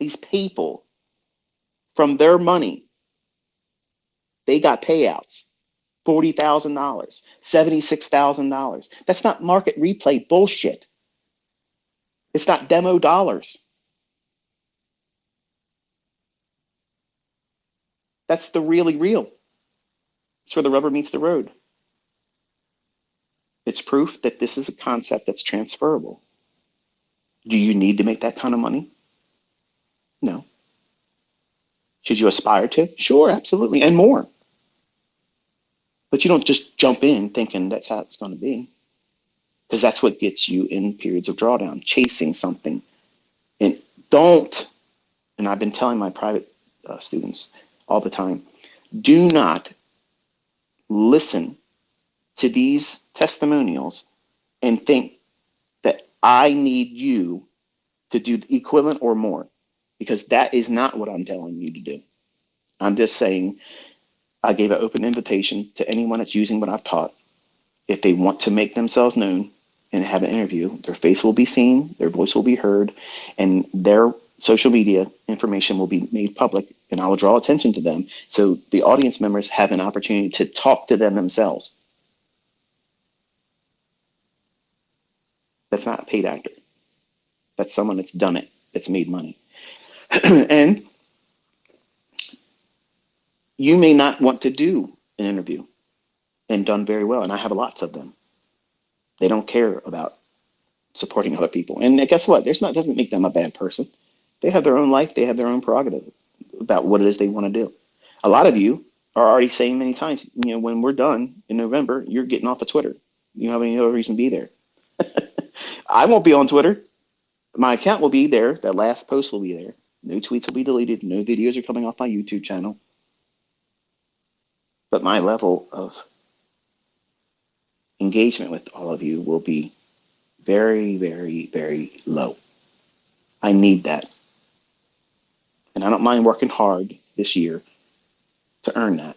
these people from their money. They got payouts, $40,000, $76,000. That's not market replay bullshit. It's not demo dollars. That's the really real. It's where the rubber meets the road. It's proof that this is a concept that's transferable. Do you need to make that kind of money? No. Should you aspire to? Sure, absolutely, and more. But you don't just jump in thinking that's how it's going to be, because that's what gets you in periods of drawdown, chasing something. And I've been telling my private students all the time, do not listen to these testimonials and think that I need you to do the equivalent or more, because that is not what I'm telling you to do. I'm just saying I gave an open invitation to anyone that's using what I've taught. If they want to make themselves known and have an interview, their face will be seen, their voice will be heard, and their social media information will be made public, and I will draw attention to them so the audience members have an opportunity to talk to them themselves. That's not a paid actor. That's someone that's done it, that's made money. And you may not want to do an interview and done very well, and I have lots of them. They don't care about supporting other people. And guess what? There's not doesn't make them a bad person. They have their own life. They have their own prerogative about what it is they want to do. A lot of you are already saying many times, when we're done in November, you're getting off of Twitter. You don't have any other reason to be there. I won't be on Twitter. My account will be there. That last post will be there. No tweets will be deleted. No videos are coming off my YouTube channel. But my level of engagement with all of you will be very, very, very low. I need that. And I don't mind working hard this year to earn that.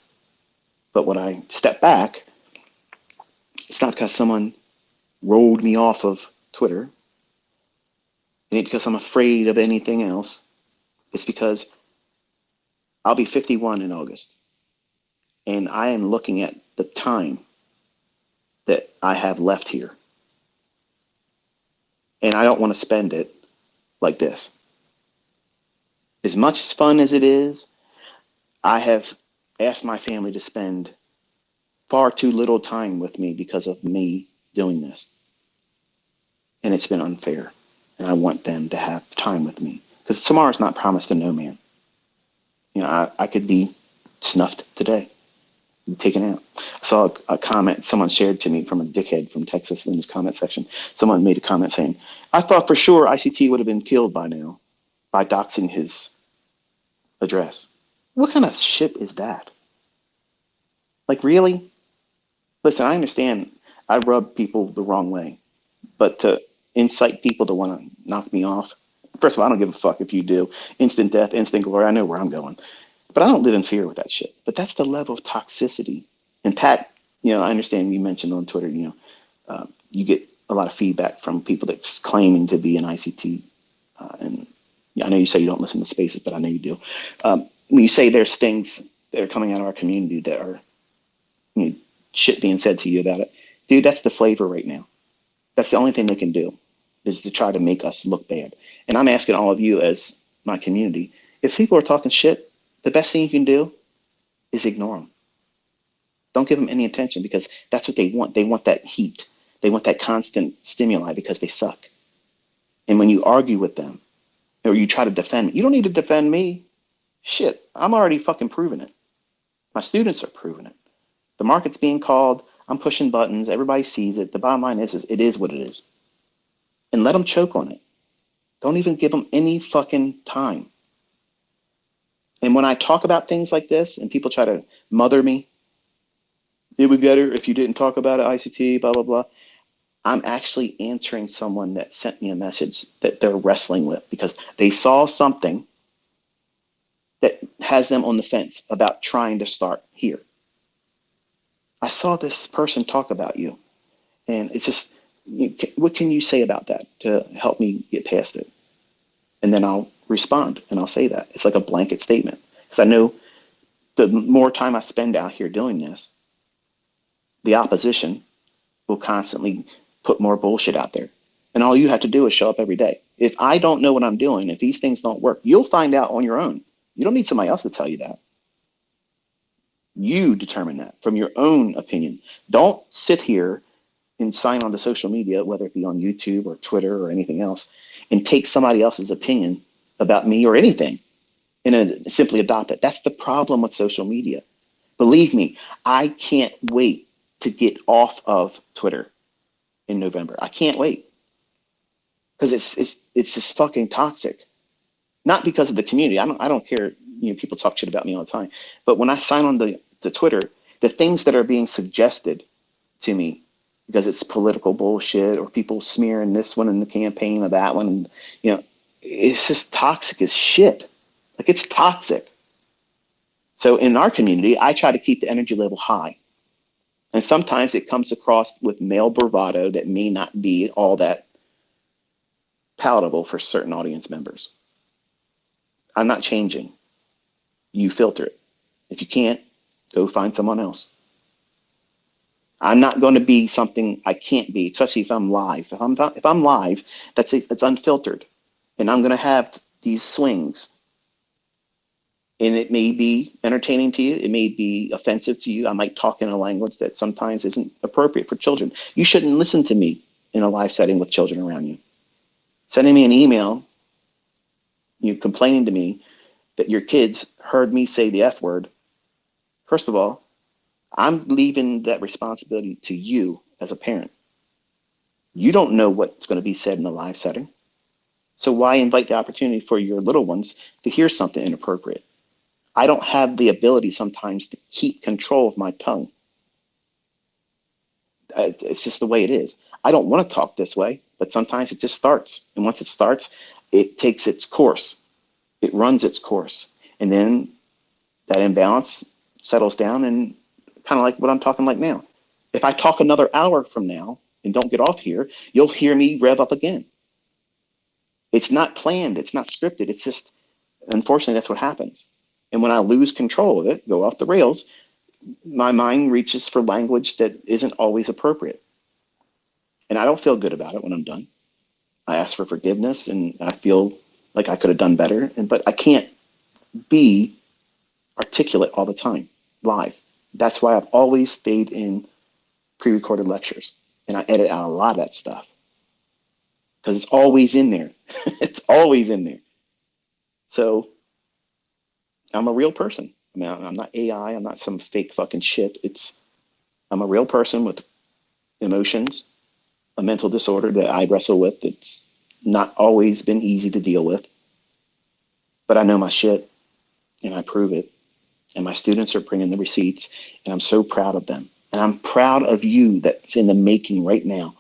But when I step back, it's not because someone rolled me off of Twitter. It ain't because I'm afraid of anything else. It's because I'll be 51 in August. And I am looking at the time that I have left here. And I don't want to spend it like this. As much fun as it is, I have asked my family to spend far too little time with me because of me doing this. And it's been unfair. And I want them to have time with me. Because tomorrow's not promised to no man. I could be snuffed today, taken out. I saw a comment someone shared to me from a dickhead from Texas in his comment section. Someone made a comment saying, I thought for sure ICT would have been killed by now by doxing his address. What kind of shit is that? Like, really? Listen, I understand I rub people the wrong way, but to incite people to want to knock me off, first of all, I don't give a fuck if you do. Instant death, instant glory, I know where I'm going. But I don't live in fear with that shit. But that's the level of toxicity. And Pat, I understand you mentioned on Twitter, you get a lot of feedback from people that's claiming to be an ICT. And I know you say you don't listen to Spaces, but I know you do. When you say there's things that are coming out of our community that are shit being said to you about it, dude, that's the flavor right now. That's the only thing they can do, is to try to make us look bad. And I'm asking all of you as my community, if people are talking shit, the best thing you can do is ignore them. Don't give them any attention, because that's what they want. They want that heat. They want that constant stimuli because they suck. And when you argue with them or you try to defend me, you don't need to defend me. Shit, I'm already fucking proving it. My students are proving it. The market's being called. I'm pushing buttons. Everybody sees it. The bottom line is it is what it is. And let them choke on it. Don't even give them any fucking time. And when I talk about things like this and people try to mother me, it would be better if you didn't talk about it, ICT, blah, blah, blah. I'm actually answering someone that sent me a message that they're wrestling with because they saw something that has them on the fence about trying to start here. I saw this person talk about you, and it's just, what can you say about that to help me get past it? And then I'll respond and I'll say that. It's like a blanket statement, because I know the more time I spend out here doing this, the opposition will constantly put more bullshit out there. And all you have to do is show up every day. If I don't know what I'm doing, if these things don't work, you'll find out on your own. You don't need somebody else to tell you that. You determine that from your own opinion. Don't sit here and sign on to social media, whether it be on YouTube or Twitter or anything else, and take somebody else's opinion about me or anything and simply adopt it. That's the problem with social media. Believe me, I can't wait to get off of Twitter in November. I can't wait, because it's just fucking toxic. Not because of the community. I don't care. People talk shit about me all the time. But when I sign on to Twitter, the things that are being suggested to me, because it's political bullshit or people smearing this one in the campaign or that one, it's just toxic as shit. Like, it's toxic. So in our community, I try to keep the energy level high. And sometimes it comes across with male bravado that may not be all that palatable for certain audience members. I'm not changing. You filter it. If you can't, go find someone else. I'm not going to be something I can't be, especially if I'm live. If I'm live, that's unfiltered, and I'm going to have these swings. And it may be entertaining to you. It may be offensive to you. I might talk in a language that sometimes isn't appropriate for children. You shouldn't listen to me in a live setting with children around you. Sending me an email, you complaining to me that your kids heard me say the F word. First of all, I'm leaving that responsibility to you as a parent. You don't know what's going to be said in a live setting. So why invite the opportunity for your little ones to hear something inappropriate? I don't have the ability sometimes to keep control of my tongue. It's just the way it is. I don't want to talk this way, but sometimes it just starts. And once it starts, it takes its course. It runs its course. And then that imbalance settles down, and kind of like what I'm talking like now. If I talk another hour from now and don't get off here, you'll hear me rev up again. It's not planned. It's not scripted. It's just, unfortunately, that's what happens. And when I lose control of it, go off the rails, my mind reaches for language that isn't always appropriate. And I don't feel good about it when I'm done. I ask for forgiveness and I feel like I could have done better, but I can't be articulate all the time live. That's why I've always stayed in pre-recorded lectures, and I edit out a lot of that stuff because it's always in there. It's always in there. So I'm a real person. I mean, I'm not AI. I'm not some fake fucking shit. I'm a real person with emotions, a mental disorder that I wrestle with. It's not always been easy to deal with, but I know my shit and I prove it. And my students are bringing the receipts, and I'm so proud of them. And I'm proud of you that's in the making right now,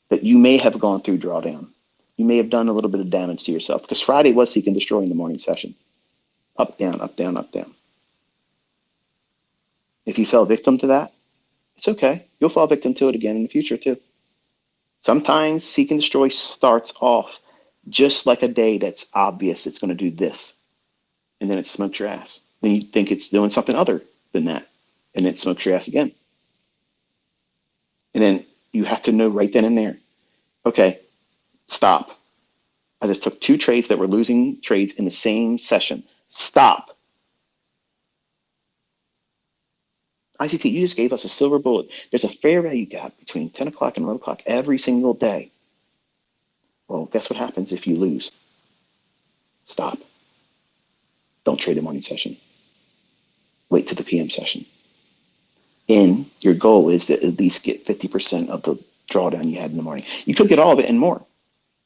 that you may have gone through drawdown. You may have done a little bit of damage to yourself, because Friday was seek and destroy in the morning session. Up, down, up, down, up, down. If you fell victim to that, it's okay. You'll fall victim to it again in the future too. Sometimes seek and destroy starts off just like a day that's obvious it's going to do this, and then it smokes your ass. Then you think it's doing something other than that, and it smokes your ass again. And then you have to know right then and there, okay, stop. I just took two trades that were losing trades in the same session. Stop. ICT, you just gave us a silver bullet. There's a fair value gap between 10 o'clock and 11 o'clock every single day. Well, guess what happens if you lose? Stop. Don't trade the morning session. Wait to the PM session. And your goal is to at least get 50% of the drawdown you had in the morning. You could get all of it and more,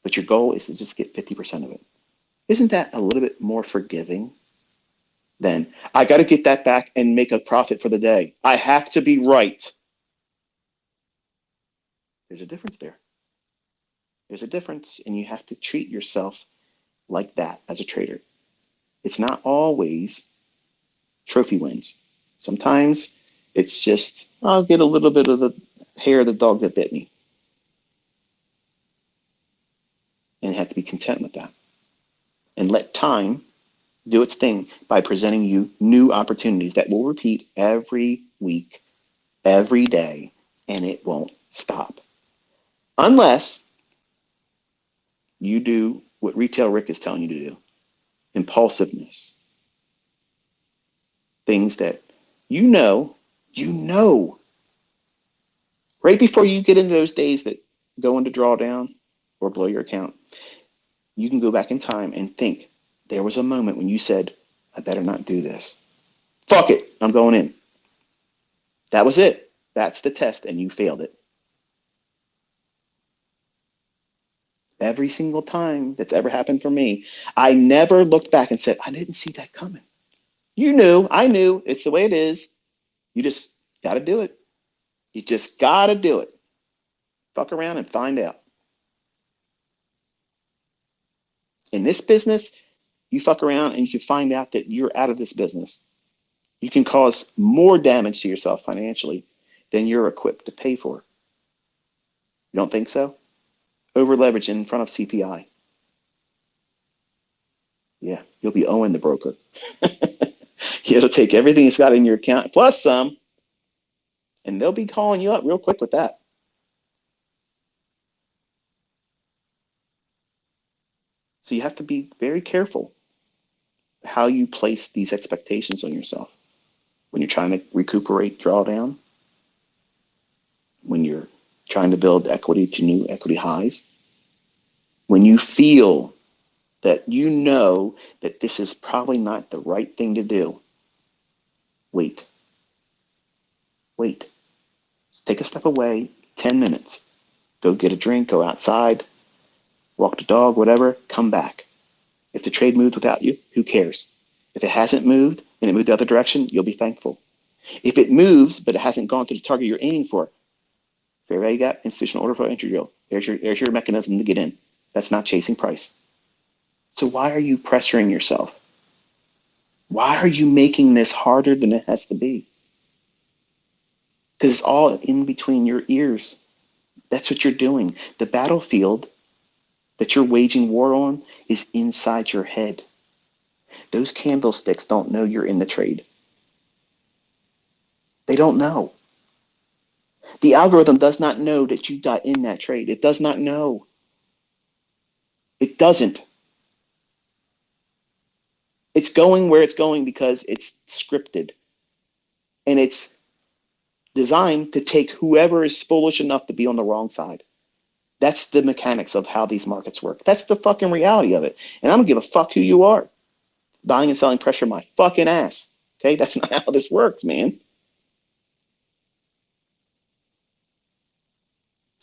but your goal is to just get 50% of it. Isn't that a little bit more forgiving than, I got to get that back and make a profit for the day? I have to be right. There's a difference there. There's a difference, and you have to treat yourself like that as a trader. It's not always trophy wins. Sometimes it's just, I'll get a little bit of the hair of the dog that bit me. And have to be content with that. And let time do its thing by presenting you new opportunities that will repeat every week, every day, and it won't stop. Unless you do what Retail Rick is telling you to do. Impulsiveness. Things that you know, right before you get into those days that go into drawdown or blow your account, you can go back in time and think, there was a moment when you said, I better not do this. Fuck it, I'm going in. That was it. That's the test, and you failed it. Every single time that's ever happened for me, I never looked back and said, I didn't see that coming. You knew, I knew, it's the way it is. You just got to do it. You just got to do it. Fuck around and find out. In this business, you fuck around and you can find out that you're out of this business. You can cause more damage to yourself financially than you're equipped to pay for. You don't think so? Over leveraging in front of CPI. Yeah, you'll be owing the broker. It'll take everything it's got in your account plus some, and they'll be calling you up real quick with that. So you have to be very careful how you place these expectations on yourself when you're trying to recuperate drawdown, when you're trying to build equity to new equity highs, when you feel that you know that this is probably not the right thing to do. Wait. Take a step away, 10 minutes. Go get a drink, go outside, walk the dog, whatever, come back. If the trade moves without you, who cares? If it hasn't moved and it moved the other direction, you'll be thankful. If it moves, but it hasn't gone to the target you're aiming for, fair value gap, institutional order flow, entry drill. There's your mechanism to get in. That's not chasing price. So why are you pressuring yourself? Why are you making this harder than it has to be? Because it's all in between your ears. That's what you're doing. The battlefield that you're waging war on is inside your head. Those candlesticks don't know you're in the trade. They don't know. The algorithm does not know that you got in that trade. It does not know. It doesn't. It's going where it's going because it's scripted. And it's designed to take whoever is foolish enough to be on the wrong side. That's the mechanics of how these markets work. That's the fucking reality of it. And I don't give a fuck who you are. Buying and selling pressure my fucking ass. Okay? That's not how this works, man.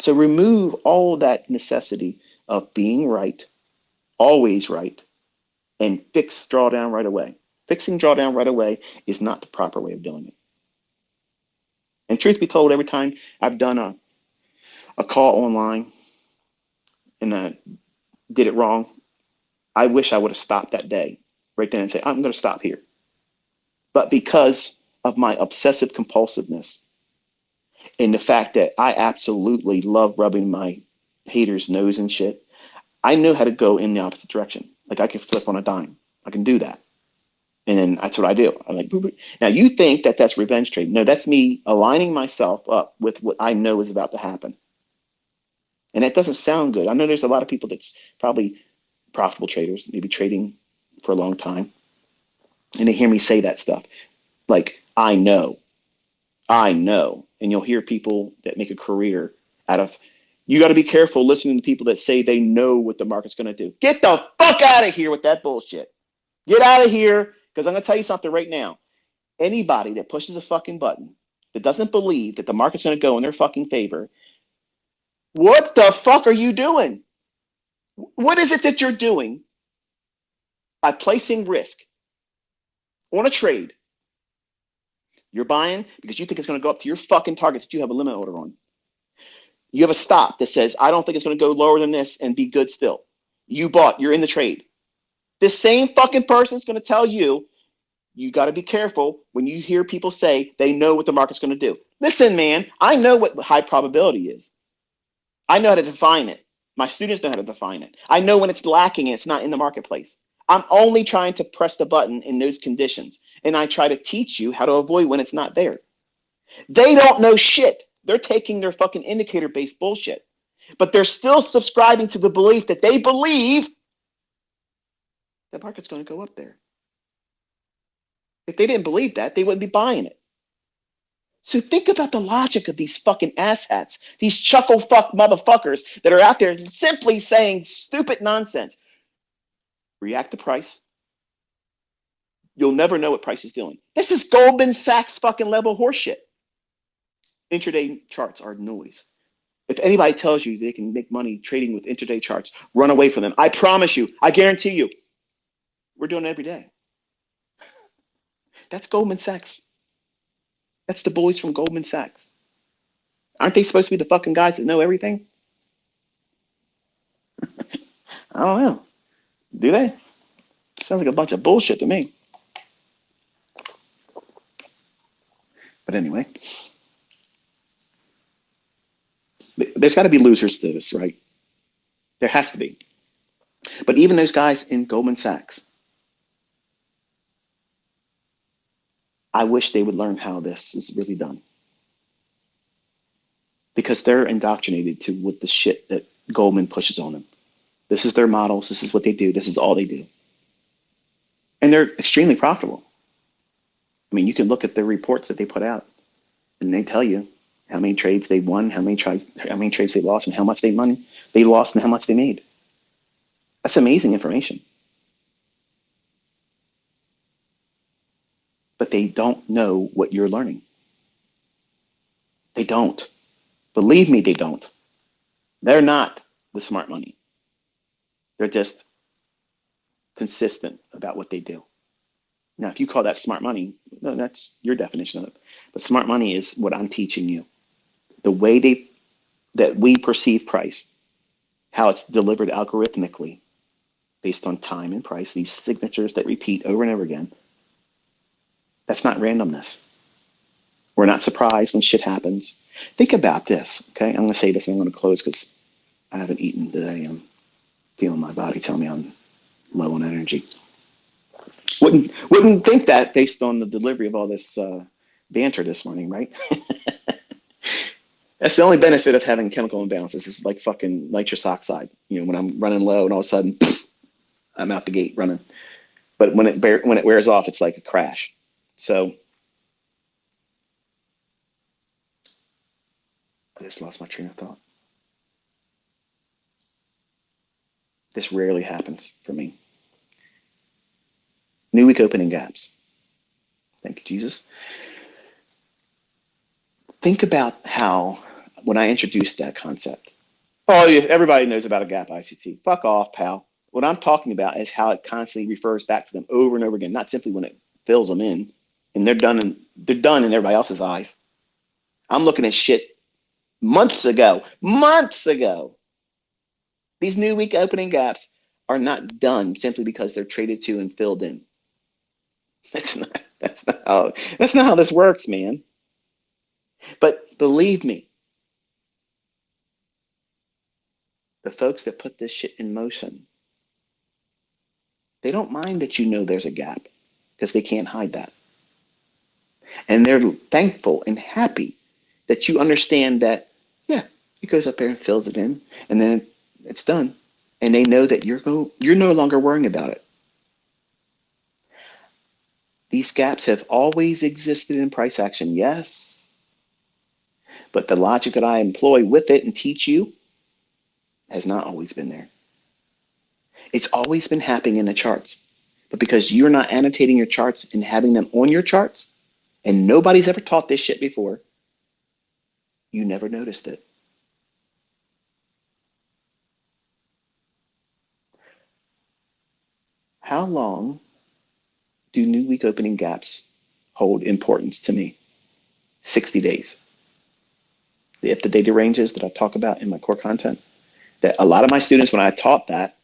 So remove all that necessity of being right, always right, and fix drawdown right away. Fixing drawdown right away is not the proper way of doing it. And truth be told, every time I've done a call online and did it wrong, I wish I would have stopped that day right then and say, I'm going to stop here. But because of my obsessive compulsiveness and the fact that I absolutely love rubbing my haters' nose and shit, I know how to go in the opposite direction. Like I can flip on a dime. I can do that. And then that's what I do. I'm like, boop, boop. Now you think that that's revenge trading. No, that's me aligning myself up with what I know is about to happen. And that doesn't sound good. I know there's a lot of people that's probably profitable traders, maybe trading for a long time. And they hear me say that stuff. Like, I know. And you'll hear people that make a career out of, you got to be careful listening to people that say they know what the market's going to do. Get the fuck out of here with that bullshit. Get out of here, because I'm going to tell you something right now. Anybody that pushes a fucking button that doesn't believe that the market's going to go in their fucking favor, what the fuck are you doing? What is it that you're doing by placing risk on a trade? You're buying because you think it's going to go up to your fucking targets that you have a limit order on. You have a stop that says, I don't think it's going to go lower than this and be good still. You bought, you're in the trade. This same fucking person's going to tell you, you got to be careful when you hear people say they know what the market's going to do. Listen, man, I know what high probability is. I know how to define it. My students know how to define it. I know when it's lacking and it's not in the marketplace. I'm only trying to press the button in those conditions. And I try to teach you how to avoid when it's not there. They don't know shit. They're taking their fucking indicator-based bullshit. But they're still subscribing to the belief that they believe the market's going to go up there. If they didn't believe that, they wouldn't be buying it. So think about the logic of these fucking asshats, these chuckle fuck motherfuckers that are out there simply saying stupid nonsense. React to price. You'll never know what price is doing. This is Goldman Sachs fucking level horseshit. Intraday charts are noise. If anybody tells you they can make money trading with intraday charts, run away from them. I promise you, I guarantee you, we're doing it every day. That's Goldman Sachs. That's the boys from Goldman Sachs. Aren't they supposed to be the fucking guys that know everything? I don't know. Do they? Sounds like a bunch of bullshit to me. But anyway, there's got to be losers to this, right? There has to be. But even those guys in Goldman Sachs, I wish they would learn how this is really done, because they're indoctrinated to what the shit that Goldman pushes on them. This is their models. This is what they do. This is all they do. And they're extremely profitable. I mean, you can look at the reports that they put out, and they tell you how many trades they won, how many trades they lost, and how much money they lost, and how much they made. That's amazing information. But they don't know what you're learning. They don't. Believe me, they don't. They're not the smart money. They're just consistent about what they do. Now, if you call that smart money, no, that's your definition of it. But smart money is what I'm teaching you. The way that we perceive price, how it's delivered algorithmically based on time and price, these signatures that repeat over and over again, that's not randomness. We're not surprised when shit happens. Think about this, okay? I'm going to say this and I'm going to close because I haven't eaten today. I'm feeling my body tell me I'm low on energy. Wouldn't think that based on the delivery of all this banter this morning, right? That's the only benefit of having chemical imbalances. It's like fucking nitrous oxide. You know, when I'm running low and all of a sudden I'm out the gate running. But when it wears off, it's like a crash. So I just lost my train of thought. This rarely happens for me. New week opening gaps. Thank you, Jesus. Think about how, when I introduced that concept, oh, everybody knows about a gap ICT. Fuck off, pal. What I'm talking about is how it constantly refers back to them over and over again, not simply when it fills them in and they're done in everybody else's eyes. I'm looking at shit months ago. These new week opening gaps are not done simply because they're traded to and filled in. That's not how this works, man. But believe me, the folks that put this shit in motion, they don't mind that you know there's a gap because they can't hide that. And they're thankful and happy that you understand that, yeah, it goes up there and fills it in, and then it's done. And they know that you're no longer worrying about it. These gaps have always existed in price action, yes. But the logic that I employ with it and teach you has not always been there. It's always been happening in the charts. But because you're not annotating your charts and having them on your charts, and nobody's ever taught this shit before, you never noticed it. How long do new week opening gaps hold importance to me? 60 days. If the data ranges that I talk about in my core content, that a lot of my students, when I taught that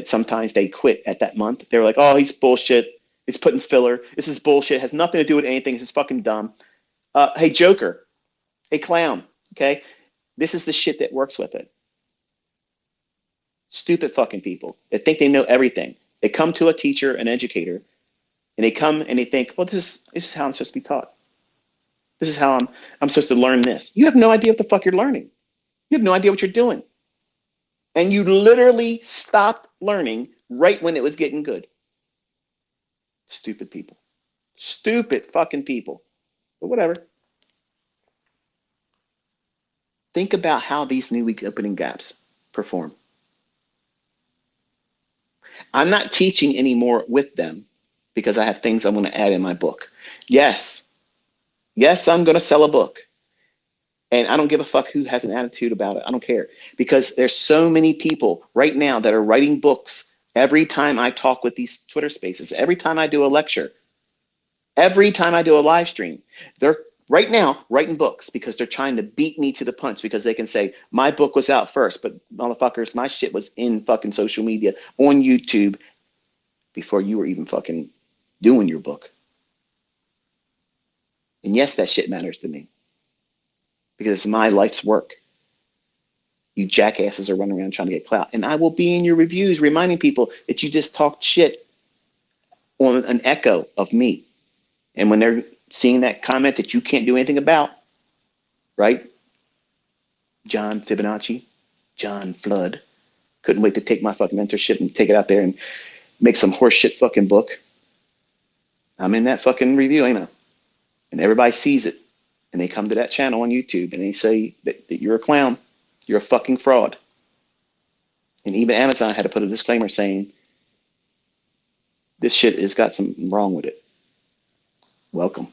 sometimes they quit at that month. They were like, oh, he's bullshit. He's putting filler. This is bullshit. It has nothing to do with anything. This is fucking dumb. Hey, Joker. Hey, clown. Okay? This is the shit that works with it. Stupid fucking people that think they know everything. They come to a teacher, an educator, and they come and they think, well, this is how I'm supposed to be taught. This is how I'm supposed to learn this. You have no idea what the fuck you're learning. You have no idea what you're doing. And you literally stopped learning right when it was getting good. Stupid people. Stupid fucking people. But whatever. Think about how these new week opening gaps perform. I'm not teaching anymore with them because I have things I want to add in my book. Yes, I'm going to sell a book. And I don't give a fuck who has an attitude about it. I don't care. Because there's so many people right now that are writing books every time I talk with these Twitter spaces, every time I do a lecture, every time I do a live stream. They're right now writing books because they're trying to beat me to the punch because they can say, my book was out first, but motherfuckers, my shit was in fucking social media, on YouTube, before you were even fucking doing your book. And yes, that shit matters to me. Because it's my life's work. You jackasses are running around trying to get clout. And I will be in your reviews reminding people that you just talked shit on an echo of me. And when they're seeing that comment that you can't do anything about, right? John Fibonacci, John Flood, couldn't wait to take my fucking mentorship and take it out there and make some horseshit fucking book. I'm in that fucking review, ain't I? And everybody sees it. And they come to that channel on YouTube and they say that you're a clown. You're a fucking fraud. And even Amazon had to put a disclaimer saying, this shit has got something wrong with it. Welcome.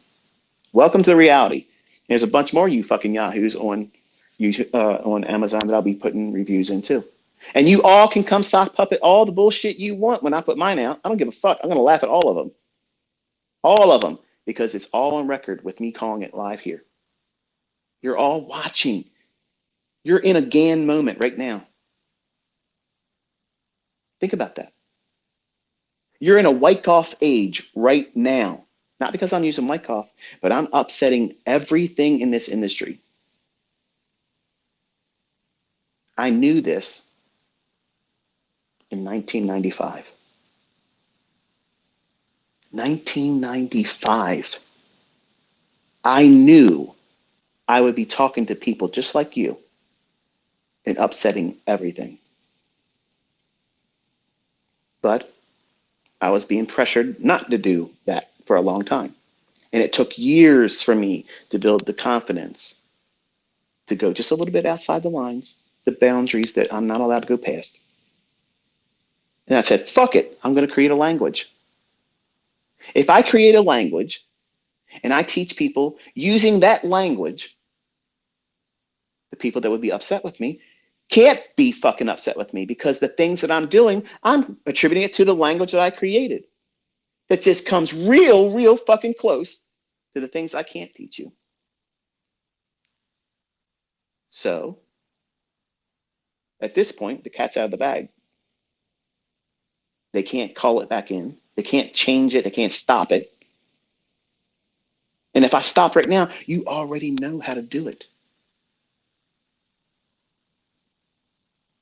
Welcome to the reality. There's a bunch more you fucking yahoos on Amazon that I'll be putting reviews into. And you all can come sock puppet all the bullshit you want when I put mine out. I don't give a fuck. I'm going to laugh at all of them. All of them. Because it's all on record with me calling it live here. You're all watching. You're in a GAN moment right now. Think about that. You're in a Wyckoff age right now. Not because I'm using Wyckoff, but I'm upsetting everything in this industry. I knew this in 1995. 1995. I knew I would be talking to people just like you and upsetting everything. But I was being pressured not to do that for a long time. And it took years for me to build the confidence to go just a little bit outside the lines, the boundaries that I'm not allowed to go past. And I said, fuck it, I'm going to create a language. If I create a language and I teach people using that language, the people that would be upset with me can't be fucking upset with me because the things that I'm doing, I'm attributing it to the language that I created. That just comes real fucking close to the things I can't teach you. So at this point, the cat's out of the bag. They can't call it back in. They can't change it. They can't stop it. And if I stop right now, you already know how to do it.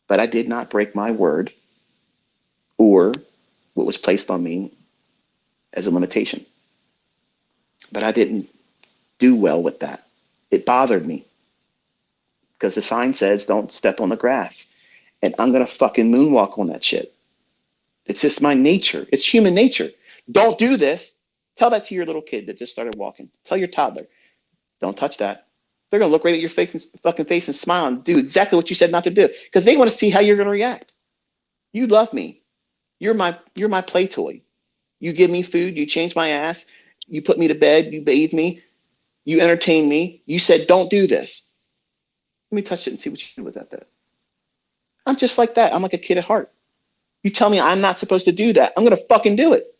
But I did not break my word or what was placed on me as a limitation. But I didn't do well with that. It bothered me because the sign says don't step on the grass. And I'm going to fucking moonwalk on that shit. It's just my nature. It's human nature. Don't do this. Tell that to your little kid that just started walking. Tell your toddler, don't touch that. They're going to look right at your fucking face and smile and do exactly what you said not to do because they want to see how you're going to react. You love me. You're my play toy. You give me food. You change my ass. You put me to bed. You bathe me. You entertain me. You said, don't do this. Let me touch it and see what you do with that. I'm just like that. I'm like a kid at heart. You tell me I'm not supposed to do that. I'm going to fucking do it.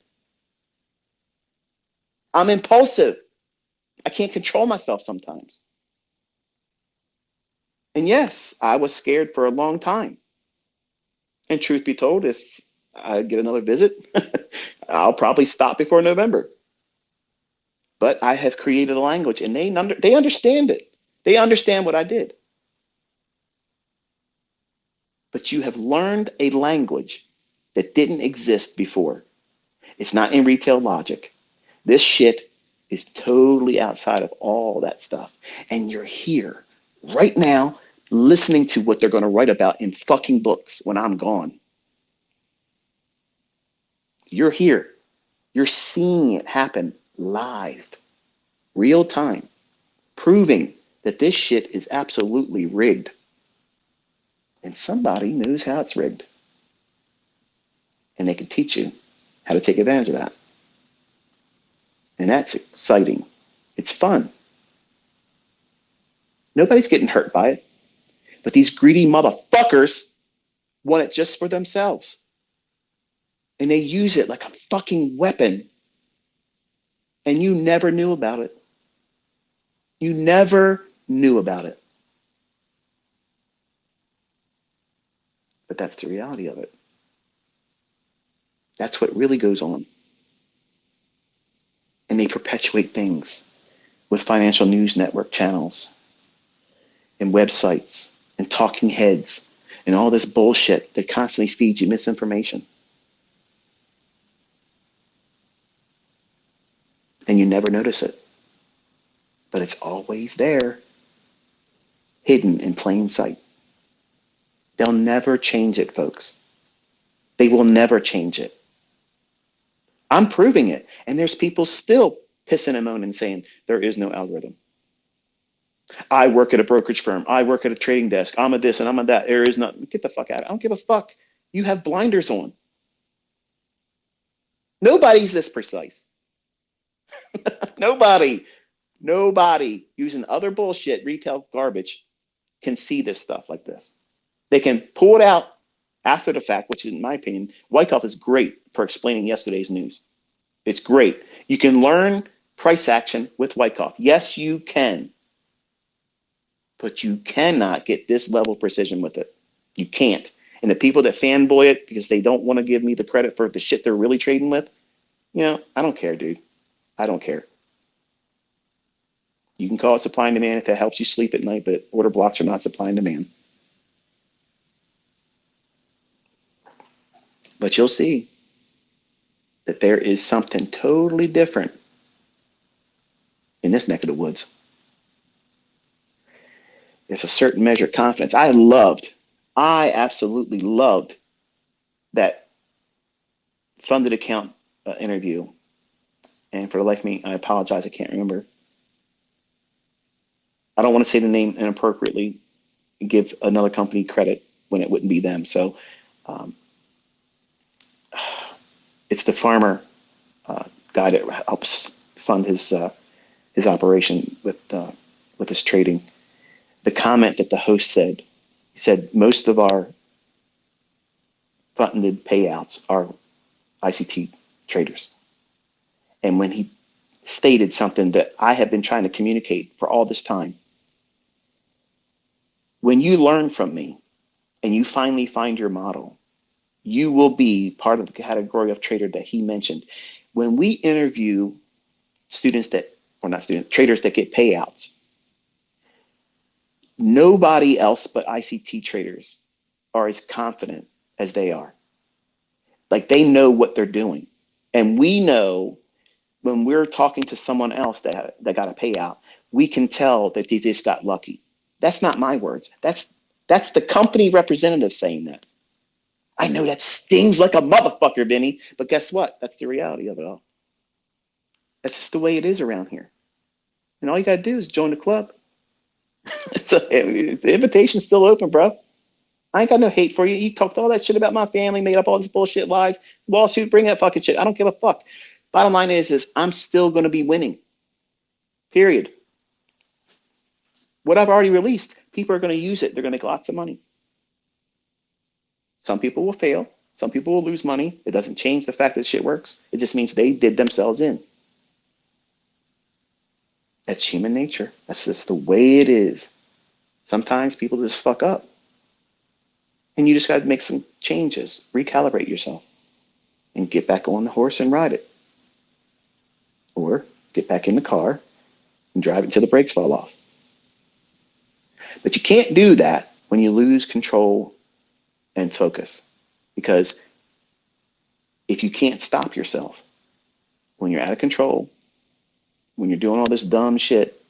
I'm impulsive. I can't control myself sometimes. And yes, I was scared for a long time. And truth be told, if I get another visit, I'll probably stop before November. But I have created a language and they understand it. They understand what I did. But you have learned a language that didn't exist before. It's not in retail logic. This shit is totally outside of all that stuff. And you're here right now listening to what they're going to write about in fucking books when I'm gone. You're here. You're seeing it happen live, real time, proving that this shit is absolutely rigged. And somebody knows how it's rigged. And they can teach you how to take advantage of that. And that's exciting. It's fun. Nobody's getting hurt by it. But these greedy motherfuckers want it just for themselves. And they use it like a fucking weapon. And you never knew about it. You never knew about it. But that's the reality of it. That's what really goes on. And they perpetuate things with financial news network channels and websites and talking heads and all this bullshit that constantly feeds you misinformation. And you never notice it, but it's always there, hidden in plain sight. They'll never change it, folks. They will never change it. I'm proving it. And there's people still pissing and moaning saying there is no algorithm. I work at a brokerage firm. I work at a trading desk. I'm a this and I'm a that. There is not. Get the fuck out. I don't give a fuck. You have blinders on. Nobody's this precise. Nobody using other bullshit, retail garbage can see this stuff like this. They can pull it out after the fact, which in my opinion, Wyckoff is great for explaining yesterday's news. It's great. You can learn price action with Wyckoff. Yes, you can. But you cannot get this level of precision with it. You can't. And the people that fanboy it because they don't want to give me the credit for the shit they're really trading with, I don't care, dude. I don't care. You can call it supply and demand if it helps you sleep at night, but order blocks are not supply and demand. But you'll see that there is something totally different in this neck of the woods. There's a certain measure of confidence. I absolutely loved that funded account interview. And for the life of me, I apologize, I can't remember. I don't want to say the name inappropriately and give another company credit when it wouldn't be them. So it's the farmer guy that helps fund his operation with his trading. The comment that the host said, he said, most of our funded payouts are ICT traders. And when he stated something that I have been trying to communicate for all this time, when you learn from me and you finally find your model, you will be part of the category of trader that he mentioned. When we interview traders that get payouts, nobody else but ICT traders are as confident as they are. Like they know what they're doing. And we know when we're talking to someone else that got a payout, we can tell that they just got lucky. That's not my words. That's the company representative saying that. I know that stings like a motherfucker, Benny, but guess what? That's the reality of it all. That's just the way it is around here. And all you got to do is join the club. The invitation's still open, bro. I ain't got no hate for you. You talked all that shit about my family, made up all this bullshit lies. Lawsuit, bring that fucking shit. I don't give a fuck. Bottom line is I'm still going to be winning. Period. What I've already released, people are going to use it. They're going to make lots of money. Some people will fail. Some people will lose money. It doesn't change the fact that shit works. It just means they did themselves in. That's human nature. That's just the way it is. Sometimes people just fuck up. And you just got to make some changes, recalibrate yourself, and get back on the horse and ride it. Or get back in the car and drive it until the brakes fall off. But you can't do that when you lose control and focus. Because if you can't stop yourself when you're out of control, when you're doing all this dumb shit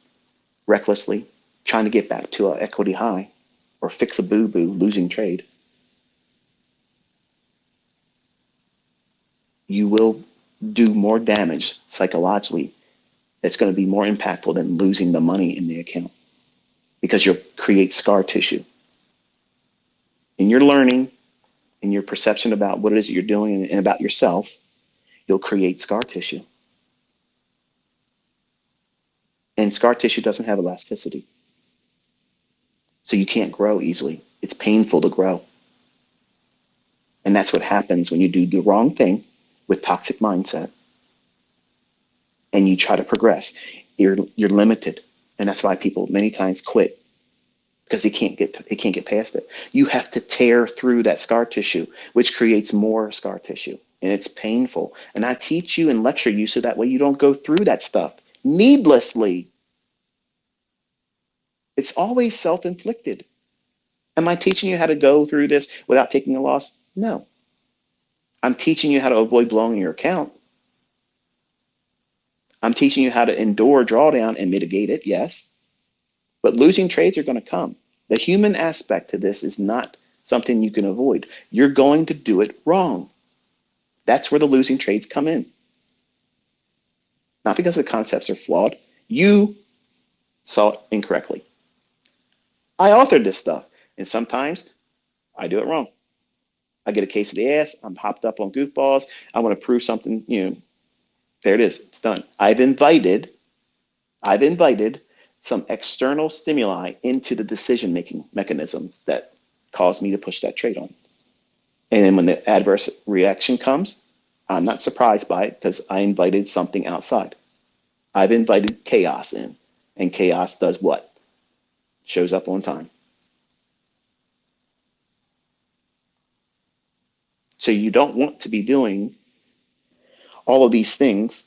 recklessly, trying to get back to an equity high or fix a boo-boo, losing trade, you will do more damage psychologically that's going to be more impactful than losing the money in the account, because you'll create scar tissue. In your learning, in your perception about what it is that you're doing and about yourself, you'll create scar tissue. And scar tissue doesn't have elasticity. So you can't grow easily. It's painful to grow. And that's what happens when you do the wrong thing with toxic mindset and you try to progress. You're limited. And that's why people many times quit, because they can't get past it. You have to tear through that scar tissue, which creates more scar tissue. And it's painful. And I teach you and lecture you so that way you don't go through that stuff needlessly. It's always self-inflicted. Am I teaching you how to go through this without taking a loss? No. I'm teaching you how to avoid blowing your account. I'm teaching you how to endure drawdown and mitigate it, yes. But losing trades are going to come. The human aspect to this is not something you can avoid. You're going to do it wrong. That's where the losing trades come in. Not because the concepts are flawed. You saw it incorrectly. I authored this stuff, and sometimes I do it wrong. I get a case of the ass. I'm hopped up on goofballs. I want to prove something. There it is. It's done. I've invited some external stimuli into the decision-making mechanisms that cause me to push that trade on. And then when the adverse reaction comes, I'm not surprised by it because I invited something outside. I've invited chaos in, and chaos does what? Shows up on time. So you don't want to be doing all of these things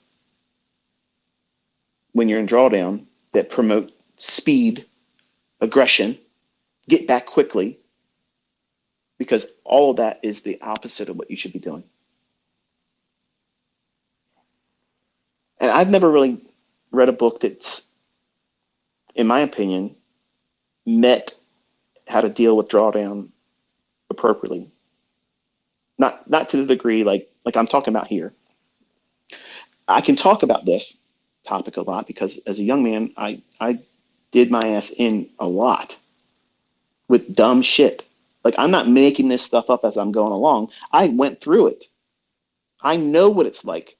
when you're in drawdown that promote speed, aggression, get back quickly, because all of that is the opposite of what you should be doing. And I've never really read a book that's, in my opinion, met how to deal with drawdown appropriately. Not to the degree like I'm talking about here. I can talk about this topic a lot because as a young man, I did my ass in a lot with dumb shit. Like, I'm not making this stuff up as I'm going along. I went through it. I know what it's like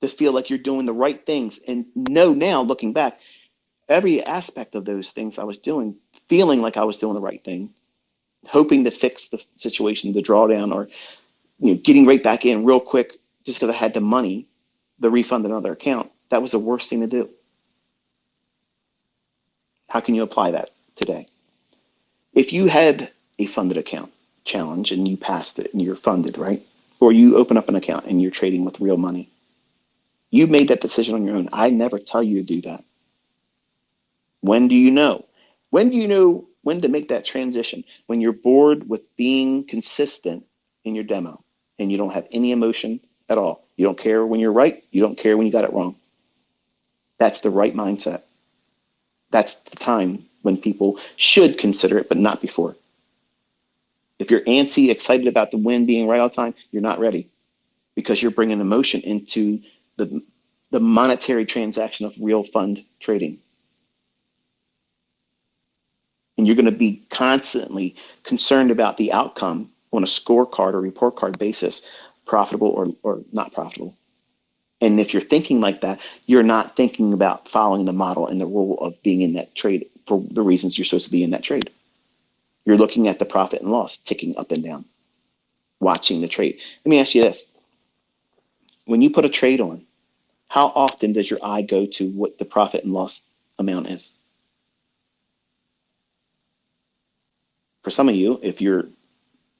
to feel like you're doing the right things and know now, looking back, every aspect of those things I was doing, feeling like I was doing the right thing, hoping to fix the situation, the drawdown, or getting right back in real quick just because I had the money, the refund another account. That was the worst thing to do. How can you apply that today? If you had a funded account challenge and you passed it and you're funded, right? Or you open up an account and you're trading with real money. You made that decision on your own. I never tell you to do that. When do you know? When do you know when to make that transition? When you're bored with being consistent in your demo and you don't have any emotion at all. You don't care when you're right. You don't care when you got it wrong. That's the right mindset. That's the time when people should consider it, but not before. If you're antsy, excited about the win being right all the time, you're not ready because you're bringing emotion into the monetary transaction of real fund trading. And you're going to be constantly concerned about the outcome on a scorecard or report card basis, profitable or not profitable. And if you're thinking like that, you're not thinking about following the model and the rule of being in that trade for the reasons you're supposed to be in that trade. You're looking at the profit and loss ticking up and down, watching the trade. Let me ask you this. When you put a trade on, how often does your eye go to what the profit and loss amount is? For some of you, if you're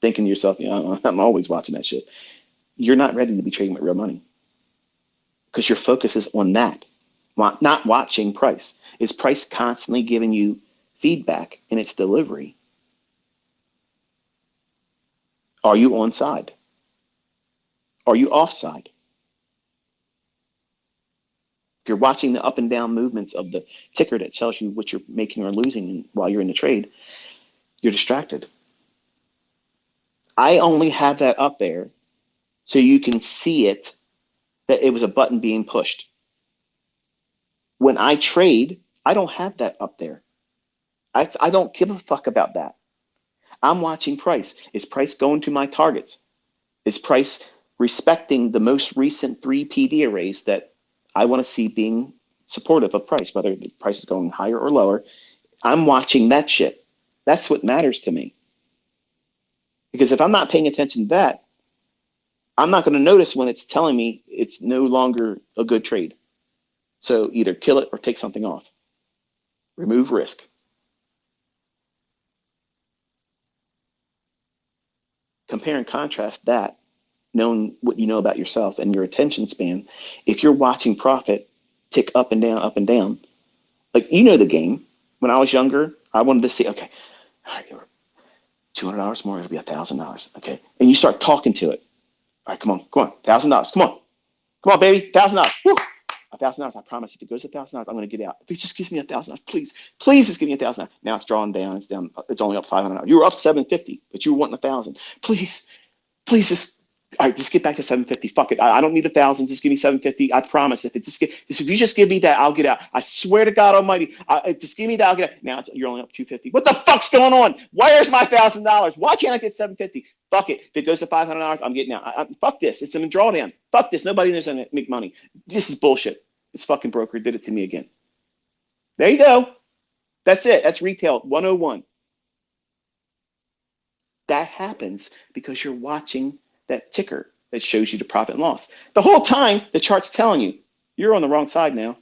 thinking to yourself, I'm always watching that shit, you're not ready to be trading with real money because your focus is on that, not watching price. Is price constantly giving you feedback in its delivery? Are you on side? Are you off side? If you're watching the up and down movements of the ticker that tells you what you're making or losing while you're in the trade, you're distracted. I only have that up there so you can see it, that it was a button being pushed. When I trade, I don't have that up there. I don't give a fuck about that. I'm watching price. Is price going to my targets? Is price respecting the most recent 3 PD arrays that I want to see being supportive of price, whether the price is going higher or lower? I'm watching that shit. That's what matters to me. Because if I'm not paying attention to that, I'm not going to notice when it's telling me it's no longer a good trade. So either kill it or take something off. Remove risk. Compare and contrast that, knowing what you know about yourself and your attention span. If you're watching profit tick up and down, like, you know the game. When I was younger, I wanted to see, okay, all right, $200 more, it'll be $1,000. Okay. And you start talking to it. All right, come on, $1,000. Come on, baby, $1,000. Woo! I $1,000. I promise if it goes to $1,000, I'm going to get out. If it just gives me $1,000, please just give me $1,000. Now it's drawing down. It's down. It's only up $500. You were up 750, but you were wanting 1,000. Please just, all right, just get back to 750. Fuck it. I don't need 1,000. Just give me 750. I promise. If you just give me that, I'll get out. I swear to God Almighty. Just give me that. I'll get out. Now you're only up 250. What the fuck's going on? Where's my $1,000? Why can't I get 750? Fuck it. If it goes to $500, I'm getting out. Fuck this. It's a drawdown. Fuck this. Nobody knows how to make money. This is bullshit. This fucking broker did it to me again. There you go. That's it. That's retail 101. That happens because you're watching that ticker that shows you the profit and loss. The whole time, the chart's telling you, you're on the wrong side now.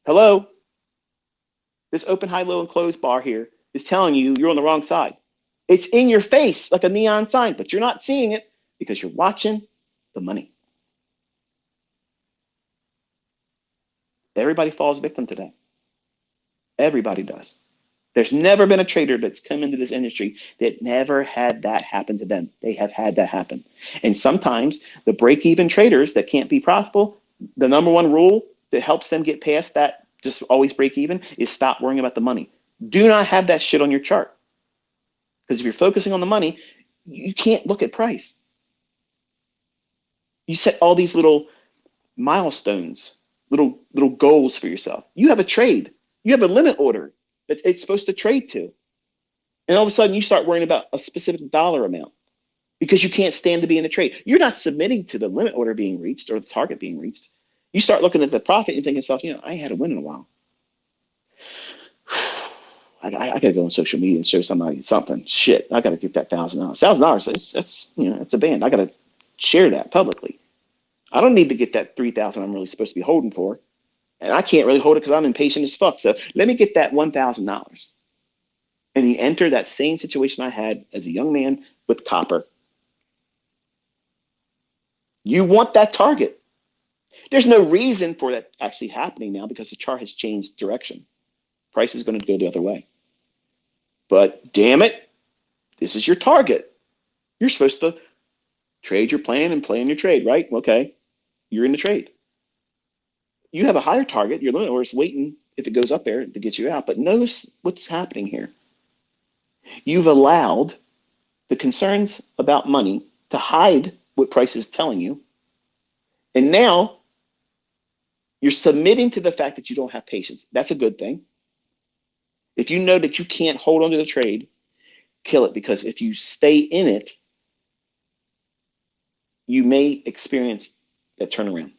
Hello? This open, high, low, and close bar here is telling you you're on the wrong side. It's in your face like a neon sign, but you're not seeing it because you're watching the money. Everybody falls victim to that. Everybody does. There's never been a trader that's come into this industry that never had that happen to them. They have had that happen. And sometimes the break-even traders that can't be profitable, the number one rule that helps them get past that, just always break even, is stop worrying about the money. Do not have that shit on your chart. Because if you're focusing on the money, you can't look at price. You set all these little milestones, little goals for yourself. You have a trade. You have a limit order that it's supposed to trade to. And all of a sudden you start worrying about a specific dollar amount because you can't stand to be in the trade. You're not submitting to the limit order being reached or the target being reached. You start looking at the profit and thinking to yourself, I ain't had a win in a while. I got to go on social media and show somebody something. Shit, I got to get that $1,000. $1,000, it's a band. I got to share that publicly. I don't need to get that $3,000 I'm really supposed to be holding for. And I can't really hold it because I'm impatient as fuck. So let me get that $1,000. And you enter that same situation I had as a young man with copper. You want that target. There's no reason for that actually happening now because the chart has changed direction. Price is going to go the other way. But damn it, this is your target. You're supposed to trade your plan and plan your trade, right? Okay, you're in the trade. You have a higher target. Your limit order is waiting if it goes up there to get you out. But notice what's happening here. You've allowed the concerns about money to hide what price is telling you. And now you're submitting to the fact that you don't have patience. That's a good thing. If you know that you can't hold on to the trade, kill it, because if you stay in it, you may experience that turnaround.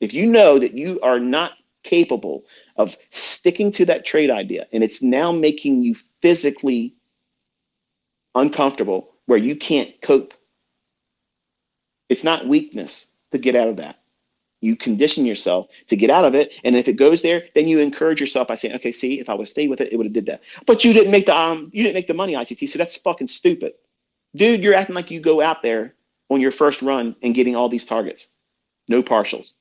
If you know that you are not capable of sticking to that trade idea and it's now making you physically uncomfortable where you can't cope, it's not weakness to get out of that. You condition yourself to get out of it, and if it goes there, then you encourage yourself by saying, "Okay, see, if I would have stayed with it, it would have did that." But you didn't make the money, ICT. So that's fucking stupid, dude. You're acting like you go out there on your first run and getting all these targets, no partials.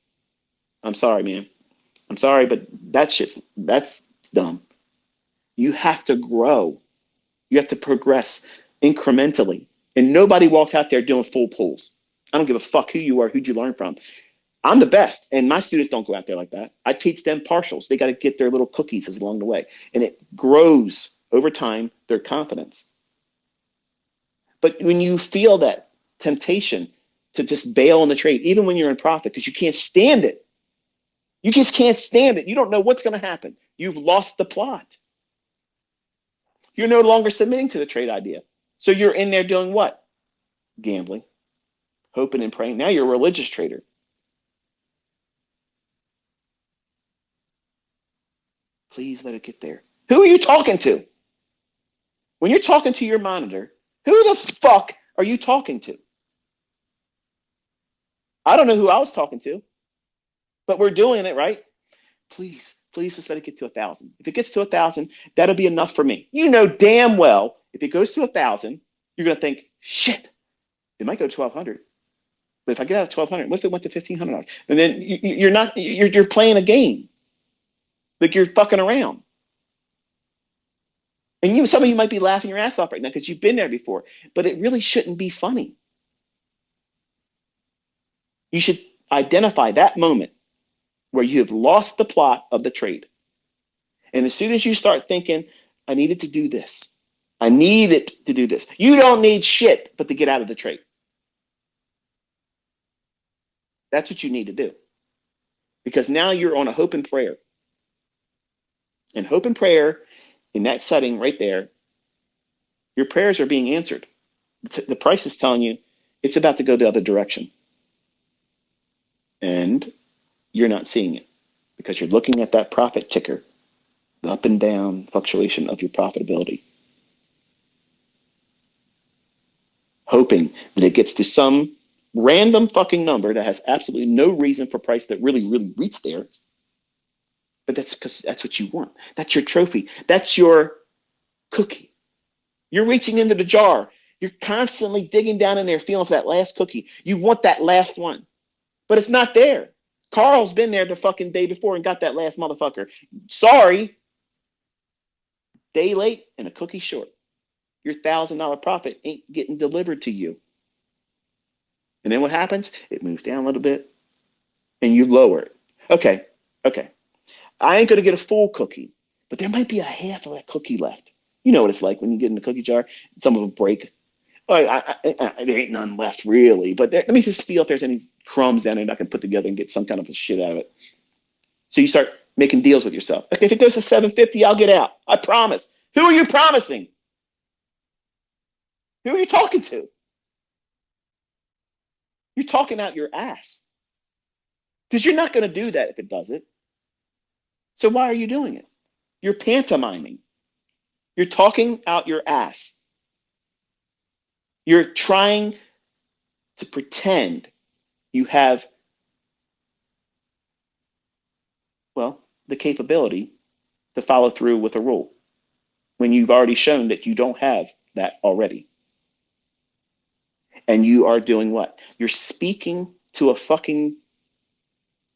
I'm sorry, man. I'm sorry, but that's dumb. You have to grow. You have to progress incrementally, and nobody walks out there doing full pulls. I don't give a fuck who you are, who'd you learn from. I'm the best, and my students don't go out there like that. I teach them partials. They got to get their little cookies as along the way, and it grows over time their confidence. But when you feel that temptation to just bail on the trade, even when you're in profit, because you can't stand it, you just can't stand it. You don't know what's going to happen. You've lost the plot. You're no longer submitting to the trade idea. So you're in there doing what? Gambling, hoping and praying. Now you're a religious trader. Please let it get there. Who are you talking to? When you're talking to your monitor, who the fuck are you talking to? I don't know who I was talking to, but we're doing it, right? Please just let it get to 1,000. If it gets to 1,000, that'll be enough for me. You know damn well if it goes to 1,000, you're gonna think, shit, it might go to 1,200. But if I get out of 1,200, what if it went to $1,500? And then you're playing a game. Like you're fucking around. And some of you might be laughing your ass off right now because you've been there before, but it really shouldn't be funny. You should identify that moment where you have lost the plot of the trade. And as soon as you start thinking, I needed to do this, I needed to do this, you don't need shit but to get out of the trade. That's what you need to do. Because now you're on a hope and prayer. And hope and prayer, in that setting right there, your prayers are being answered. The price is telling you it's about to go the other direction. And you're not seeing it because you're looking at that profit ticker, the up and down fluctuation of your profitability, hoping that it gets to some random fucking number that has absolutely no reason for price that really reached there. But that's because that's what you want. That's your trophy. That's your cookie. You're reaching into the jar. You're constantly digging down in there, feeling for that last cookie. You want that last one, but it's not there. Carl's been there the fucking day before and got that last motherfucker. Sorry. Day late and a cookie short. Your $1,000 profit ain't getting delivered to you. And then what happens? It moves down a little bit and you lower it. Okay. I ain't going to get a full cookie, but there might be a half of that cookie left. You know what it's like when you get in the cookie jar, some of them break. Oh, there ain't none left really, but let me just feel if there's any crumbs down there that I can put together and get some kind of a shit out of it. So you start making deals with yourself. Okay, if it goes to 750, I'll get out. I promise. Who are you promising? Who are you talking to? You're talking out your ass. Because you're not going to do that if it does it. So why are you doing it? You're pantomiming. You're talking out your ass. You're trying to pretend you have, well, the capability to follow through with a rule when you've already shown that you don't have that already. And you are doing what? You're speaking to a fucking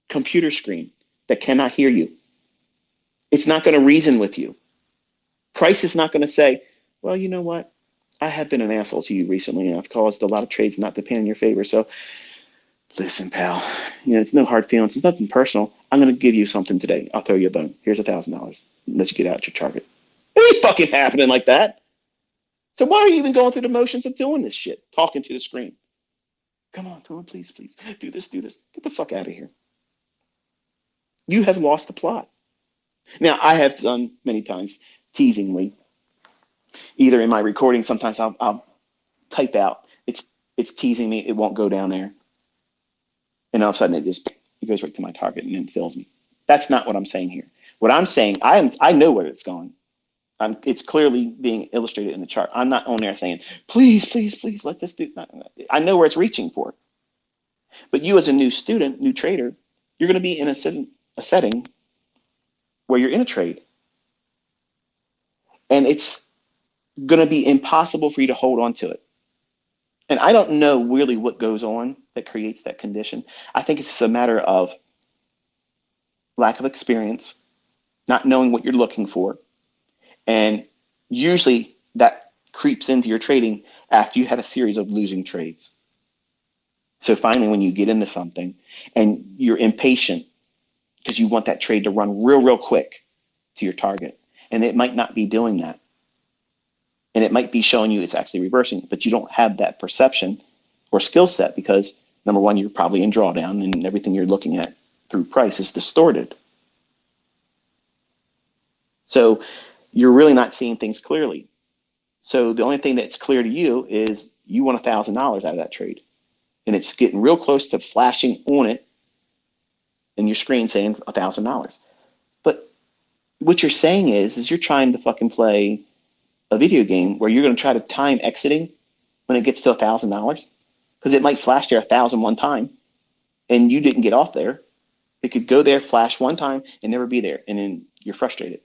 computer screen that cannot hear you. It's not going to reason with you. Price is not going to say, well, you know what? I have been an asshole to you recently, and I've caused a lot of trades not to pay in your favor. So listen, pal, it's no hard feelings. It's nothing personal. I'm going to give you something today. I'll throw you a bone. Here's $1,000. Let you get out your target. It ain't fucking happening like that. So why are you even going through the motions of doing this shit? Talking to the screen. Come on, please. Do this. Get the fuck out of here. You have lost the plot. Now, I have done many times, teasingly, either in my recording, sometimes I'll type out, it's teasing me, it won't go down there. And all of a sudden it goes right to my target and then fills me. That's not what I'm saying here. What I'm saying, I know where it's going. It's clearly being illustrated in the chart. I'm not on there saying, please, let this do. I know where it's reaching for. But you as a new student, new trader, you're going to be in a setting where you're in a trade. And it's going to be impossible for you to hold on to it. And I don't know really what goes on that creates that condition. I think it's just a matter of lack of experience, not knowing what you're looking for. And usually that creeps into your trading after you had a series of losing trades. So finally, when you get into something and you're impatient because you want that trade to run real quick to your target, and it might not be doing that. And it might be showing you it's actually reversing, but you don't have that perception or skill set because, number one, you're probably in drawdown and everything you're looking at through price is distorted. So you're really not seeing things clearly. So the only thing that's clear to you is you want $1,000 out of that trade. And it's getting real close to flashing on it in your screen saying $1,000. But what you're saying is you're trying to fucking play a video game where you're going to try to time exiting when it gets to $1,000 because it might flash there 1,000 one time and you didn't get off there. It could go there, flash one time and never be there. And then you're frustrated.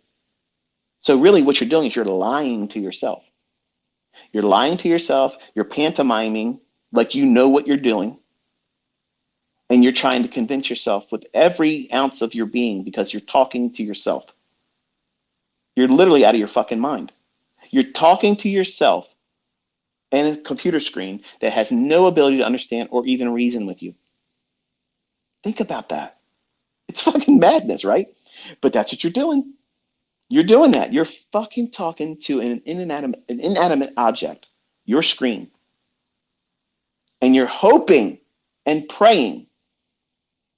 So really what you're doing is you're lying to yourself. You're lying to yourself. You're pantomiming like you know what you're doing. And you're trying to convince yourself with every ounce of your being because you're talking to yourself. You're literally out of your fucking mind. You're talking to yourself and a computer screen that has no ability to understand or even reason with you. Think about that. It's fucking madness, right? But that's what you're doing. You're doing that. You're fucking talking to an inanimate object, your screen, and you're hoping and praying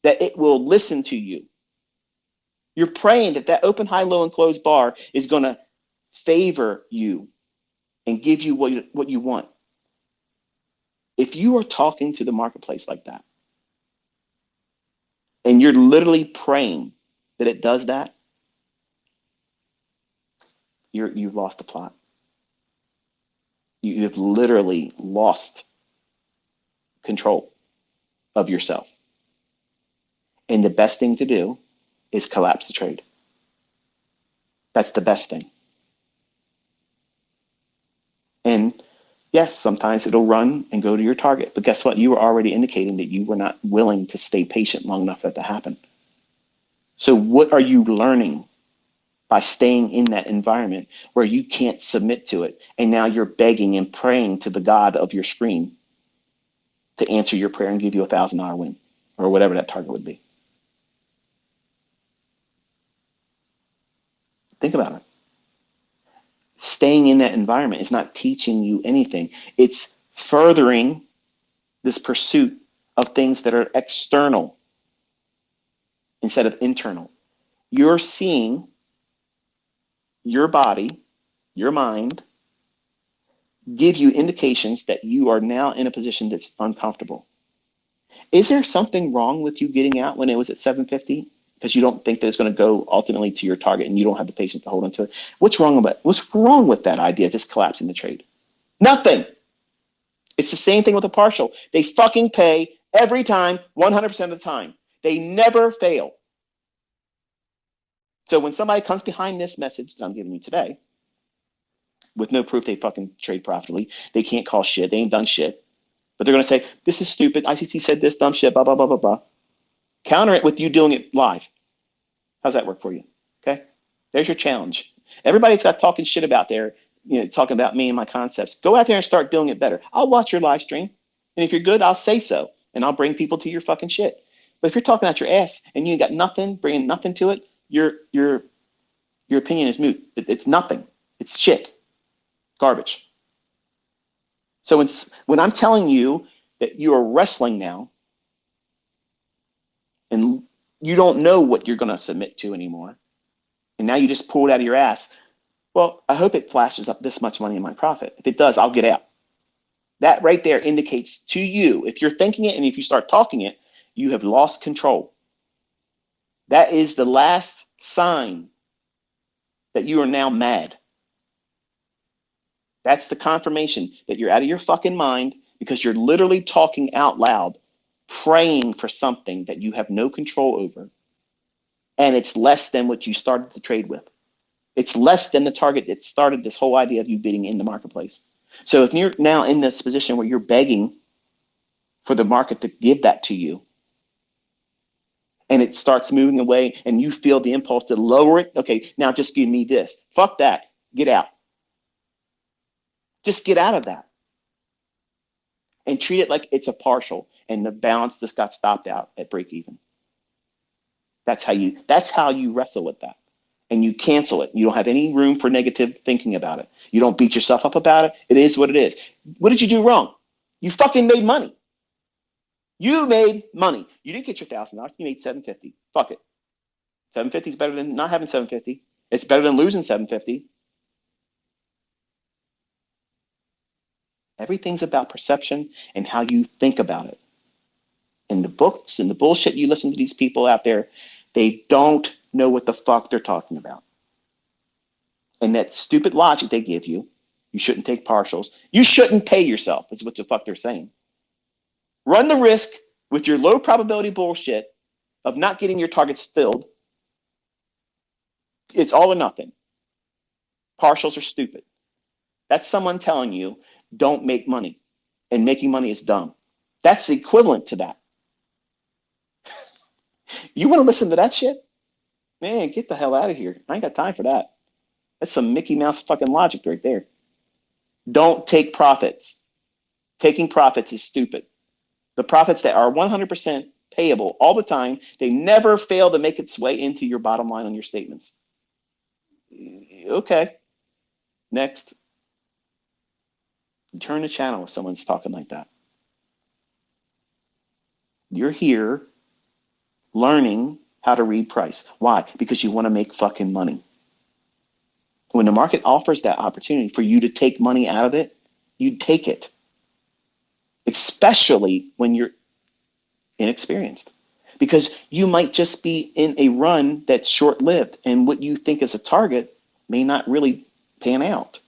that it will listen to you. You're praying that that open, high, low, and closed bar is going to favor you and give you what you want. If you are talking to the marketplace like that, and you're literally praying that it does that, you've lost the plot. You have literally lost control of yourself. And the best thing to do is collapse the trade. That's the best thing. And yes, sometimes it'll run and go to your target. But guess what? You were already indicating that you were not willing to stay patient long enough for that to happen. So what are you learning by staying in that environment where you can't submit to it? And now you're begging and praying to the God of your screen to answer your prayer and give you a $1,000 win or whatever that target would be. Think about it. Staying in that environment is not teaching you anything. It's furthering this pursuit of things that are external instead of internal. You're seeing your body, your mind, give you indications that you are now in a position that's uncomfortable. Is there something wrong with you getting out when it was at 750? Because you don't think that it's going to go ultimately to your target and you don't have the patience to hold on to it. What's wrong with that idea, just collapsing the trade? Nothing. It's the same thing with a partial. They fucking pay every time, 100% of the time. They never fail. So when somebody comes behind this message that I'm giving you today, with no proof they fucking trade profitably, they can't call shit, they ain't done shit, but they're going to say, this is stupid, ICT said this dumb shit, blah, blah, blah, blah, blah. Counter it with you doing it live. How's that work for you? Okay? There's your challenge. Everybody's got talking shit about there, talking about me and my concepts. Go out there and start doing it better. I'll watch your live stream. And if you're good, I'll say so. And I'll bring people to your fucking shit. But if you're talking out your ass and you ain't got nothing, bringing nothing to it, your opinion is moot. It's nothing. It's shit. Garbage. So when I'm telling you that you are wrestling now and you don't know what you're going to submit to anymore, and now you just pull it out of your ass, well, I hope it flashes up this much money in my profit. If it does, I'll get out. That right there indicates to you, if you're thinking it and if you start talking it, you have lost control. That is the last sign that you are now mad. That's the confirmation that you're out of your fucking mind because you're literally talking out loud, praying for something that you have no control over. And it's less than what you started the trade with. It's less than the target that started this whole idea of you bidding in the marketplace. So if you're now in this position where you're begging for the market to give that to you, and it starts moving away and you feel the impulse to lower it, okay, now just give me this. Fuck that. Get out. Just get out of that. And treat it like it's a partial and the balance just got stopped out at break even. That's how you wrestle with that. And you cancel it. You don't have any room for negative thinking about it. You don't beat yourself up about it. It is what it is. What did you do wrong? You fucking made money. You made money. You didn't get your $1,000. You made $750. Fuck it. $750 is better than not having $750. It's better than losing $750. Everything's about perception and how you think about it. And the books and the bullshit you listen to these people out there, they don't know what the fuck they're talking about. And that stupid logic they give you, you shouldn't take partials. You shouldn't pay yourself, is what the fuck they're saying. Run the risk with your low probability bullshit of not getting your targets filled. It's all or nothing. Partials are stupid. That's someone telling you don't make money and making money is dumb. That's the equivalent to that. You want to listen to that shit? Man, get the hell out of here. I ain't got time for that. That's some Mickey Mouse fucking logic right there. Don't take profits. Taking profits is stupid. The profits that are 100% payable all the time. They never fail to make its way into your bottom line on your statements. Okay, next. Turn the channel if someone's talking like that. You're here learning how to read price. Why? Because you want to make fucking money. When the market offers that opportunity for you to take money out of it, you take it. Especially when you're inexperienced. Because you might just be in a run that's short-lived, and what you think is a target may not really pan out.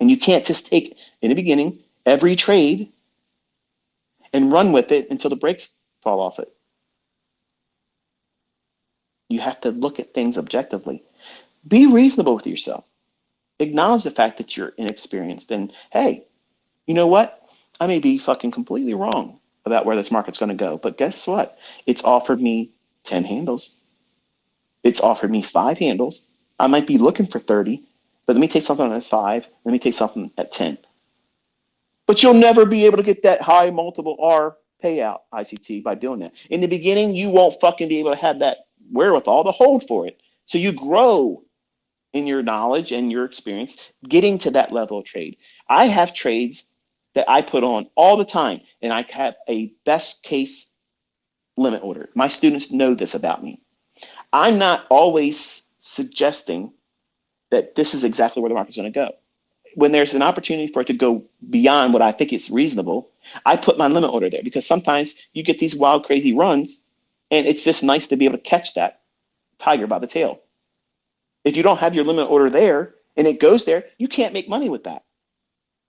And you can't just take, in the beginning, every trade and run with it until the brakes fall off it. You have to look at things objectively. Be reasonable with yourself. Acknowledge the fact that you're inexperienced. And hey, you know what? I may be fucking completely wrong about where this market's going to go. But guess what? It's offered me 10 handles. It's offered me 5 handles. I might be looking for 30, but let me take something at 5. Let me take something at 10. But you'll never be able to get that high multiple R payout, ICT, by doing that. In the beginning, you won't fucking be able to have that wherewithal to hold for it. So you grow in your knowledge and your experience getting to that level of trade. I have trades that I put on all the time, and I have a best case limit order. My students know this about me. I'm not always suggesting that this is exactly where the market's going to go. When there's an opportunity for it to go beyond what I think is reasonable, I put my limit order there, because sometimes you get these wild, crazy runs, and it's just nice to be able to catch that tiger by the tail. If you don't have your limit order there and it goes there, you can't make money with that.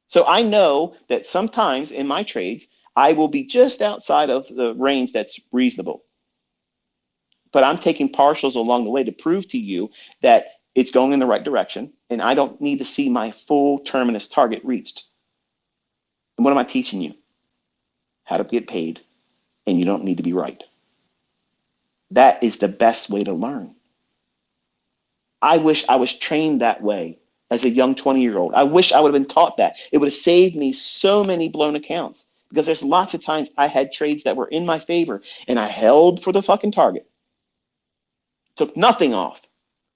So I know that sometimes in my trades, I will be just outside of the range that's reasonable. But I'm taking partials along the way to prove to you that it's going in the right direction, and I don't need to see my full terminus target reached. And what am I teaching you? How to get paid, and you don't need to be right. That is the best way to learn. I wish I was trained that way as a young 20-year-old. I wish I would have been taught that. It would have saved me so many blown accounts, because there's lots of times I had trades that were in my favor, and I held for the fucking target, took nothing off,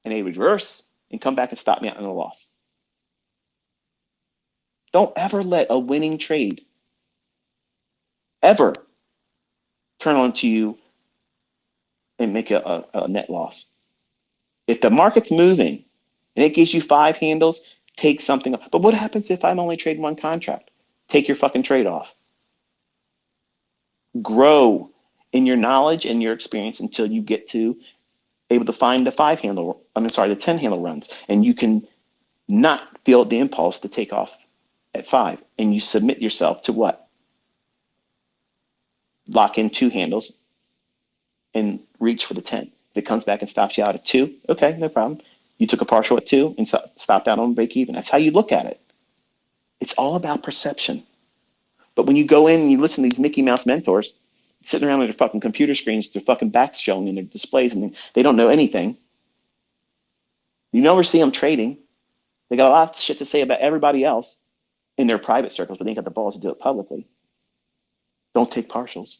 and they reverse and come back and stop me out in a loss. Don't ever let a winning trade ever turn onto you and make a net loss. If the market's moving and it gives you 5 handles, take something off. But what happens if I'm only trading 1 contract? Take your fucking trade off. Grow in your knowledge and your experience until you get to able to find the 5 handle, the 10 handle runs, and you can not feel the impulse to take off at 5, and you submit yourself to what? Lock in 2 handles and reach for the 10. If it comes back and stops you out at 2, okay, no problem. You took a partial at 2 and stopped out on break even. That's how you look at it. It's all about perception. But when you go in and you listen to these Mickey Mouse mentors sitting around with their fucking computer screens, their fucking backs showing in their displays, and they don't know anything, you never see them trading. They got a lot of shit to say about everybody else in their private circles, but they ain't got the balls to do it publicly. Don't take partials.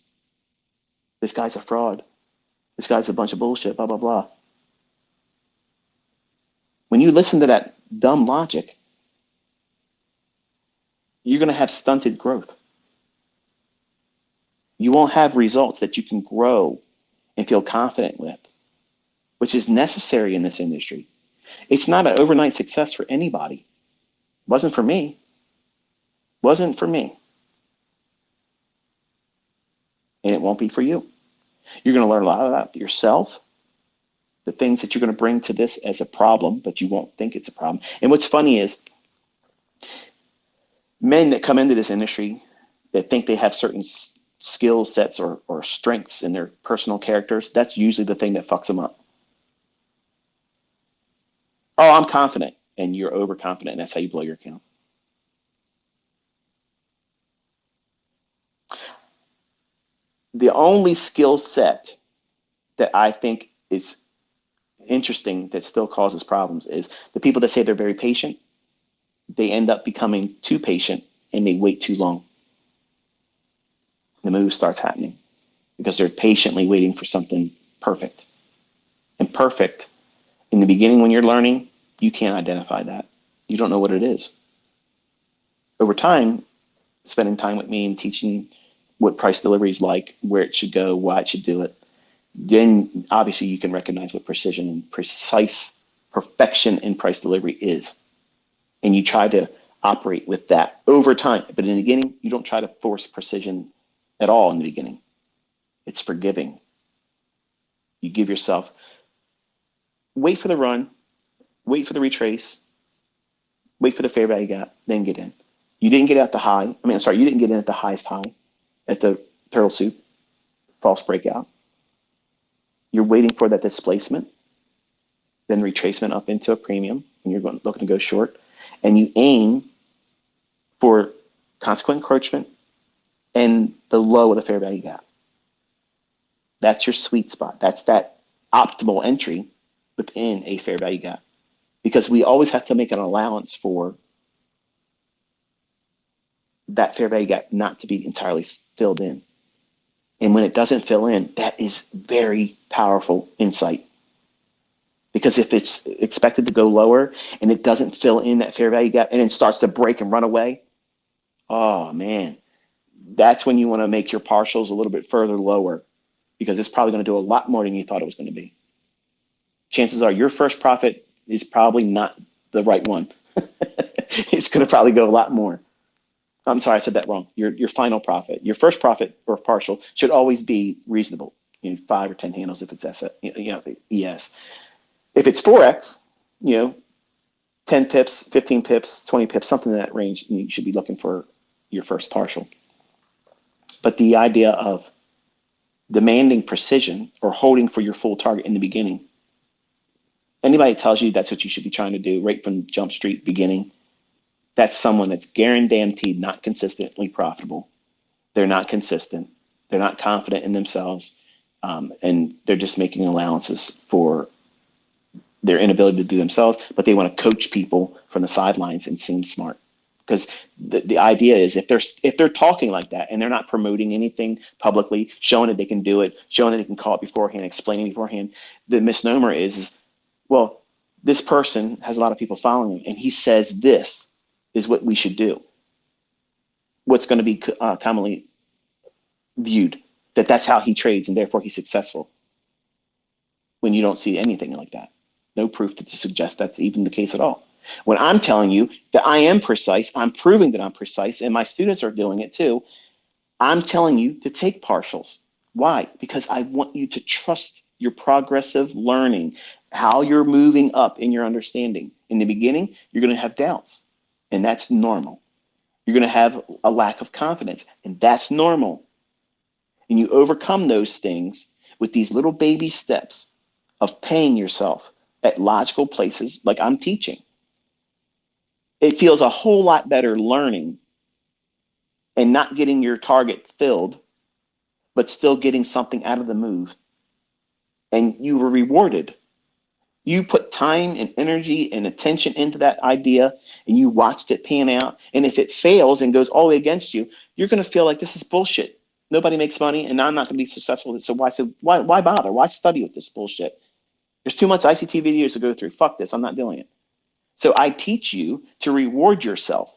This guy's a fraud. This guy's a bunch of bullshit, blah, blah, blah. When you listen to that dumb logic, you're going to have stunted growth. You won't have results that you can grow and feel confident with, which is necessary in this industry. It's not an overnight success for anybody. Wasn't for me. Wasn't for me. And it won't be for you. You're going to learn a lot about yourself, the things that you're going to bring to this as a problem, but you won't think it's a problem. And what's funny is men that come into this industry that think they have certain skill sets or strengths in their personal characters, that's usually the thing that fucks them up. Oh, I'm confident, and you're overconfident, and that's how you blow your account. The only skill set that I think is interesting that still causes problems is the people that say they're very patient. They end up becoming too patient, and they wait too long. The move starts happening. because they're patiently waiting for something perfect. And perfect, in the beginning when you're learning, you can't identify that. You don't know what it is. Over time, spending time with me and teaching what price delivery is like, where it should go, why it should do it, then obviously you can recognize what precision and precise perfection in price delivery is. And you try to operate with that over time. But in the beginning, you don't try to force precision at all in the beginning. It's forgiving. You give yourself, wait for the run, wait for the retrace, wait for the fair value gap, then get in. You didn't get at the high. You didn't get in at the highest high at the turtle soup, false breakout. You're waiting for that displacement, then retracement up into a premium, and you're looking to go short. And you aim for consequent encroachment and the low of the fair value gap. That's your sweet spot. That's that optimal entry within a fair value gap. Because we always have to make an allowance for that fair value gap not to be entirely filled in. And when it doesn't fill in, that is very powerful insight. Because if it's expected to go lower and it doesn't fill in that fair value gap and then starts to break and run away, oh man, that's when you want to make your partials a little bit further lower, because it's probably going to do a lot more than you thought it was going to be. Chances are your first profit is probably not the right one. It's going to probably go a lot more. I'm sorry, I said that wrong. Your final profit, your first profit or partial should always be reasonable. 5 or 10 handles if it's ES. If it's 4x, 10 pips, 15 pips, 20 pips, something in that range, you should be looking for your first partial. But the idea of demanding precision or holding for your full target in the beginning, anybody tells you that's what you should be trying to do right from Jump Street beginning, that's someone that's guaranteed not consistently profitable. They're not consistent. They're not confident in themselves. And they're just making allowances for their inability to do themselves, but they want to coach people from the sidelines and seem smart. Because the idea is if they're talking like that and they're not promoting anything publicly, showing that they can do it, showing that they can call it beforehand, explaining beforehand, the misnomer is, well, this person has a lot of people following him and he says this is what we should do. What's going to be commonly viewed, that's how he trades and therefore he's successful, when you don't see anything like that. No proof to suggest that's even the case at all. When I'm telling you that I am precise, I'm proving that I'm precise, and my students are doing it too, I'm telling you to take partials. Why? Because I want you to trust your progressive learning, how you're moving up in your understanding. In the beginning, you're going to have doubts, and that's normal. You're going to have a lack of confidence, and that's normal. And you overcome those things with these little baby steps of paying yourself at logical places like I'm teaching. It feels a whole lot better learning and not getting your target filled, but still getting something out of the move. And you were rewarded. You put time and energy and attention into that idea and you watched it pan out. And if it fails and goes all the way against you, you're going to feel like this is bullshit. Nobody makes money and I'm not going to be successful with it. So why bother? Why study with this bullshit? There's too much ICT videos to go through. Fuck this. I'm not doing it. So I teach you to reward yourself.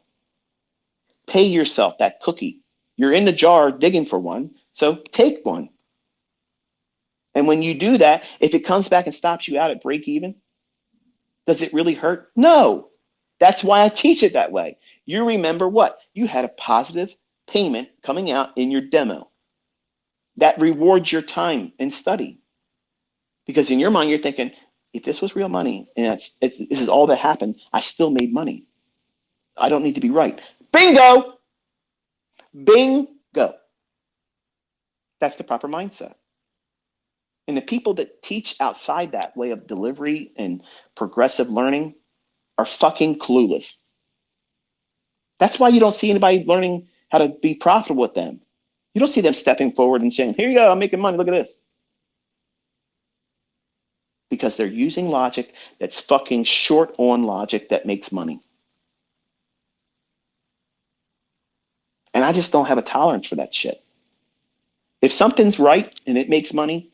Pay yourself that cookie. You're in the jar digging for one, so take one. And when you do that, if it comes back and stops you out at break even, does it really hurt? No. That's why I teach it that way. You remember what? You had a positive payment coming out in your demo. That rewards your time and study. Because in your mind, you're thinking, if this was real money and this is all that happened, I still made money. I don't need to be right. Bingo! Bingo! That's the proper mindset. And the people that teach outside that way of delivery and progressive learning are fucking clueless. That's why you don't see anybody learning how to be profitable with them. You don't see them stepping forward and saying, here you go, I'm making money, look at this. Because they're using logic that's fucking short on logic that makes money. And I just don't have a tolerance for that shit. If something's right and it makes money,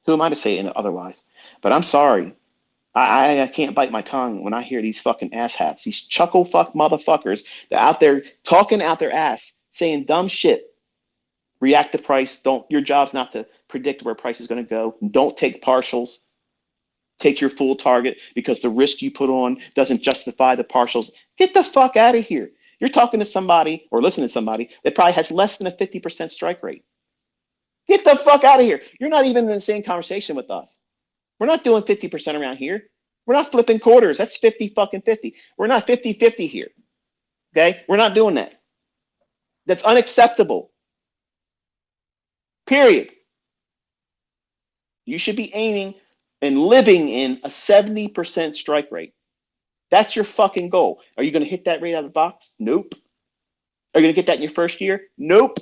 who am I to say otherwise? But I'm sorry. I can't bite my tongue when I hear these fucking asshats, these chuckle fuck motherfuckers that out there talking out their ass, saying dumb shit. React to price. Don't. Your job's not to predict where price is going to go. Don't take partials. Take your full target because the risk you put on doesn't justify the partials. Get the fuck out of here. You're talking to somebody or listening to somebody that probably has less than a 50% strike rate. Get the fuck out of here. You're not even in the same conversation with us. We're not doing 50% around here. We're not flipping quarters. That's 50 fucking 50. We're not 50-50 here. Okay? We're not doing that. That's unacceptable. Period. You should be aiming and living in a 70% strike rate. That's your fucking goal. Are you going to hit that rate out of the box? Nope. Are you going to get that in your first year? Nope.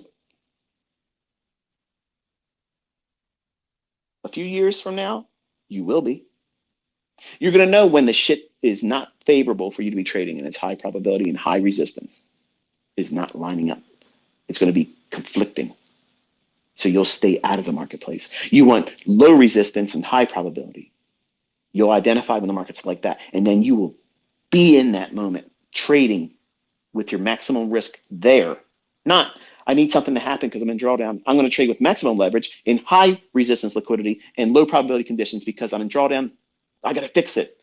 A few years from now, you will be. You're going to know when the shit is not favorable for you to be trading and it's high probability and high resistance is not lining up. It's going to be conflicting. So you'll stay out of the marketplace. You want low resistance and high probability. You'll identify when the market's like that, and then you will be in that moment trading with your maximum risk there. Not, I need something to happen because I'm in drawdown. I'm going to trade with maximum leverage in high resistance liquidity and low probability conditions because I'm in drawdown. I got to fix it.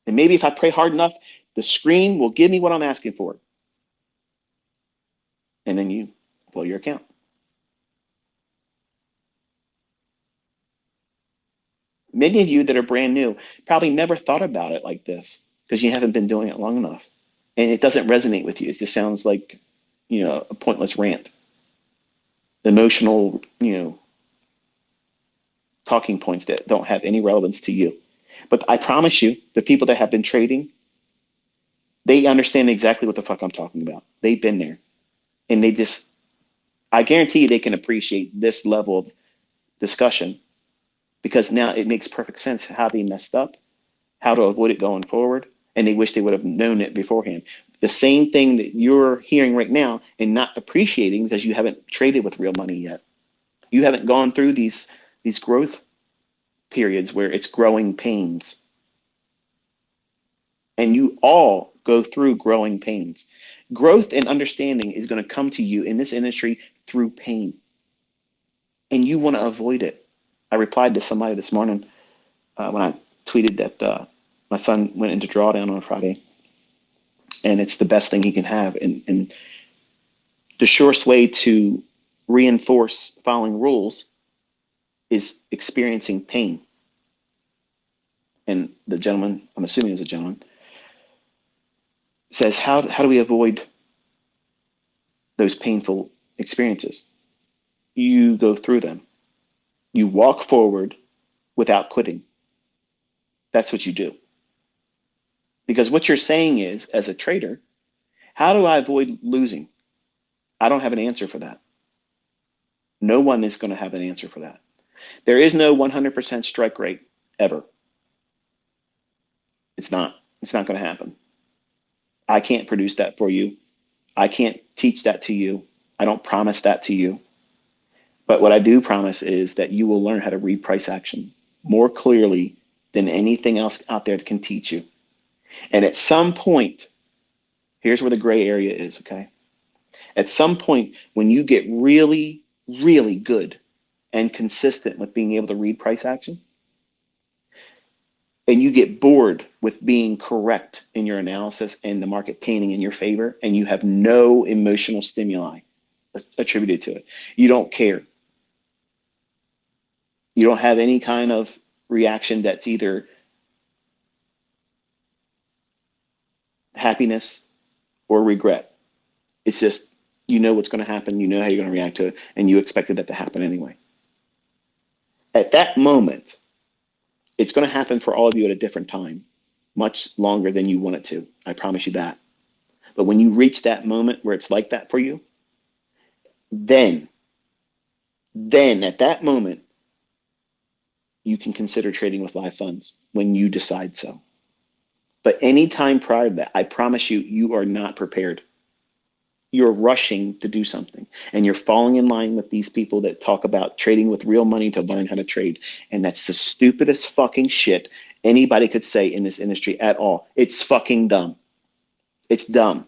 And maybe if I pray hard enough, the screen will give me what I'm asking for. And then you blow your account. Many of you that are brand new probably never thought about it like this because you haven't been doing it long enough. And it doesn't resonate with you. It just sounds like, a pointless rant. Emotional, talking points that don't have any relevance to you. But I promise you, the people that have been trading, they understand exactly what the fuck I'm talking about. They've been there. And I guarantee you they can appreciate this level of discussion because now it makes perfect sense how they messed up, how to avoid it going forward, and they wish they would have known it beforehand. The same thing that you're hearing right now and not appreciating because you haven't traded with real money yet. You haven't gone through these growth periods where it's growing pains. And you all go through growing pains. Growth and understanding is going to come to you in this industry through pain. And you want to avoid it. I replied to somebody this morning when I tweeted that my son went into drawdown on Friday. And it's the best thing he can have. And the surest way to reinforce following rules is experiencing pain. And the gentleman, I'm assuming it was a gentleman, says, how do we avoid those painful experiences? You go through them. You walk forward without quitting. That's what you do. Because what you're saying is, as a trader, how do I avoid losing? I don't have an answer for that. No one is going to have an answer for that. There is no 100% strike rate ever. It's not going to happen. I can't produce that for you. I can't teach that to you. I don't promise that to you. But what I do promise is that you will learn how to read price action more clearly than anything else out there can teach you. And at some point, here's where the gray area is, okay? At some point, when you get really, really good and consistent with being able to read price action, and you get bored with being correct in your analysis and the market painting in your favor, and you have no emotional stimuli attributed to it. You don't care. You don't have any kind of reaction that's either happiness or regret. It's just, you know what's going to happen, you know how you're going to react to it, and you expected that to happen anyway. At that moment, it's going to happen for all of you at a different time, much longer than you want it to. I promise you that. But when you reach that moment where it's like that for you, then at that moment, you can consider trading with live funds when you decide so. But any time prior to that, I promise you, you are not prepared. you're rushing to do something, and you're falling in line with these people that talk about trading with real money to learn how to trade. And that's the stupidest fucking shit anybody could say in this industry at all. It's fucking dumb. It's dumb.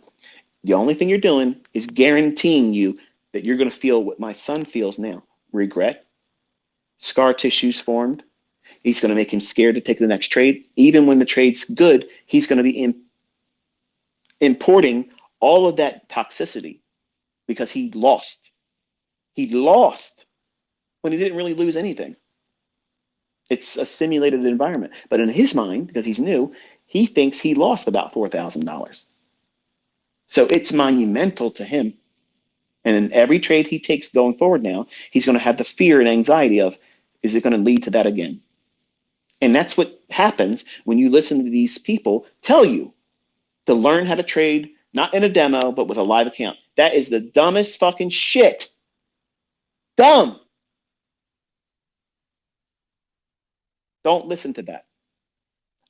The only thing you're doing is guaranteeing you that you're going to feel what my son feels now: regret, scar tissues formed. He's going to make him scared to take the next trade. Even when the trade's good, he's going to be importing all of that toxicity because he lost. He lost when he didn't really lose anything. It's a simulated environment. But in his mind, because he's new, he thinks he lost about $4,000. So it's monumental to him. And in every trade he takes going forward now, he's going to have the fear and anxiety of, is it going to lead to that again? And that's what happens when you listen to these people tell you to learn how to trade, not in a demo, but with a live account. That is the dumbest fucking shit. Dumb. Don't listen to that.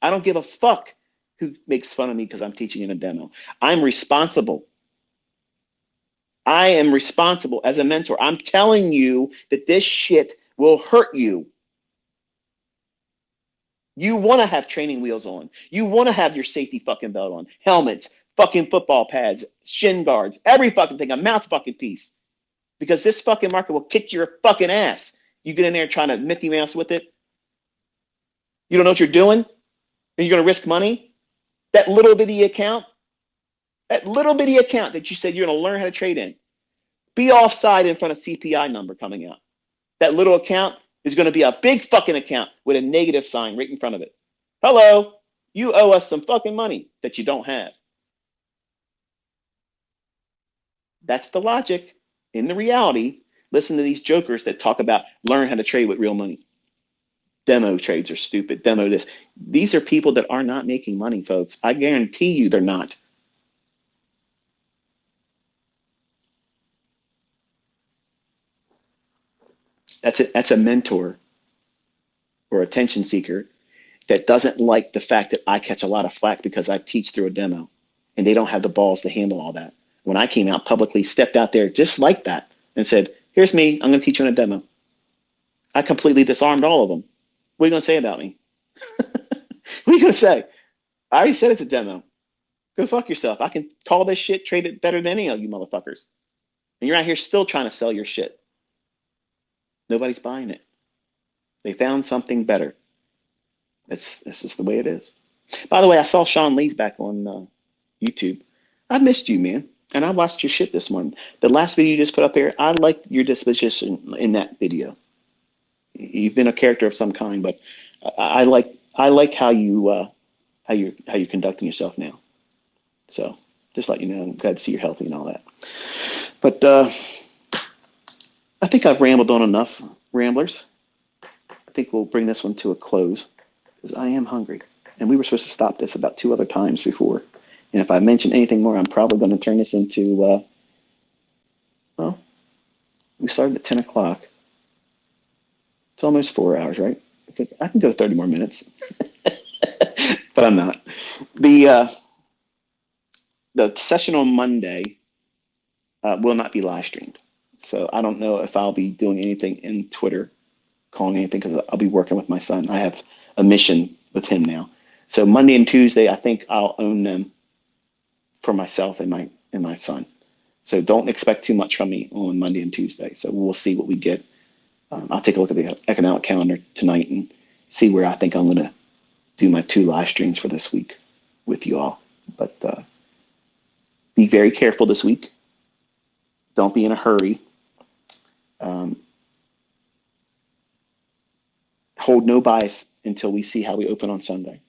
I don't give a fuck who makes fun of me because I'm teaching in a demo. I'm responsible. I am responsible as a mentor. I'm telling you that this shit will hurt you. You want to have training wheels on. You want to have your safety fucking belt on, helmets, fucking football pads, shin guards, every fucking thing, a mouse fucking piece. Because this fucking market will kick your fucking ass. You get in there trying to Mickey Mouse with it. You don't know what you're doing, and you're going to risk money. That little bitty account that you said you're going to learn how to trade in, be offside in front of CPI number coming out. That little account is going to be a big fucking account with a negative sign right in front of it. Hello, you owe us some fucking money that you don't have. That's the logic. In the reality, listen to these jokers that talk about learn how to trade with real money. Demo trades are stupid. Demo this. These are people that are not making money, folks. I guarantee you they're not. That's a mentor or attention seeker that doesn't like the fact that I catch a lot of flack because I teach through a demo, and they don't have the balls to handle all that. When I came out publicly, stepped out there just like that and said, here's me, I'm going to teach you on a demo. I completely disarmed all of them. What are you going to say about me? What are you going to say? I already said it's a demo. Go fuck yourself. I can call this shit, trade it better than any of you motherfuckers. And you're out here still trying to sell your shit. Nobody's buying it. They found something better. This is the way it is. By the way, I saw Sean Lee's back on YouTube. I missed you, man. And I watched your shit this morning. The last video you just put up here, I liked your disposition in that video. You've been a character of some kind, but I like how you're conducting yourself now. So just let you know, I'm glad to see you're healthy and all that. But I think I've rambled on enough, ramblers. I think we'll bring this one to a close because I am hungry. And we were supposed to stop this about 2 other times before. And if I mention anything more, I'm probably going to turn this into, well, we started at 10 o'clock. It's almost 4 hours, right? I can go 30 more minutes, but I'm not. The session on Monday will not be live streamed. So I don't know if I'll be doing anything in Twitter, calling anything, because I'll be working with my son. I have a mission with him now. So Monday and Tuesday, I think I'll own them for myself and my son. So don't expect too much from me on Monday and Tuesday. So we'll see what we get. I'll take a look at the economic calendar tonight and see where I think I'm going to do my 2 live streams for this week with you all. But be very careful this week. Don't be in a hurry. Hold no bias until we see how we open on Sunday.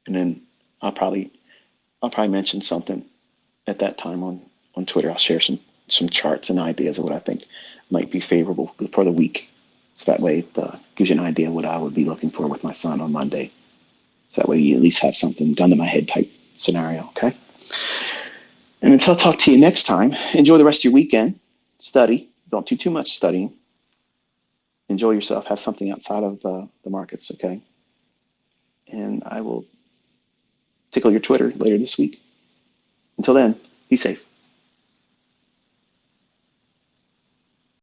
And then I'll probably mention something at that time on Twitter. I'll share some charts and ideas of what I think might be favorable for the week. So that way it gives you an idea of what I would be looking for with my son on Monday. So that way you at least have something gun to my head type scenario, okay? And until I talk to you next time, enjoy the rest of your weekend. Study. Don't do too much studying. Enjoy yourself. Have something outside of the markets, okay? And I will tickle your Twitter later this week. Until then, be safe.